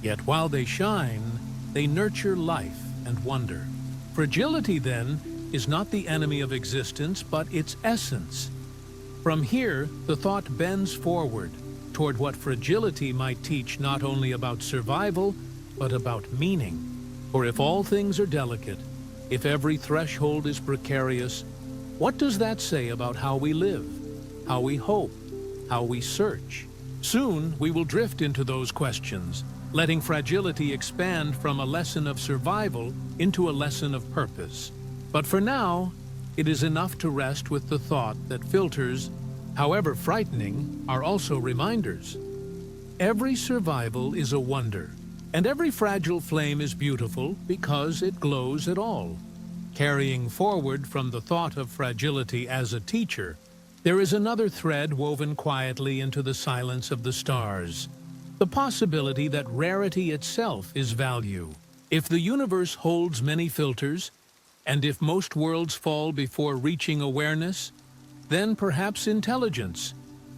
yet while they shine, they nurture life and wonder. Fragility, then, is not the enemy of existence, but its essence. From here, the thought bends forward toward what fragility might teach not only about survival, but about meaning. For if all things are delicate, if every threshold is precarious, what does that say about how we live, how we hope, how we search? Soon we will drift into those questions, letting fragility expand from a lesson of survival into a lesson of purpose. But for now, it is enough to rest with the thought that filters, however frightening, are also reminders. Every survival is a wonder, and every fragile flame is beautiful because it glows at all. Carrying forward from the thought of fragility as a teacher, there is another thread woven quietly into the silence of the stars. The possibility that rarity itself is value. If the universe holds many filters, and if most worlds fall before reaching awareness, then perhaps intelligence,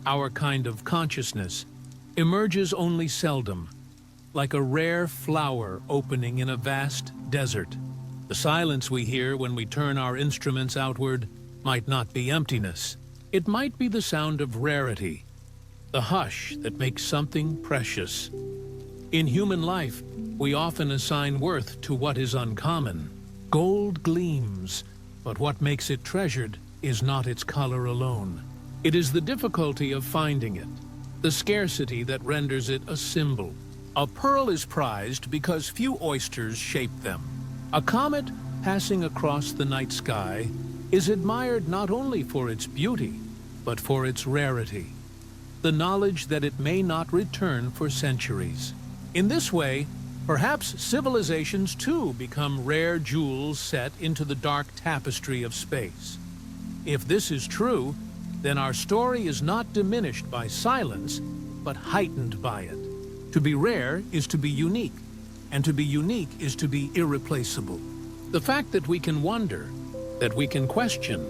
our kind of consciousness, emerges only seldom, like a rare flower opening in a vast desert. The silence we hear when we turn our instruments outward might not be emptiness. It might be the sound of rarity, the hush that makes something precious. In human life, we often assign worth to what is uncommon. Gold gleams, But what makes it treasured is not its color alone. It is the difficulty of finding it, the scarcity that renders it a symbol. A pearl is prized because few oysters shape them. A comet passing across the night sky is admired not only for its beauty, but for its rarity, the knowledge that it may not return for centuries. In this way, perhaps civilizations too become rare jewels set into the dark tapestry of space. If this is true, then our story is not diminished by silence, but heightened by it. To be rare is to be unique, and to be unique is to be irreplaceable. The fact that we can wonder, that we can question,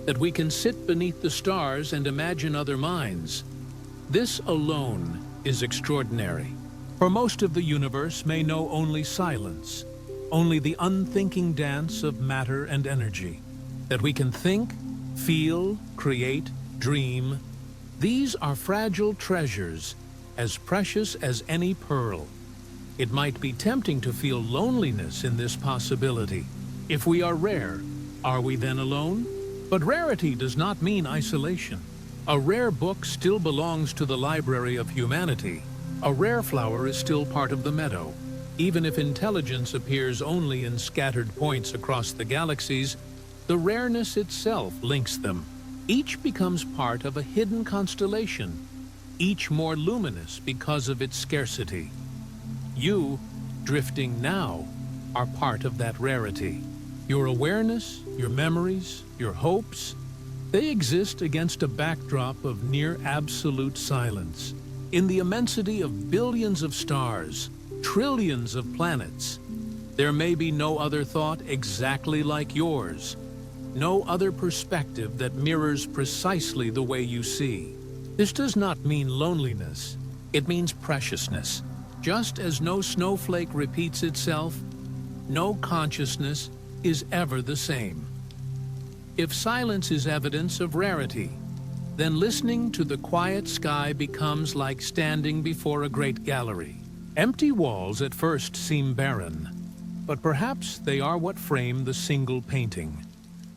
that we can sit beneath the stars and imagine other minds, this alone is extraordinary. For most of the universe may know only silence, only the unthinking dance of matter and energy. That we can think, feel, create, dream, these are fragile treasures, as precious as any pearl. It might be tempting to feel loneliness in this possibility. If we are rare, are we then alone? But rarity does not mean isolation. A rare book still belongs to the library of humanity. A rare flower is still part of the meadow. Even if intelligence appears only in scattered points across the galaxies, the rareness itself links them. Each becomes part of a hidden constellation, each more luminous because of its scarcity. You, drifting now, are part of that rarity. Your awareness, your memories, your hopes, they exist against a backdrop of near absolute silence. In the immensity of billions of stars, trillions of planets, there may be no other thought exactly like yours, no other perspective that mirrors precisely the way you see. This does not mean loneliness, it means preciousness. Just as no snowflake repeats itself, no consciousness is ever the same. If silence is evidence of rarity, then listening to the quiet sky becomes like standing before a great gallery. Empty walls at first seem barren, but perhaps they are what frame the single painting,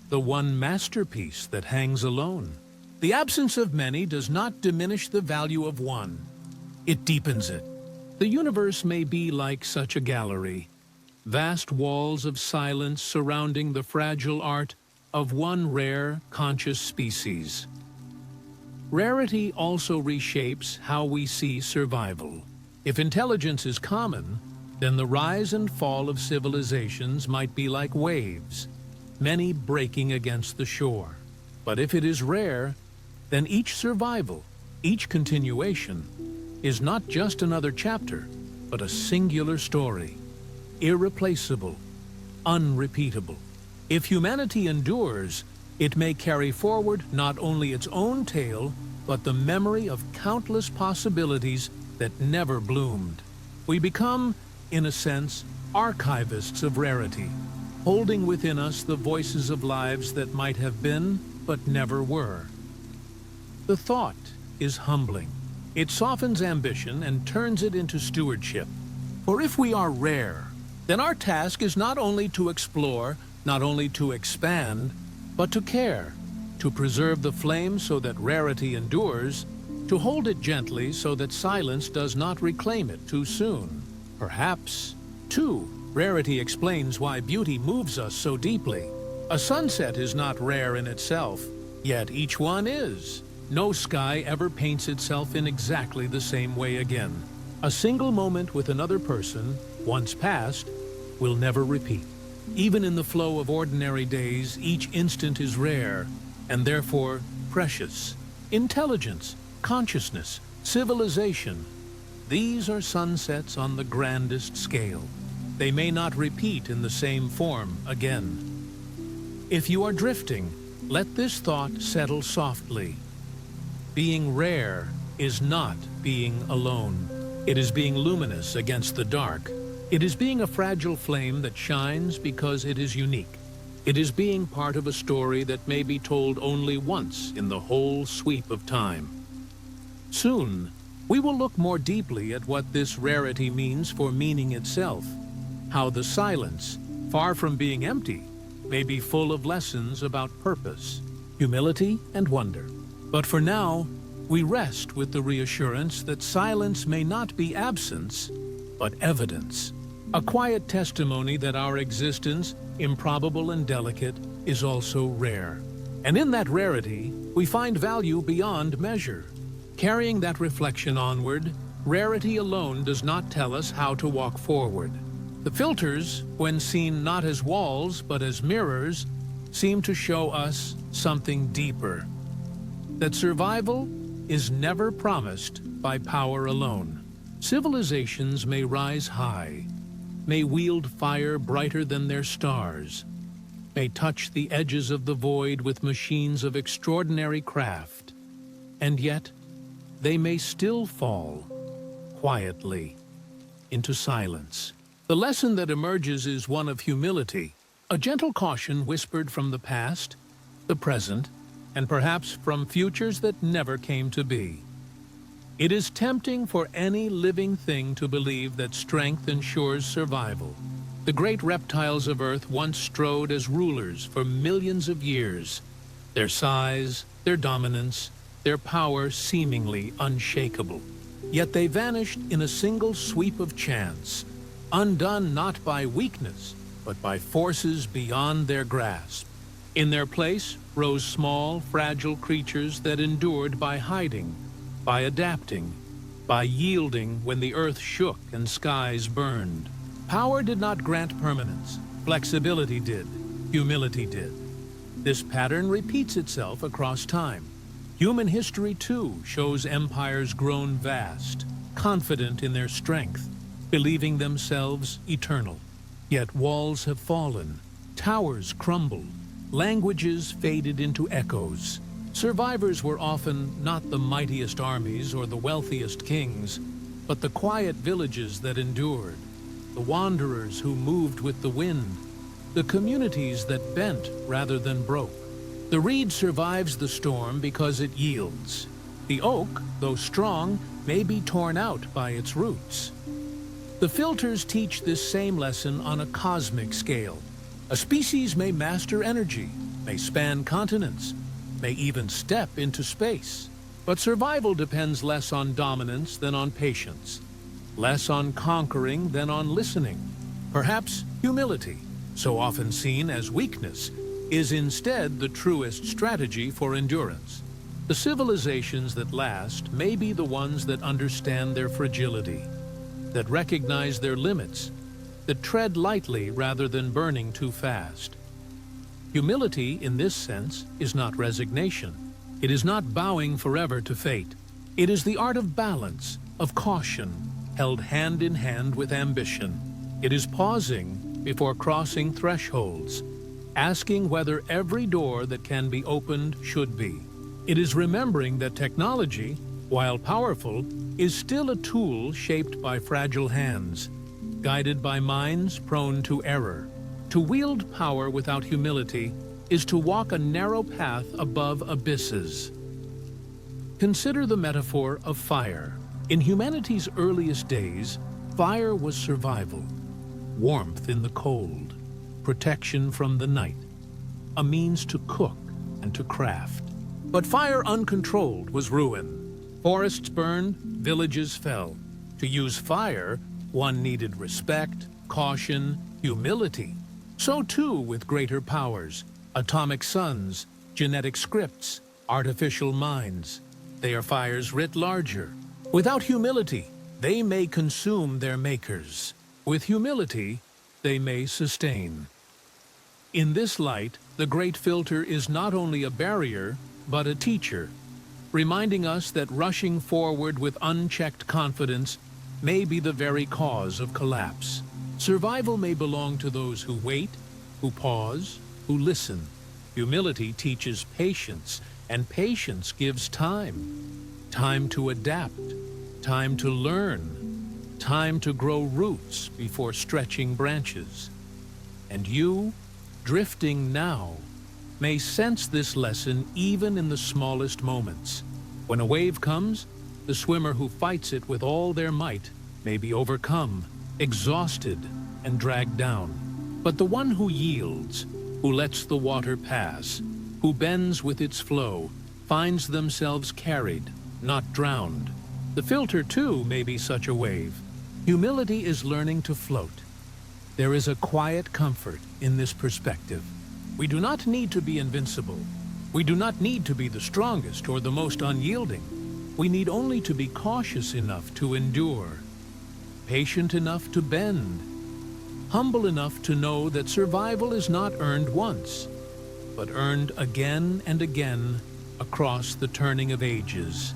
the one masterpiece that hangs alone. The absence of many does not diminish the value of one. It deepens it. The universe may be like such a gallery, vast walls of silence surrounding the fragile art of one rare, conscious species. Rarity also reshapes how we see survival. If intelligence is common, then the rise and fall of civilizations might be like waves, many breaking against the shore. But if it is rare, then each survival, each continuation, is not just another chapter, but a singular story, irreplaceable, unrepeatable. If humanity endures, it may carry forward not only its own tale, but the memory of countless possibilities that never bloomed. We become, in a sense, archivists of rarity, holding within us the voices of lives that might have been, but never were. The thought is humbling. It softens ambition and turns it into stewardship. For if we are rare, then our task is not only to explore, not only to expand, but to care, to preserve the flame so that rarity endures, to hold it gently so that silence does not reclaim it too soon. Perhaps, too, rarity explains why beauty moves us so deeply. A sunset is not rare in itself, yet each one is. No sky ever paints itself in exactly the same way again. A single moment with another person, once past, will never repeat. Even in the flow of ordinary days, each instant is rare, and therefore precious. Intelligence, consciousness, civilization, these are sunsets on the grandest scale. They may not repeat in the same form again. If you are drifting, let this thought settle softly. Being rare is not being alone. It is being luminous against the dark. It is being a fragile flame that shines because it is unique. It is being part of a story that may be told only once in the whole sweep of time. Soon, we will look more deeply at what this rarity means for meaning itself, how the silence, far from being empty, may be full of lessons about purpose, humility, and wonder. But for now, we rest with the reassurance that silence may not be absence, but evidence. A quiet testimony that our existence, improbable and delicate, is also rare. And in that rarity, we find value beyond measure. Carrying that reflection onward, rarity alone does not tell us how to walk forward. The filters, when seen not as walls but as mirrors, seem to show us something deeper. That survival is never promised by power alone. Civilizations may rise high, may wield fire brighter than their stars, may touch the edges of the void with machines of extraordinary craft, and yet they may still fall quietly into silence. The lesson that emerges is one of humility, a gentle caution whispered from the past, the present, and perhaps from futures that never came to be. It is tempting for any living thing to believe that strength ensures survival. The great reptiles of Earth once strode as rulers for millions of years, their size, their dominance, their power seemingly unshakable. Yet they vanished in a single sweep of chance, undone not by weakness, but by forces beyond their grasp. In their place rose small, fragile creatures that endured by hiding, by adapting, by yielding when the earth shook and skies burned. Power did not grant permanence. Flexibility did. Humility did. This pattern repeats itself across time. Human history, too, shows empires grown vast, confident in their strength, believing themselves eternal. Yet walls have fallen, towers crumbled, languages faded into echoes. Survivors were often not the mightiest armies or the wealthiest kings, but the quiet villages that endured, the wanderers who moved with the wind, the communities that bent rather than broke. The reed survives the storm because it yields. The oak, though strong, may be torn out by its roots. The filters teach this same lesson on a cosmic scale. A species may master energy, may span continents, may even step into space. But survival depends less on dominance than on patience, less on conquering than on listening. Perhaps humility, so often seen as weakness, is instead the truest strategy for endurance. The civilizations that last may be the ones that understand their fragility, that recognize their limits, that tread lightly rather than burning too fast. Humility, in this sense, is not resignation. It is not bowing forever to fate. It is the art of balance, of caution, held hand in hand with ambition. It is pausing before crossing thresholds, asking whether every door that can be opened should be. It is remembering that technology, while powerful, is still a tool shaped by fragile hands, guided by minds prone to error. To wield power without humility is to walk a narrow path above abysses. Consider the metaphor of fire. In humanity's earliest days, fire was survival, warmth in the cold, protection from the night, a means to cook and to craft. But fire uncontrolled was ruin. Forests burned, villages fell. To use fire, one needed respect, caution, humility. So too with greater powers, atomic suns, genetic scripts, artificial minds. They are fires writ larger. Without humility, they may consume their makers. With humility, they may sustain. In this light, the great filter is not only a barrier, but a teacher, reminding us that rushing forward with unchecked confidence may be the very cause of collapse. Survival may belong to those who wait, who pause, who listen. Humility teaches patience, and patience gives time. Time to adapt, time to learn, time to grow roots before stretching branches. And you, drifting now, may sense this lesson even in the smallest moments. When a wave comes, the swimmer who fights it with all their might may be overcome, exhausted, and dragged down. But the one who yields, who lets the water pass, who bends with its flow, finds themselves carried, not drowned. The filter, too, may be such a wave. Humility is learning to float. There is a quiet comfort in this perspective. We do not need to be invincible. We do not need to be the strongest or the most unyielding. We need only to be cautious enough to endure, patient enough to bend, humble enough to know that survival is not earned once, but earned again and again across the turning of ages.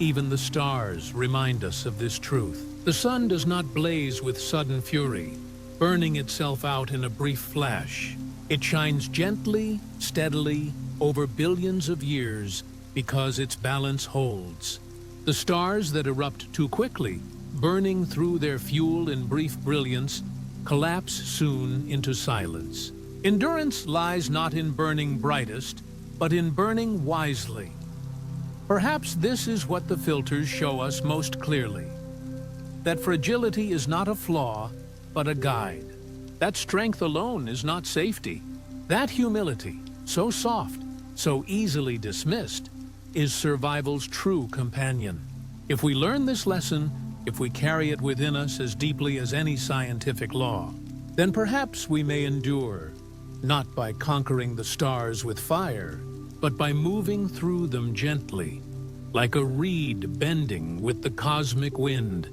Even the stars remind us of this truth. The sun does not blaze with sudden fury, burning itself out in a brief flash. It shines gently, steadily, over billions of years because its balance holds. The stars that erupt too quickly, burning through their fuel in brief brilliance, collapse soon into silence. Endurance lies not in burning brightest, but in burning wisely. Perhaps this is what the filters show us most clearly. That fragility is not a flaw, but a guide. That strength alone is not safety. That humility, so soft, so easily dismissed, is survival's true companion. If we learn this lesson, if we carry it within us as deeply as any scientific law, then perhaps we may endure, not by conquering the stars with fire, but by moving through them gently, like a reed bending with the cosmic wind.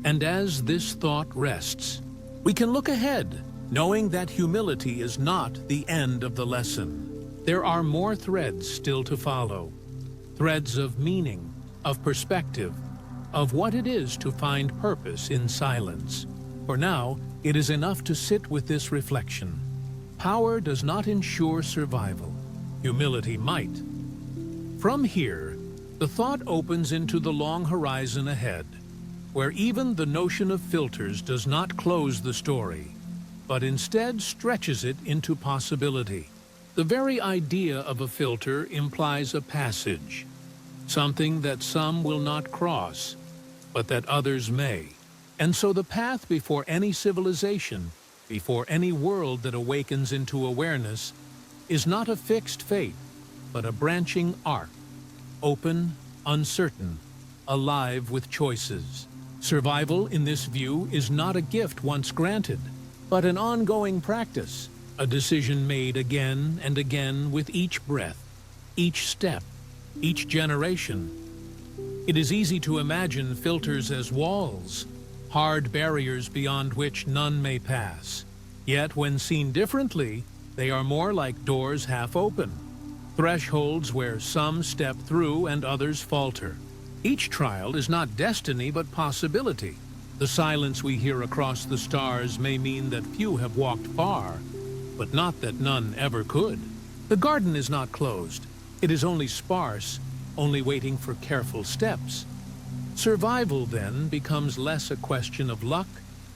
And as this thought rests, we can look ahead, knowing that humility is not the end of the lesson. There are more threads still to follow, threads of meaning, of perspective, of what it is to find purpose in silence. For now, it is enough to sit with this reflection. Power does not ensure survival. Humility might. From here, the thought opens into the long horizon ahead, where even the notion of filters does not close the story, but instead stretches it into possibility. The very idea of a filter implies a passage, something that some will not cross, but that others may. And so the path before any civilization, before any world that awakens into awareness, is not a fixed fate, but a branching arc, open, uncertain, alive with choices. Survival, in this view, is not a gift once granted, but an ongoing practice, a decision made again and again with each breath, each step, each generation. It is easy to imagine filters as walls, hard barriers beyond which none may pass. Yet when seen differently, they are more like doors half open, thresholds where some step through and others falter. Each trial is not destiny but possibility. The silence we hear across the stars may mean that few have walked far, but not that none ever could. The garden is not closed. It is only sparse, only waiting for careful steps. Survival, then, becomes less a question of luck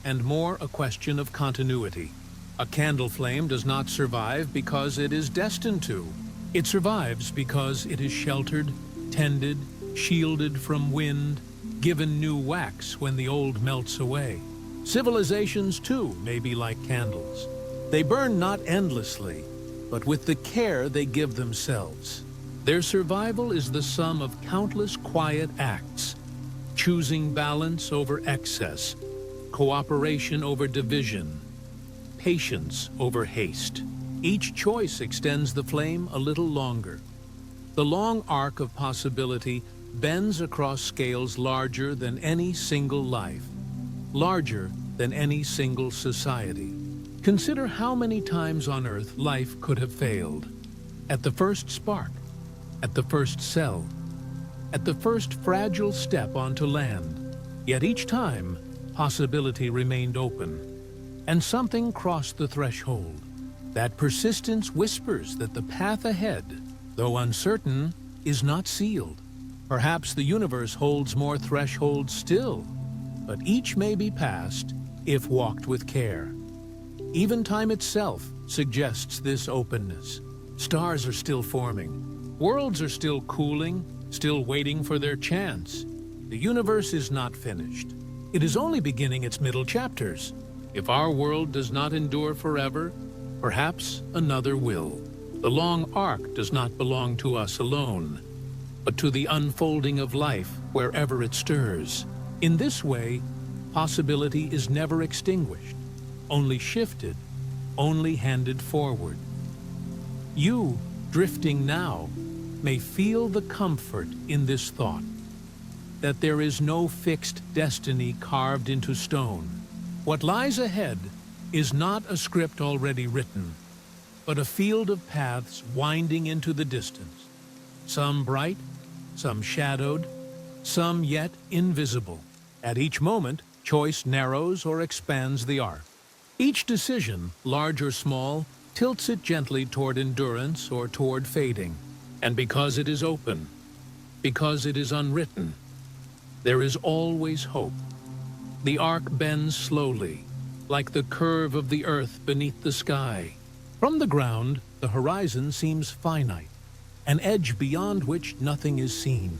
and more a question of continuity. A candle flame does not survive because it is destined to. It survives because it is sheltered, tended, shielded from wind, given new wax when the old melts away. Civilizations, too, may be like candles. They burn not endlessly, but with the care they give themselves. Their survival is the sum of countless quiet acts, choosing balance over excess, cooperation over division, patience over haste. Each choice extends the flame a little longer. The long arc of possibility bends across scales larger than any single life, larger than any single society. Consider how many times on Earth life could have failed. At the first spark, at the first cell, at the first fragile step onto land. Yet each time, possibility remained open, and something crossed the threshold. That persistence whispers that the path ahead, though uncertain, is not sealed. Perhaps the universe holds more thresholds still, but each may be passed if walked with care. Even time itself suggests this openness. Stars are still forming. Worlds are still cooling, still waiting for their chance. The universe is not finished. It is only beginning its middle chapters. If our world does not endure forever, Perhaps another will. The long arc does not belong to us alone, but to the unfolding of life wherever it stirs. In this way, possibility is never extinguished, only shifted, only handed forward. You, drifting now, may feel the comfort in this thought, that there is no fixed destiny carved into stone. What lies ahead is not a script already written, but a field of paths winding into the distance, some bright, some shadowed, some yet invisible. At each moment, choice narrows or expands the arc. Each decision, large or small, tilts it gently toward endurance or toward fading. And because it is open, because it is unwritten, there is always hope. The arc bends slowly, like the curve of the earth beneath the sky. From the ground, the horizon seems finite, an edge beyond which nothing is seen.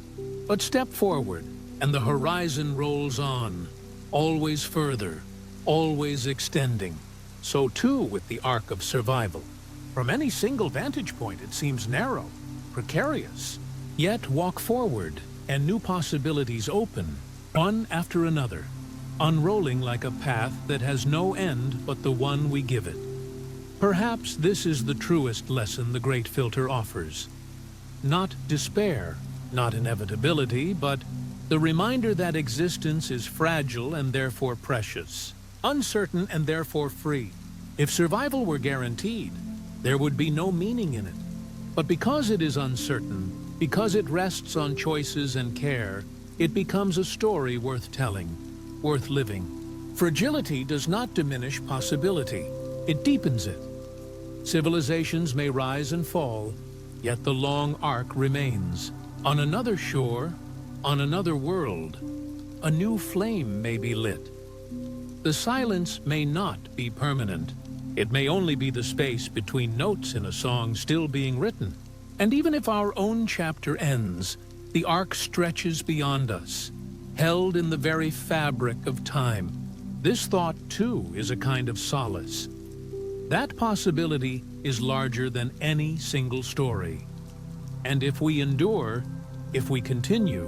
But step forward, and the horizon rolls on, always further, always extending. So too with the arc of survival. From any single vantage point, it seems narrow, precarious. Yet walk forward, and new possibilities open, one after another, unrolling like a path that has no end but the one we give it. Perhaps this is the truest lesson the Great Filter offers. Not despair, not inevitability, but the reminder that existence is fragile and therefore precious, uncertain and therefore free. If survival were guaranteed, there would be no meaning in it. But because it is uncertain, because it rests on choices and care, it becomes a story worth telling, worth living. Fragility does not diminish possibility, it deepens it. Civilizations may rise and fall, yet the long arc remains. On another shore, on another world, a new flame may be lit. The silence may not be permanent. It may only be the space between notes in a song still being written. And even if our own chapter ends, the arc stretches beyond us, held in the very fabric of time. This thought, too, is a kind of solace. That possibility is larger than any single story. And if we endure, if we continue,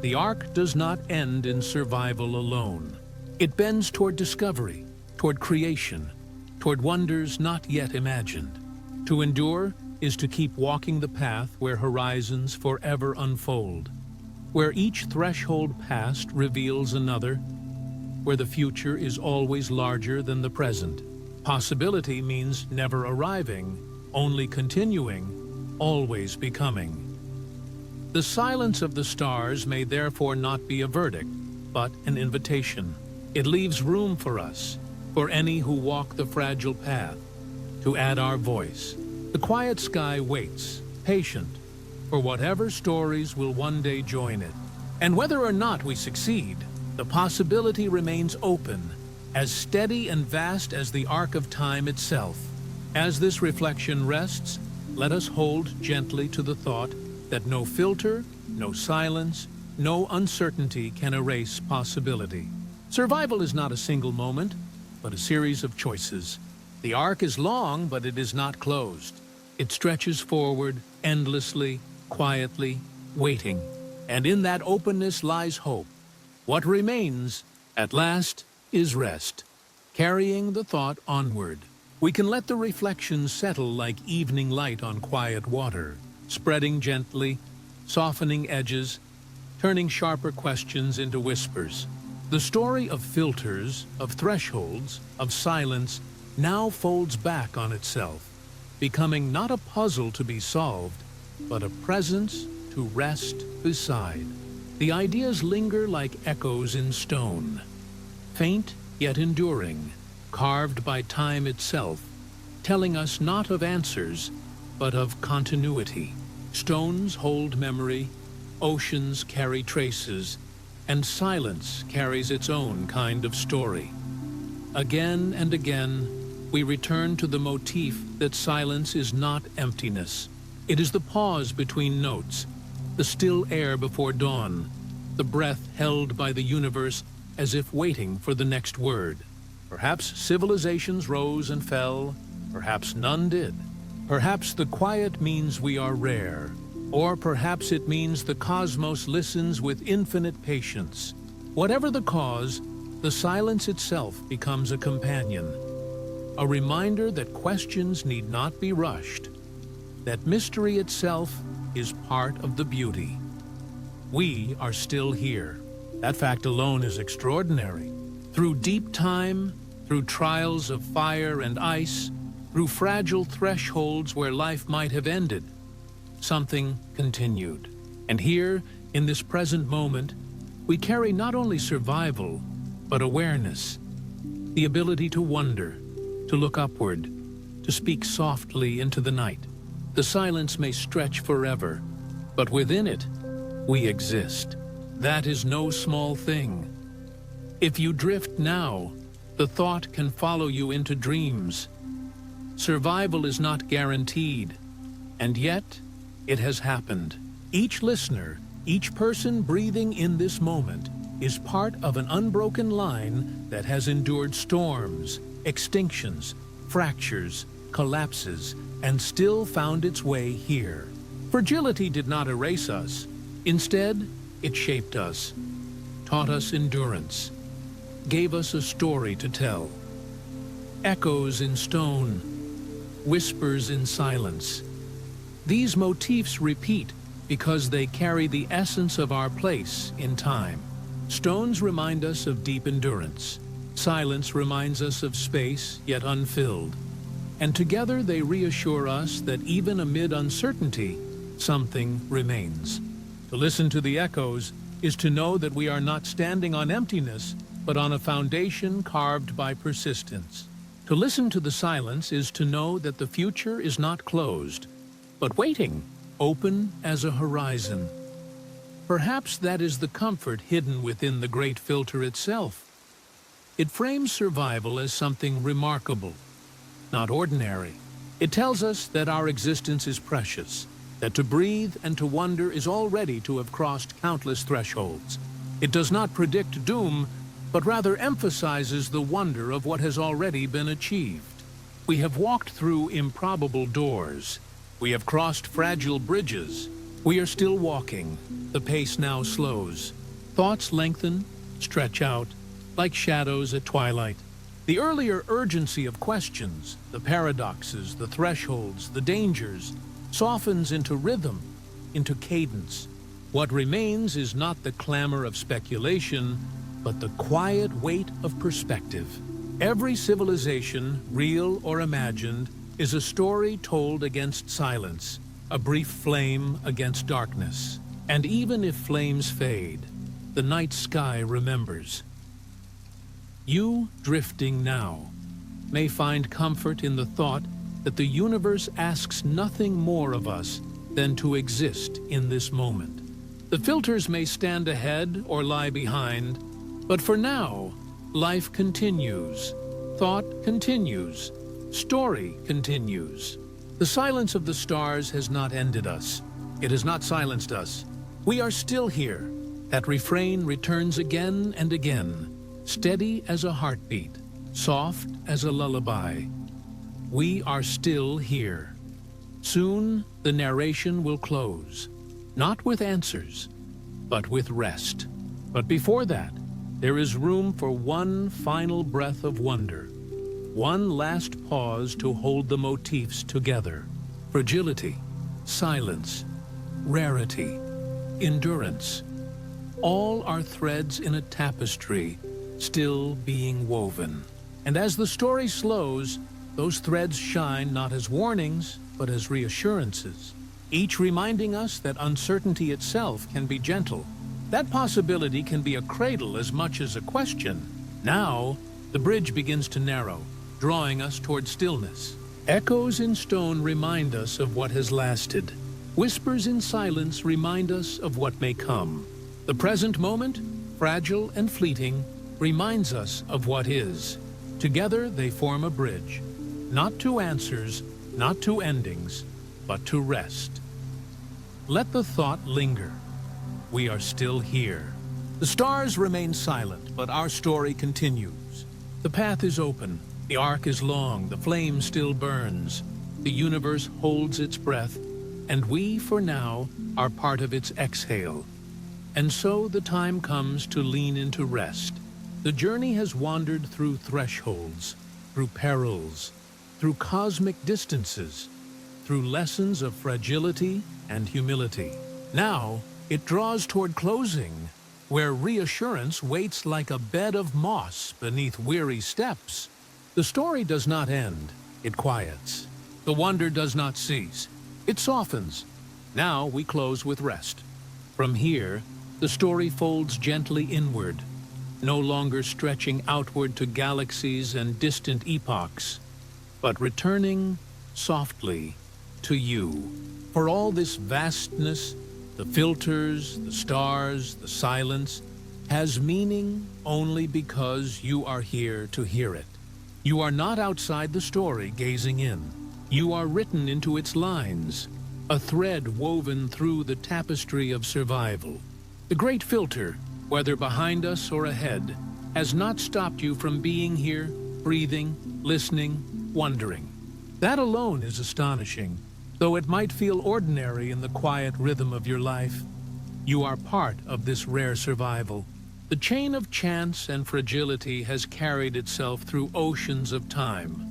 the arc does not end in survival alone. It bends toward discovery, toward creation, toward wonders not yet imagined. To endure is to keep walking the path where horizons forever unfold, where each threshold passed reveals another, where the future is always larger than the present. Possibility means never arriving, only continuing, always becoming. The silence of the stars may therefore not be a verdict, but an invitation. It leaves room for us, for any who walk the fragile path, to add our voice. The quiet sky waits, patient, for whatever stories will one day join it. And whether or not we succeed, the possibility remains open, as steady and vast as the arc of time itself. As this reflection rests, let us hold gently to the thought that no filter, no silence, no uncertainty can erase possibility. Survival is not a single moment, but a series of choices. The arc is long, but it is not closed. It stretches forward, endlessly, quietly, waiting. And in that openness lies hope. What remains, at last, is rest, carrying the thought onward. We can let the reflections settle like evening light on quiet water, spreading gently, softening edges, turning sharper questions into whispers. The story of filters, of thresholds, of silence now folds back on itself, becoming not a puzzle to be solved, but a presence to rest beside. The ideas linger like echoes in stone, faint yet enduring, carved by time itself, telling us not of answers, but of continuity. Stones hold memory, oceans carry traces, and silence carries its own kind of story. Again and again, we return to the motif that silence is not emptiness. It is the pause between notes, the still air before dawn, the breath held by the universe as if waiting for the next word. Perhaps civilizations rose and fell, perhaps none did. Perhaps the quiet means we are rare, or perhaps it means the cosmos listens with infinite patience. Whatever the cause, the silence itself becomes a companion, a reminder that questions need not be rushed, that mystery itself is part of the beauty. We are still here. That fact alone is extraordinary. Through deep time, through trials of fire and ice, through fragile thresholds where life might have ended, something continued. And here, in this present moment, we carry not only survival, but awareness, the ability to wonder, to look upward, to speak softly into the night. The silence may stretch forever, but within it, we exist. That is no small thing. If you drift now, the thought can follow you into dreams. Survival is not guaranteed, and yet it has happened. Each listener, each person breathing in this moment, is part of an unbroken line that has endured storms, extinctions, fractures, collapses, and still found its way here. Fragility did not erase us. Instead, it shaped us, taught us endurance, gave us a story to tell. Echoes in stone, whispers in silence. These motifs repeat because they carry the essence of our place in time. Stones remind us of deep endurance. Silence reminds us of space yet unfilled. And together they reassure us that even amid uncertainty, something remains. To listen to the echoes is to know that we are not standing on emptiness, but on a foundation carved by persistence. To listen to the silence is to know that the future is not closed, but waiting, open as a horizon. Perhaps that is the comfort hidden within the great filter itself. It frames survival as something remarkable, not ordinary. It tells us that our existence is precious, that to breathe and to wonder is already to have crossed countless thresholds. It does not predict doom, but rather emphasizes the wonder of what has already been achieved. We have walked through improbable doors. We have crossed fragile bridges. We are still walking. The pace now slows. Thoughts lengthen, stretch out, like shadows at twilight. The earlier urgency of questions, the paradoxes, the thresholds, the dangers, softens into rhythm, into cadence. What remains is not the clamor of speculation, but the quiet weight of perspective. Every civilization, real or imagined, is a story told against silence, a brief flame against darkness. And even if flames fade, the night sky remembers. You, drifting now, may find comfort in the thought that the universe asks nothing more of us than to exist in this moment. The filters may stand ahead or lie behind, but for now, life continues, thought continues, story continues. The silence of the stars has not ended us. It has not silenced us. We are still here. That refrain returns again and again, steady as a heartbeat, soft as a lullaby. We are still here. Soon, the narration will close, not with answers, but with rest. But before that, there is room for one final breath of wonder, one last pause to hold the motifs together. Fragility, silence, rarity, endurance. All are threads in a tapestry still being woven. And as the story slows, those threads shine not as warnings, but as reassurances, each reminding us that uncertainty itself can be gentle. That possibility can be a cradle as much as a question. Now, the bridge begins to narrow, drawing us toward stillness. Echoes in stone remind us of what has lasted. Whispers in silence remind us of what may come. The present moment, fragile and fleeting, reminds us of what is. Together they form a bridge, not to answers, not to endings, but to rest. Let the thought linger. We are still here. The stars remain silent, but our story continues. The path is open, The arc is long, the flame still burns, the universe holds its breath, and we, for now, are part of its exhale. And so the time comes to lean into rest. The journey has wandered through thresholds, through perils, through cosmic distances, through lessons of fragility and humility. Now, it draws toward closing, where reassurance waits like a bed of moss beneath weary steps. The story does not end, it quiets. The wonder does not cease, it softens. Now we close with rest. From here, the story folds gently inward, no longer stretching outward to galaxies and distant epochs, but returning softly to you. For all this vastness, the filters, the stars, the silence, has meaning only because you are here to hear it. You are not outside the story gazing in. You are written into its lines, a thread woven through the tapestry of survival. The great filter, whether behind us or ahead, has not stopped you from being here, breathing, listening, wondering. That alone is astonishing. Though it might feel ordinary in the quiet rhythm of your life, you are part of this rare survival. The chain of chance and fragility has carried itself through oceans of time,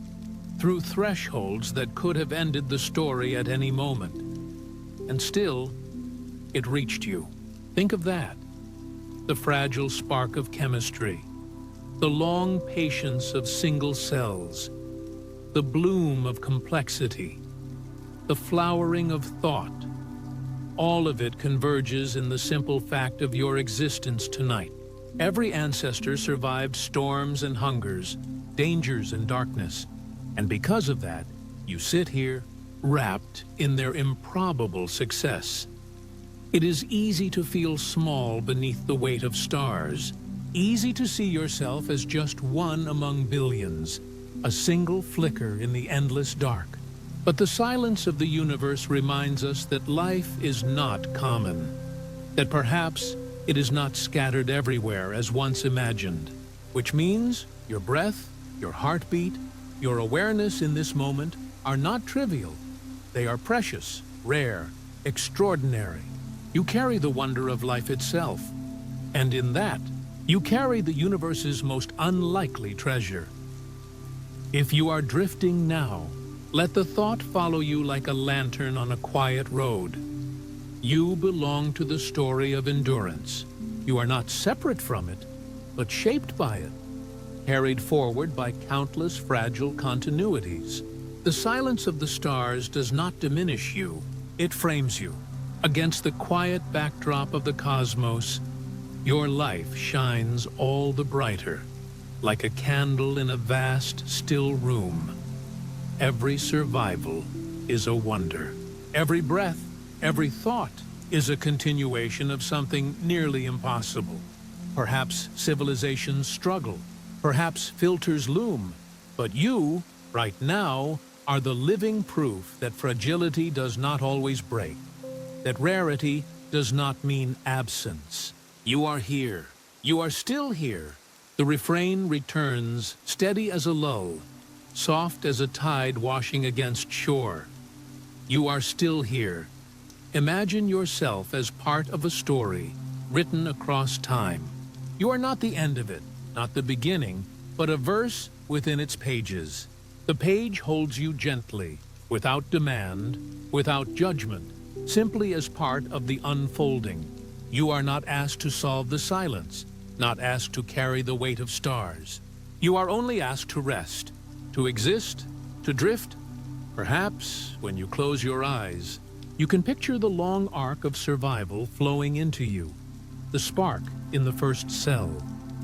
through thresholds that could have ended the story at any moment. And still, it reached you. Think of that. The fragile spark of chemistry, the long patience of single cells, the bloom of complexity, the flowering of thought. All of it converges in the simple fact of your existence tonight. Every ancestor survived storms and hungers, dangers and darkness, and because of that, you sit here, wrapped in their improbable success. It is easy to feel small beneath the weight of stars, easy to see yourself as just one among billions, a single flicker in the endless dark. But the silence of the universe reminds us that life is not common, that perhaps it is not scattered everywhere as once imagined, which means your breath, your heartbeat, your awareness in this moment are not trivial. They are precious, rare, extraordinary. You carry the wonder of life itself, and in that, you carry the universe's most unlikely treasure. If you are drifting now, let the thought follow you like a lantern on a quiet road. You belong to the story of endurance. You are not separate from it, but shaped by it, carried forward by countless fragile continuities. The silence of the stars does not diminish you, it frames you. Against the quiet backdrop of the cosmos, your life shines all the brighter, like a candle in a vast, still room. Every survival is a wonder. Every breath, every thought is a continuation of something nearly impossible. Perhaps civilizations struggle, perhaps filters loom, but you, right now, are the living proof that fragility does not always break, that rarity does not mean absence. You are here. You are still here. The refrain returns, steady as a lull, soft as a tide washing against shore. You are still here. Imagine yourself as part of a story written across time. You are not the end of it, not the beginning, but a verse within its pages. The page holds you gently, without demand, without judgment, simply as part of the unfolding. You are not asked to solve the silence, not asked to carry the weight of stars. You are only asked to rest, to exist, to drift. Perhaps, when you close your eyes, you can picture the long arc of survival flowing into you, the spark in the first cell,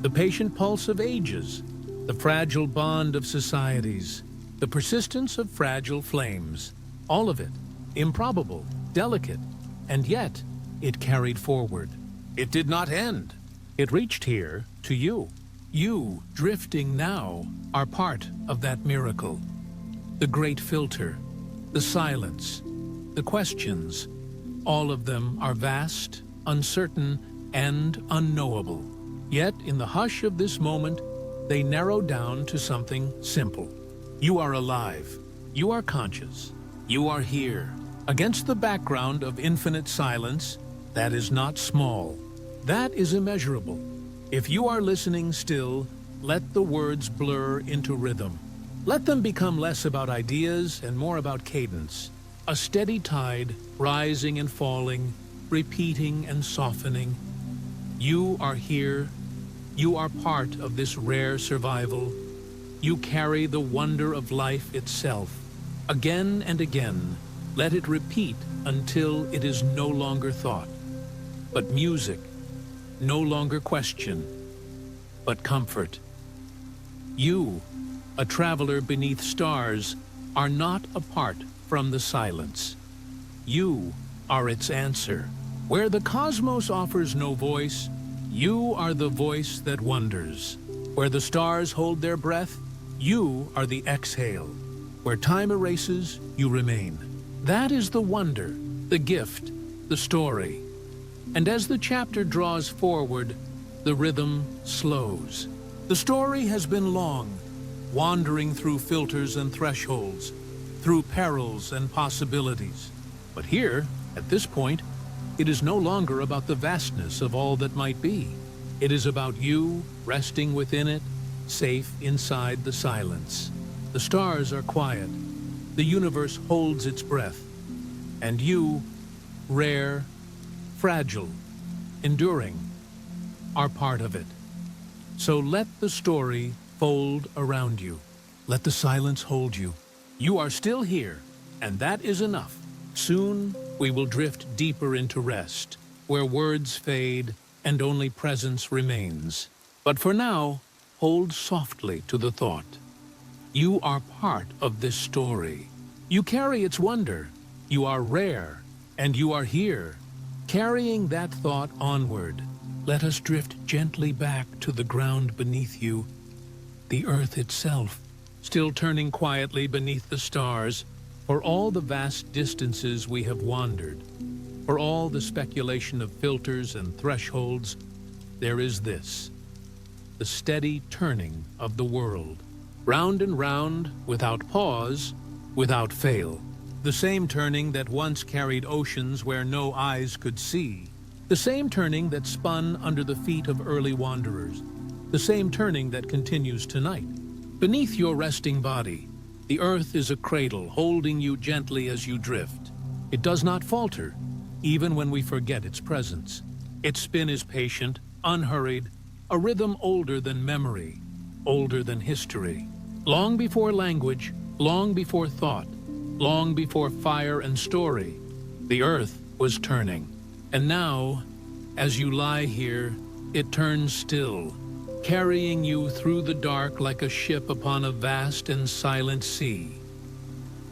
the patient pulse of ages, the fragile bond of societies, the persistence of fragile flames, all of it, improbable, delicate, and yet it carried forward. It did not end. It reached here to you. You, drifting now, are part of that miracle. The great filter, the silence, the questions, all of them are vast, uncertain, and unknowable. Yet, in the hush of this moment, they narrow down to something simple. You are alive. You are conscious. You are here. Against the background of infinite silence, that is not small. That is immeasurable. If you are listening still, let the words blur into rhythm. Let them become less about ideas and more about cadence. A steady tide, rising and falling, repeating and softening. You are here. You are part of this rare survival. You carry the wonder of life itself. Again and again, let it repeat until it is no longer thought, but music, no longer question, but comfort. You, a traveler beneath stars, are not apart from the silence. You are its answer. Where the cosmos offers no voice, you are the voice that wonders. Where the stars hold their breath, you are the exhale. Where time erases, you remain. That is the wonder, the gift, the story. And as the chapter draws forward, the rhythm slows. The story has been long, wandering through filters and thresholds, through perils and possibilities. But here, at this point, it is no longer about the vastness of all that might be. It is about you resting within it, safe inside the silence. The stars are quiet. The universe holds its breath. And you, rare, fragile, enduring, are part of it. So let the story fold around you. Let the silence hold you. You are still here, and that is enough. Soon we will drift deeper into rest, where words fade and only presence remains. But for now, hold softly to the thought. You are part of this story. You carry its wonder. You are rare, and you are here. Carrying that thought onward, let us drift gently back to the ground beneath you, the earth itself, still turning quietly beneath the stars. For all the vast distances we have wandered, for all the speculation of filters and thresholds, there is this, the steady turning of the world. Round and round, without pause, without fail. The same turning that once carried oceans where no eyes could see. The same turning that spun under the feet of early wanderers. The same turning that continues tonight. Beneath your resting body, the earth is a cradle holding you gently as you drift. It does not falter, even when we forget its presence. Its spin is patient, unhurried, a rhythm older than memory, older than history. Long before language, long before thought, long before fire and story, the earth was turning. And now, as you lie here, it turns still, carrying you through the dark like a ship upon a vast and silent sea.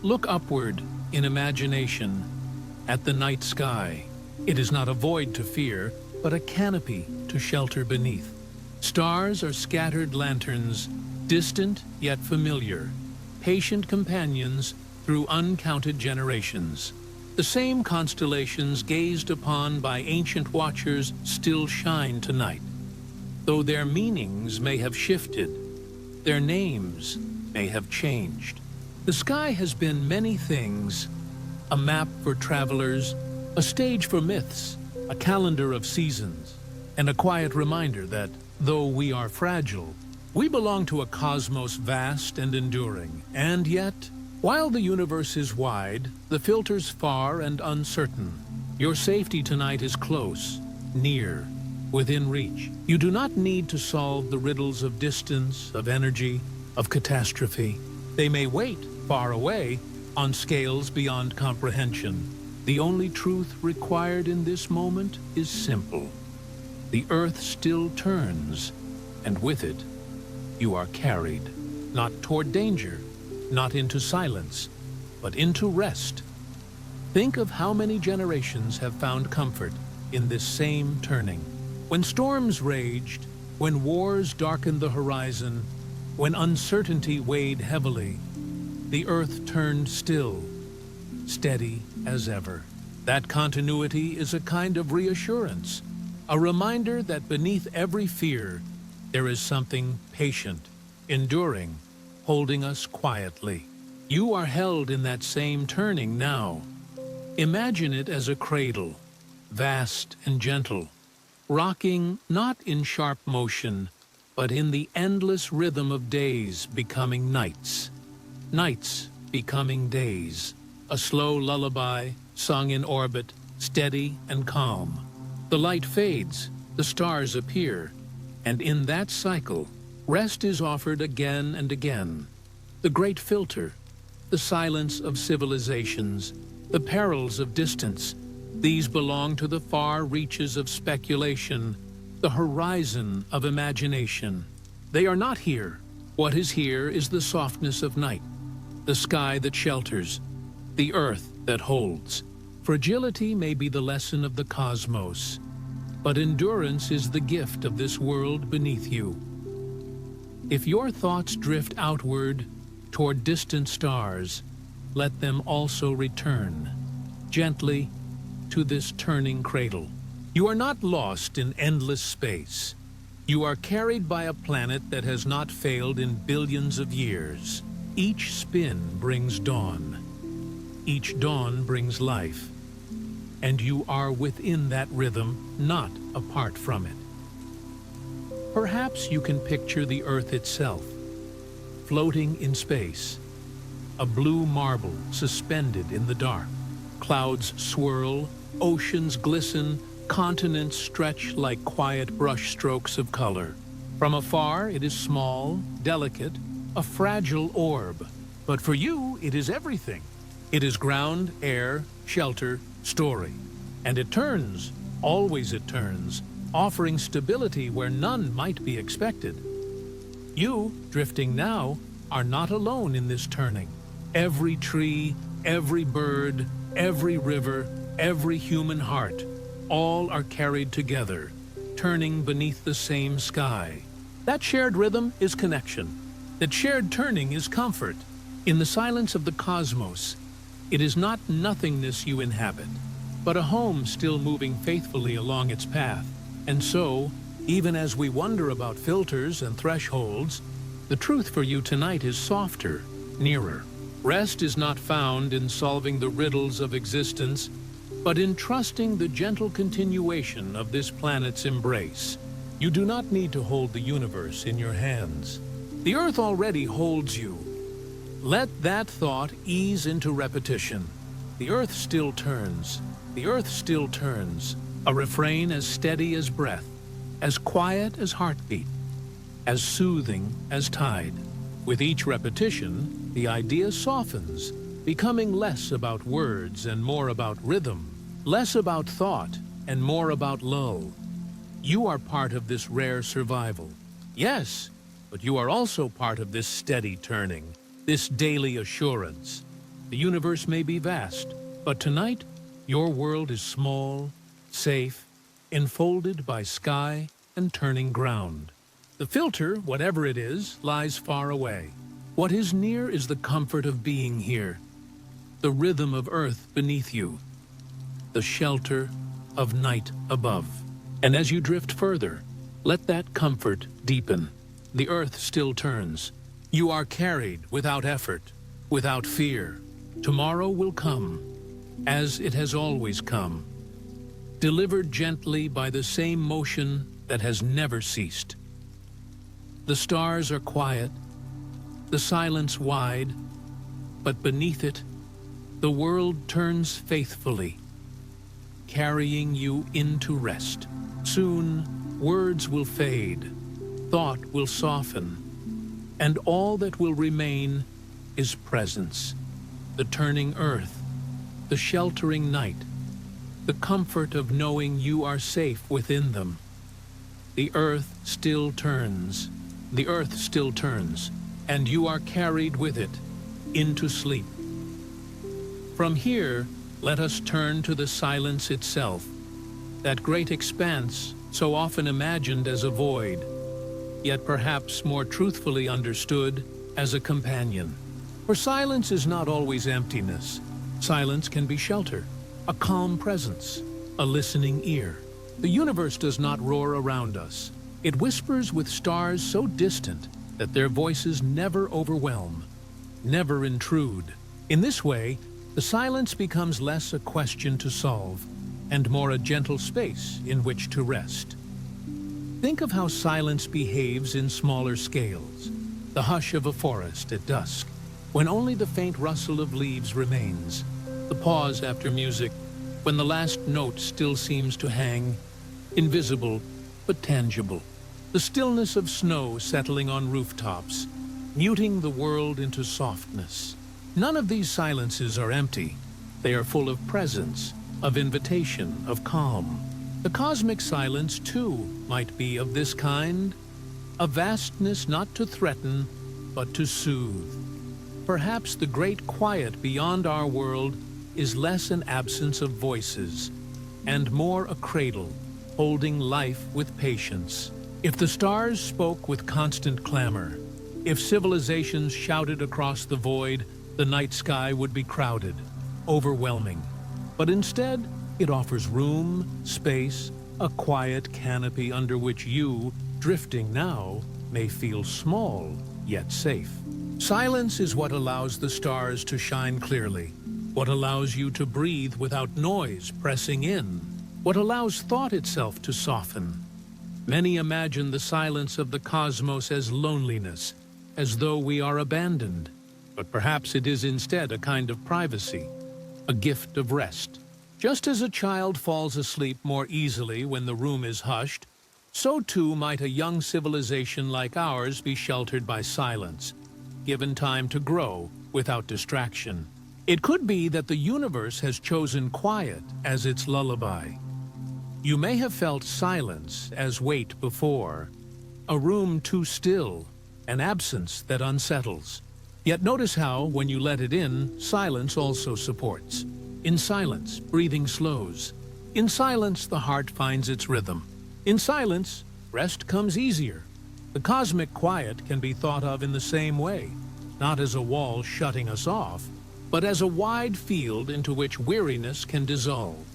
Look upward in imagination at the night sky. It is not a void to fear, but a canopy to shelter beneath. Stars are scattered lanterns, distant yet familiar, patient companions through uncounted generations. The same constellations gazed upon by ancient watchers still shine tonight. Though their meanings may have shifted, their names may have changed. The sky has been many things: a map for travelers, a stage for myths, a calendar of seasons, and a quiet reminder that, though we are fragile, we belong to a cosmos vast and enduring. And yet, while the universe is wide, the filters far and uncertain, your safety tonight is close, near, within reach. You do not need to solve the riddles of distance, of energy, of catastrophe. They may wait far away, on scales beyond comprehension. The only truth required in this moment is simple. The earth still turns, and with it, you are carried, not toward danger, not into silence, but into rest. Think of how many generations have found comfort in this same turning. When storms raged, when wars darkened the horizon, when uncertainty weighed heavily, the earth turned still, steady as ever. That continuity is a kind of reassurance, a reminder that beneath every fear, There is something patient, enduring, holding us quietly. You are held in that same turning now. Imagine it as a cradle, vast and gentle, rocking not in sharp motion, but in the endless rhythm of days becoming nights, nights becoming days, a slow lullaby sung in orbit, steady and calm. The light fades, the stars appear, and in that cycle, rest is offered again and again. The great filter, the silence of civilizations, the perils of distance, these belong to the far reaches of speculation, the horizon of imagination. They are not here. What is here is the softness of night, the sky that shelters, the earth that holds. Fragility may be the lesson of the cosmos, but endurance is the gift of this world beneath you. If your thoughts drift outward toward distant stars, let them also return, gently, to this turning cradle. You are not lost in endless space. You are carried by a planet that has not failed in billions of years. Each spin brings dawn. Each dawn brings life. And you are within that rhythm, not apart from it. Perhaps you can picture the Earth itself, floating in space, a blue marble suspended in the dark. Clouds swirl, oceans glisten, continents stretch like quiet brush strokes of color. From afar, it is small, delicate, a fragile orb. But for you, it is everything. It is ground, air, shelter, story. And it turns, always it turns, offering stability where none might be expected. You, drifting now, are not alone in this turning. Every tree, every bird, every river, every human heart, all are carried together, turning beneath the same sky. That shared rhythm is connection. That shared turning is comfort. In the silence of the cosmos, it is not nothingness you inhabit, but a home still moving faithfully along its path. And so, even as we wonder about filters and thresholds, the truth for you tonight is softer, nearer. Rest is not found in solving the riddles of existence, but in trusting the gentle continuation of this planet's embrace. You do not need to hold the universe in your hands. The Earth already holds you. Let that thought ease into repetition. The Earth still turns. The Earth still turns. A refrain as steady as breath, as quiet as heartbeat, as soothing as tide. With each repetition, the idea softens, becoming less about words and more about rhythm, less about thought and more about lull. You are part of this rare survival. Yes, but you are also part of this steady turning, this daily assurance. The universe may be vast, but tonight, your world is small, safe, enfolded by sky and turning ground. The filter, whatever it is, lies far away. What is near is the comfort of being here, the rhythm of earth beneath you, the shelter of night above. And as you drift further, let that comfort deepen. The earth still turns. You are carried without effort, without fear. Tomorrow will come, as it has always come, delivered gently by the same motion that has never ceased. The stars are quiet, the silence wide, but beneath it, the world turns faithfully, carrying you into rest. Soon, words will fade, thought will soften, and all that will remain is presence. The turning earth, the sheltering night, the comfort of knowing you are safe within them. The earth still turns, the earth still turns, and you are carried with it into sleep. From here, let us turn to the silence itself, that great expanse so often imagined as a void, yet perhaps more truthfully understood as a companion. For silence is not always emptiness. Silence can be shelter, a calm presence, a listening ear. The universe does not roar around us. It whispers with stars so distant that their voices never overwhelm, never intrude. In this way, the silence becomes less a question to solve and more a gentle space in which to rest. Think of how silence behaves in smaller scales. The hush of a forest at dusk, when only the faint rustle of leaves remains. The pause after music, when the last note still seems to hang, invisible but tangible. The stillness of snow settling on rooftops, muting the world into softness. None of these silences are empty. They are full of presence, of invitation, of calm. The cosmic silence, too, might be of this kind, a vastness not to threaten, but to soothe. Perhaps the great quiet beyond our world is less an absence of voices, and more a cradle, holding life with patience. If the stars spoke with constant clamor, if civilizations shouted across the void, the night sky would be crowded, overwhelming. But instead, it offers room, space, a quiet canopy under which you, drifting now, may feel small, yet safe. Silence is what allows the stars to shine clearly, what allows you to breathe without noise pressing in, what allows thought itself to soften. Many imagine the silence of the cosmos as loneliness, as though we are abandoned. But perhaps it is instead a kind of privacy, a gift of rest. Just as a child falls asleep more easily when the room is hushed, so too might a young civilization like ours be sheltered by silence, given time to grow without distraction. It could be that the universe has chosen quiet as its lullaby. You may have felt silence as weight before, a room too still, an absence that unsettles. Yet notice how, when you let it in, silence also supports. In silence, breathing slows. In silence, the heart finds its rhythm. In silence, rest comes easier. The cosmic quiet can be thought of in the same way, not as a wall shutting us off, but as a wide field into which weariness can dissolve.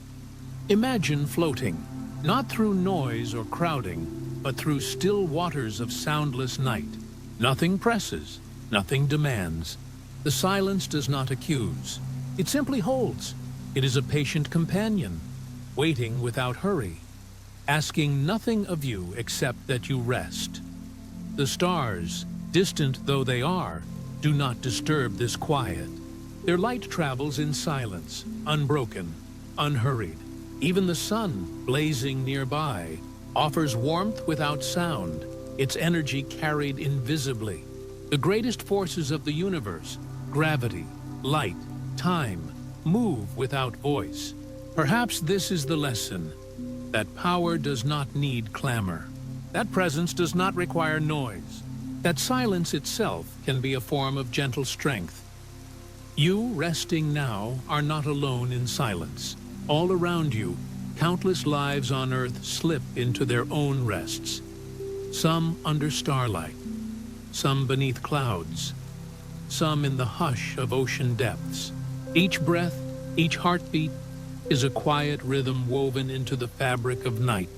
Imagine floating, not through noise or crowding, but through still waters of soundless night. Nothing presses, nothing demands. The silence does not accuse. It simply holds. It is a patient companion, waiting without hurry, asking nothing of you except that you rest. The stars, distant though they are, do not disturb this quiet. Their light travels in silence, unbroken, unhurried. Even the sun, blazing nearby, offers warmth without sound, its energy carried invisibly. The greatest forces of the universe, gravity, light, time, move without voice. Perhaps this is the lesson, that power does not need clamor, that presence does not require noise, that silence itself can be a form of gentle strength. You, resting now, are not alone in silence. All around you, countless lives on Earth slip into their own rests. Some under starlight, some beneath clouds, some in the hush of ocean depths. Each breath, each heartbeat, is a quiet rhythm woven into the fabric of night.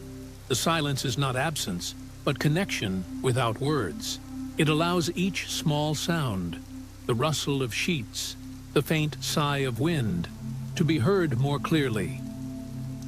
The silence is not absence, but connection without words. It allows each small sound, the rustle of sheets, the faint sigh of wind, to be heard more clearly.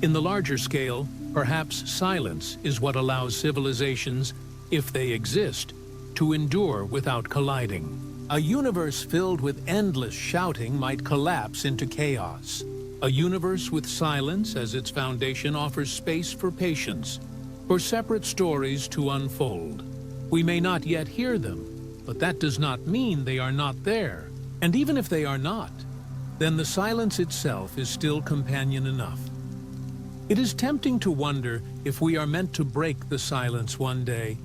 In the larger scale, perhaps silence is what allows civilizations, if they exist, to endure without colliding. A universe filled with endless shouting might collapse into chaos. A universe with silence as its foundation offers space for patience, for separate stories to unfold. We may not yet hear them, but that does not mean they are not there. And even if they are not, then the silence itself is still companion enough. It is tempting to wonder if we are meant to break the silence one day,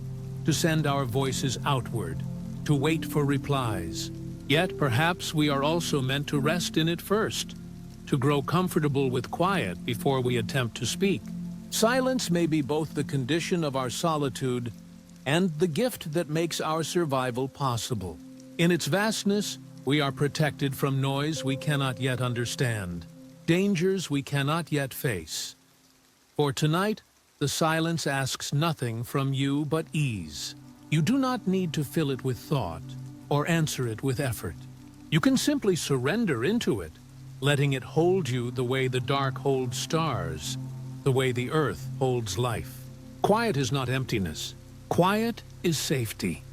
to send our voices outward, to wait for replies. Yet perhaps we are also meant to rest in it first, to grow comfortable with quiet before we attempt to speak. Silence may be both the condition of our solitude and the gift that makes our survival possible. In its vastness, we are protected from noise we cannot yet understand, dangers we cannot yet face. For tonight, The silence asks nothing from you but ease. You do not need to fill it with thought or answer it with effort. You can simply surrender into it, letting it hold you the way the dark holds stars, the way the earth holds life. Quiet is not emptiness. Quiet is safety.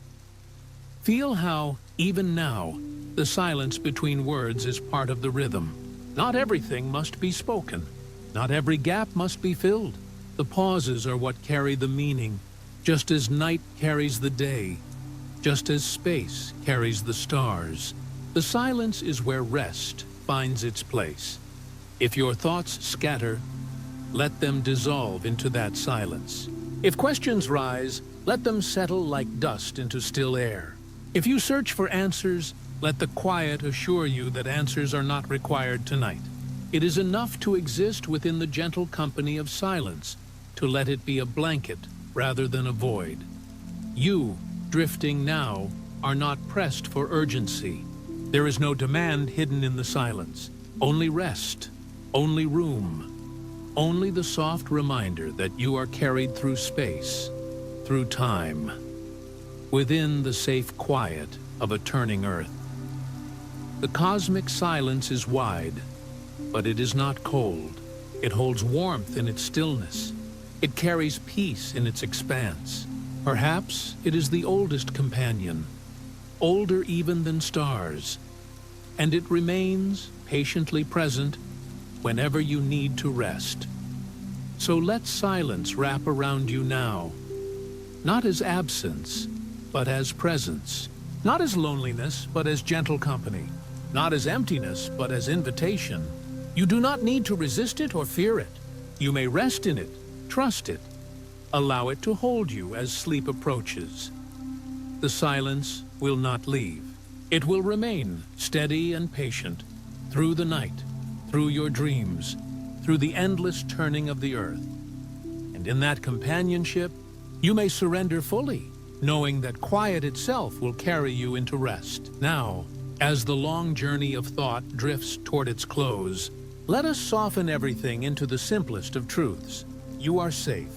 Feel how, even now, the silence between words is part of the rhythm. Not everything must be spoken. Not every gap must be filled. The pauses are what carry the meaning, just as night carries the day, just as space carries the stars. The silence is where rest finds its place. If your thoughts scatter, let them dissolve into that silence. If questions rise, let them settle like dust into still air. If you search for answers, let the quiet assure you that answers are not required tonight. It is enough to exist within the gentle company of silence, to let it be a blanket rather than a void. You, drifting now, are not pressed for urgency. There is no demand hidden in the silence. Only rest, only room, only the soft reminder that you are carried through space, through time, within the safe quiet of a turning earth. The cosmic silence is wide, but it is not cold. It holds warmth in its stillness. It carries peace in its expanse. Perhaps it is the oldest companion, older even than stars, and it remains patiently present whenever you need to rest. So let silence wrap around you now, not as absence, but as presence, not as loneliness, but as gentle company, not as emptiness, but as invitation. You do not need to resist it or fear it. You may rest in it, trust it, allow it to hold you as sleep approaches. The silence will not leave. It will remain steady and patient through the night, through your dreams, through the endless turning of the earth. And in that companionship, you may surrender fully, knowing that quiet itself will carry you into rest. Now, as the long journey of thought drifts toward its close, let us soften everything into the simplest of truths. You are safe.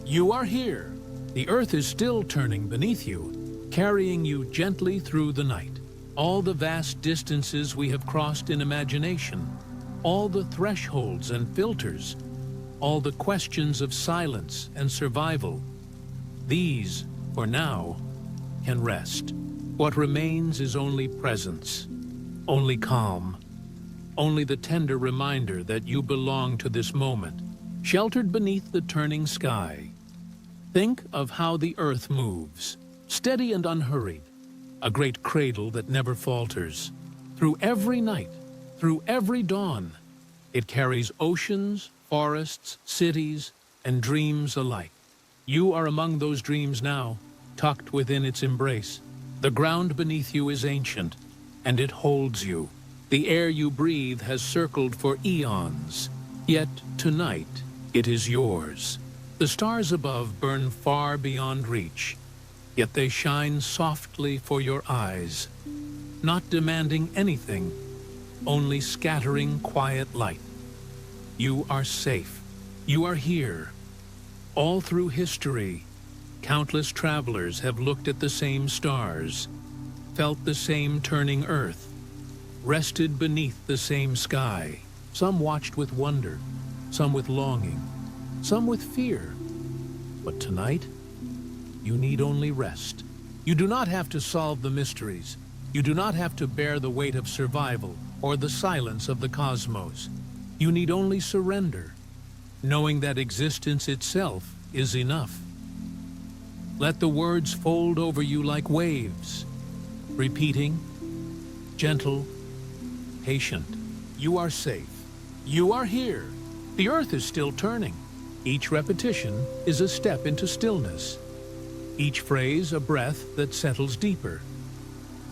You are here. The earth is still turning beneath you, carrying you gently through the night. All the vast distances we have crossed in imagination, all the thresholds and filters, all the questions of silence and survival, these, for now, can rest. What remains is only presence, only calm, only the tender reminder that you belong to this moment, sheltered beneath the turning sky. Think of how the earth moves, steady and unhurried, a great cradle that never falters. Through every night, through every dawn, it carries oceans, forests, cities, and dreams alike. You are among those dreams now, tucked within its embrace. The ground beneath you is ancient, and it holds you. The air you breathe has circled for eons, yet tonight it is yours. The stars above burn far beyond reach, yet they shine softly for your eyes, not demanding anything, only scattering quiet light. You are safe. You are here. All through history, countless travelers have looked at the same stars, felt the same turning earth, rested beneath the same sky. Some watched with wonder, some with longing, some with fear. But tonight, you need only rest. You do not have to solve the mysteries. You do not have to bear the weight of survival or the silence of the cosmos. You need only surrender, knowing that existence itself is enough. Let the words fold over you like waves, repeating, gentle, patient. You are safe. You are here. The earth is still turning. Each repetition is a step into stillness. Each phrase a breath that settles deeper.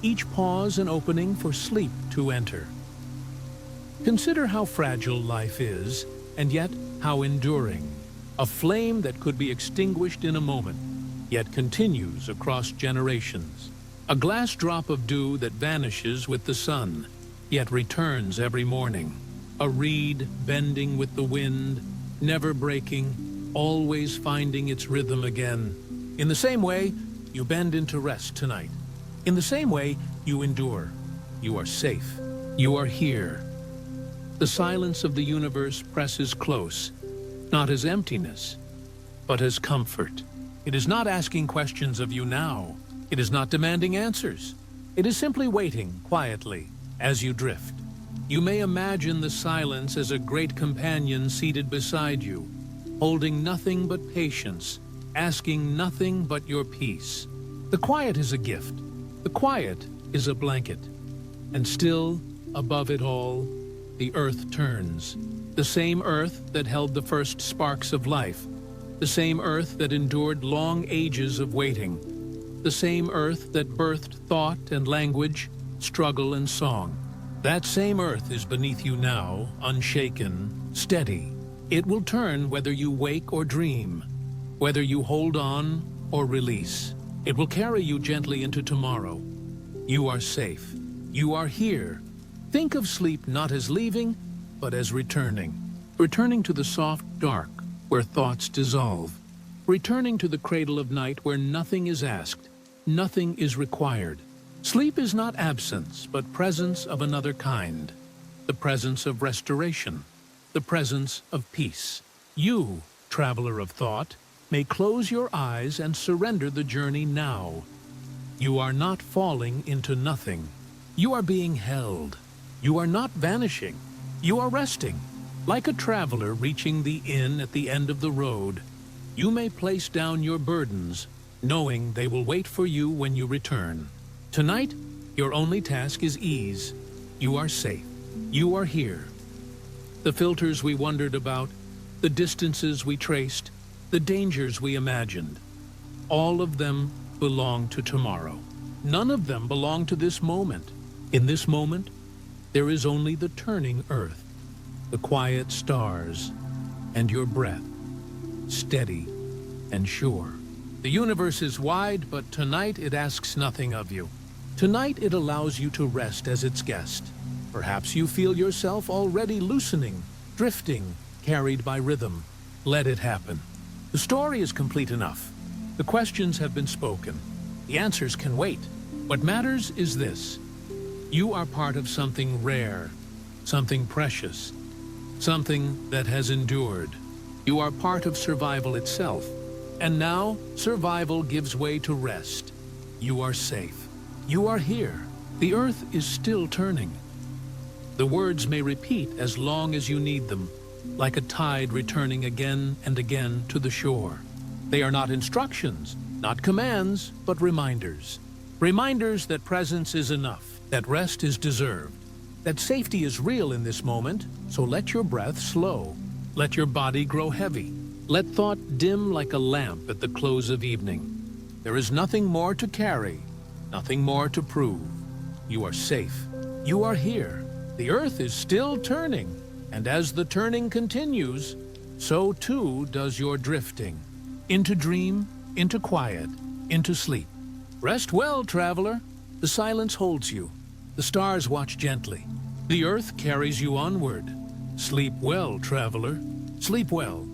Each pause an opening for sleep to enter. Consider how fragile life is, and yet how enduring. A flame that could be extinguished in a moment, yet continues across generations. A glass drop of dew that vanishes with the sun, yet returns every morning. A reed bending with the wind, never breaking, always finding its rhythm again. In the same way, you bend into rest tonight. In the same way, you endure. You are safe. You are here. The silence of the universe presses close, not as emptiness, but as comfort. It is not asking questions of you now. It is not demanding answers. It is simply waiting quietly as you drift. You may imagine the silence as a great companion seated beside you, holding nothing but patience, asking nothing but your peace. The quiet is a gift. The quiet is a blanket. And still, above it all, the earth turns. The same earth that held the first sparks of life. The same earth that endured long ages of waiting. The same earth that birthed thought and language, struggle and song. That same earth is beneath you now, unshaken, steady. It will turn whether you wake or dream, whether you hold on or release. It will carry you gently into tomorrow. You are safe. You are here. Think of sleep not as leaving, but as returning. Returning to the soft dark, where thoughts dissolve. Returning to the cradle of night where nothing is asked, nothing is required. Sleep is not absence, but presence of another kind. The presence of restoration. The presence of peace. You, traveler of thought, may close your eyes and surrender the journey now. You are not falling into nothing. You are being held. You are not vanishing. You are resting. Like a traveler reaching the inn at the end of the road, you may place down your burdens, knowing they will wait for you when you return. Tonight, your only task is ease. You are safe. You are here. The filters we wondered about, the distances we traced, the dangers we imagined, all of them belong to tomorrow. None of them belong to this moment. In this moment, there is only the turning earth, the quiet stars, and your breath, steady and sure. The universe is wide, but tonight it asks nothing of you. Tonight it allows you to rest as its guest. Perhaps you feel yourself already loosening, drifting, carried by rhythm. Let it happen. The story is complete enough. The questions have been spoken. The answers can wait. What matters is this. You are part of something rare, something precious, something that has endured. You are part of survival itself. And now, survival gives way to rest. You are safe. You are here. The earth is still turning. The words may repeat as long as you need them, like a tide returning again and again to the shore. They are not instructions, not commands, but reminders. Reminders that presence is enough, that rest is deserved, that safety is real in this moment, so let your breath slow. Let your body grow heavy. Let thought dim like a lamp at the close of evening. There is nothing more to carry, nothing more to prove. You are safe. You are here. The earth is still turning, and as the turning continues, so too does your drifting. Into dream, into quiet, into sleep. Rest well, traveler. The silence holds you. The stars watch gently. The earth carries you onward. Sleep well, traveler. Sleep well.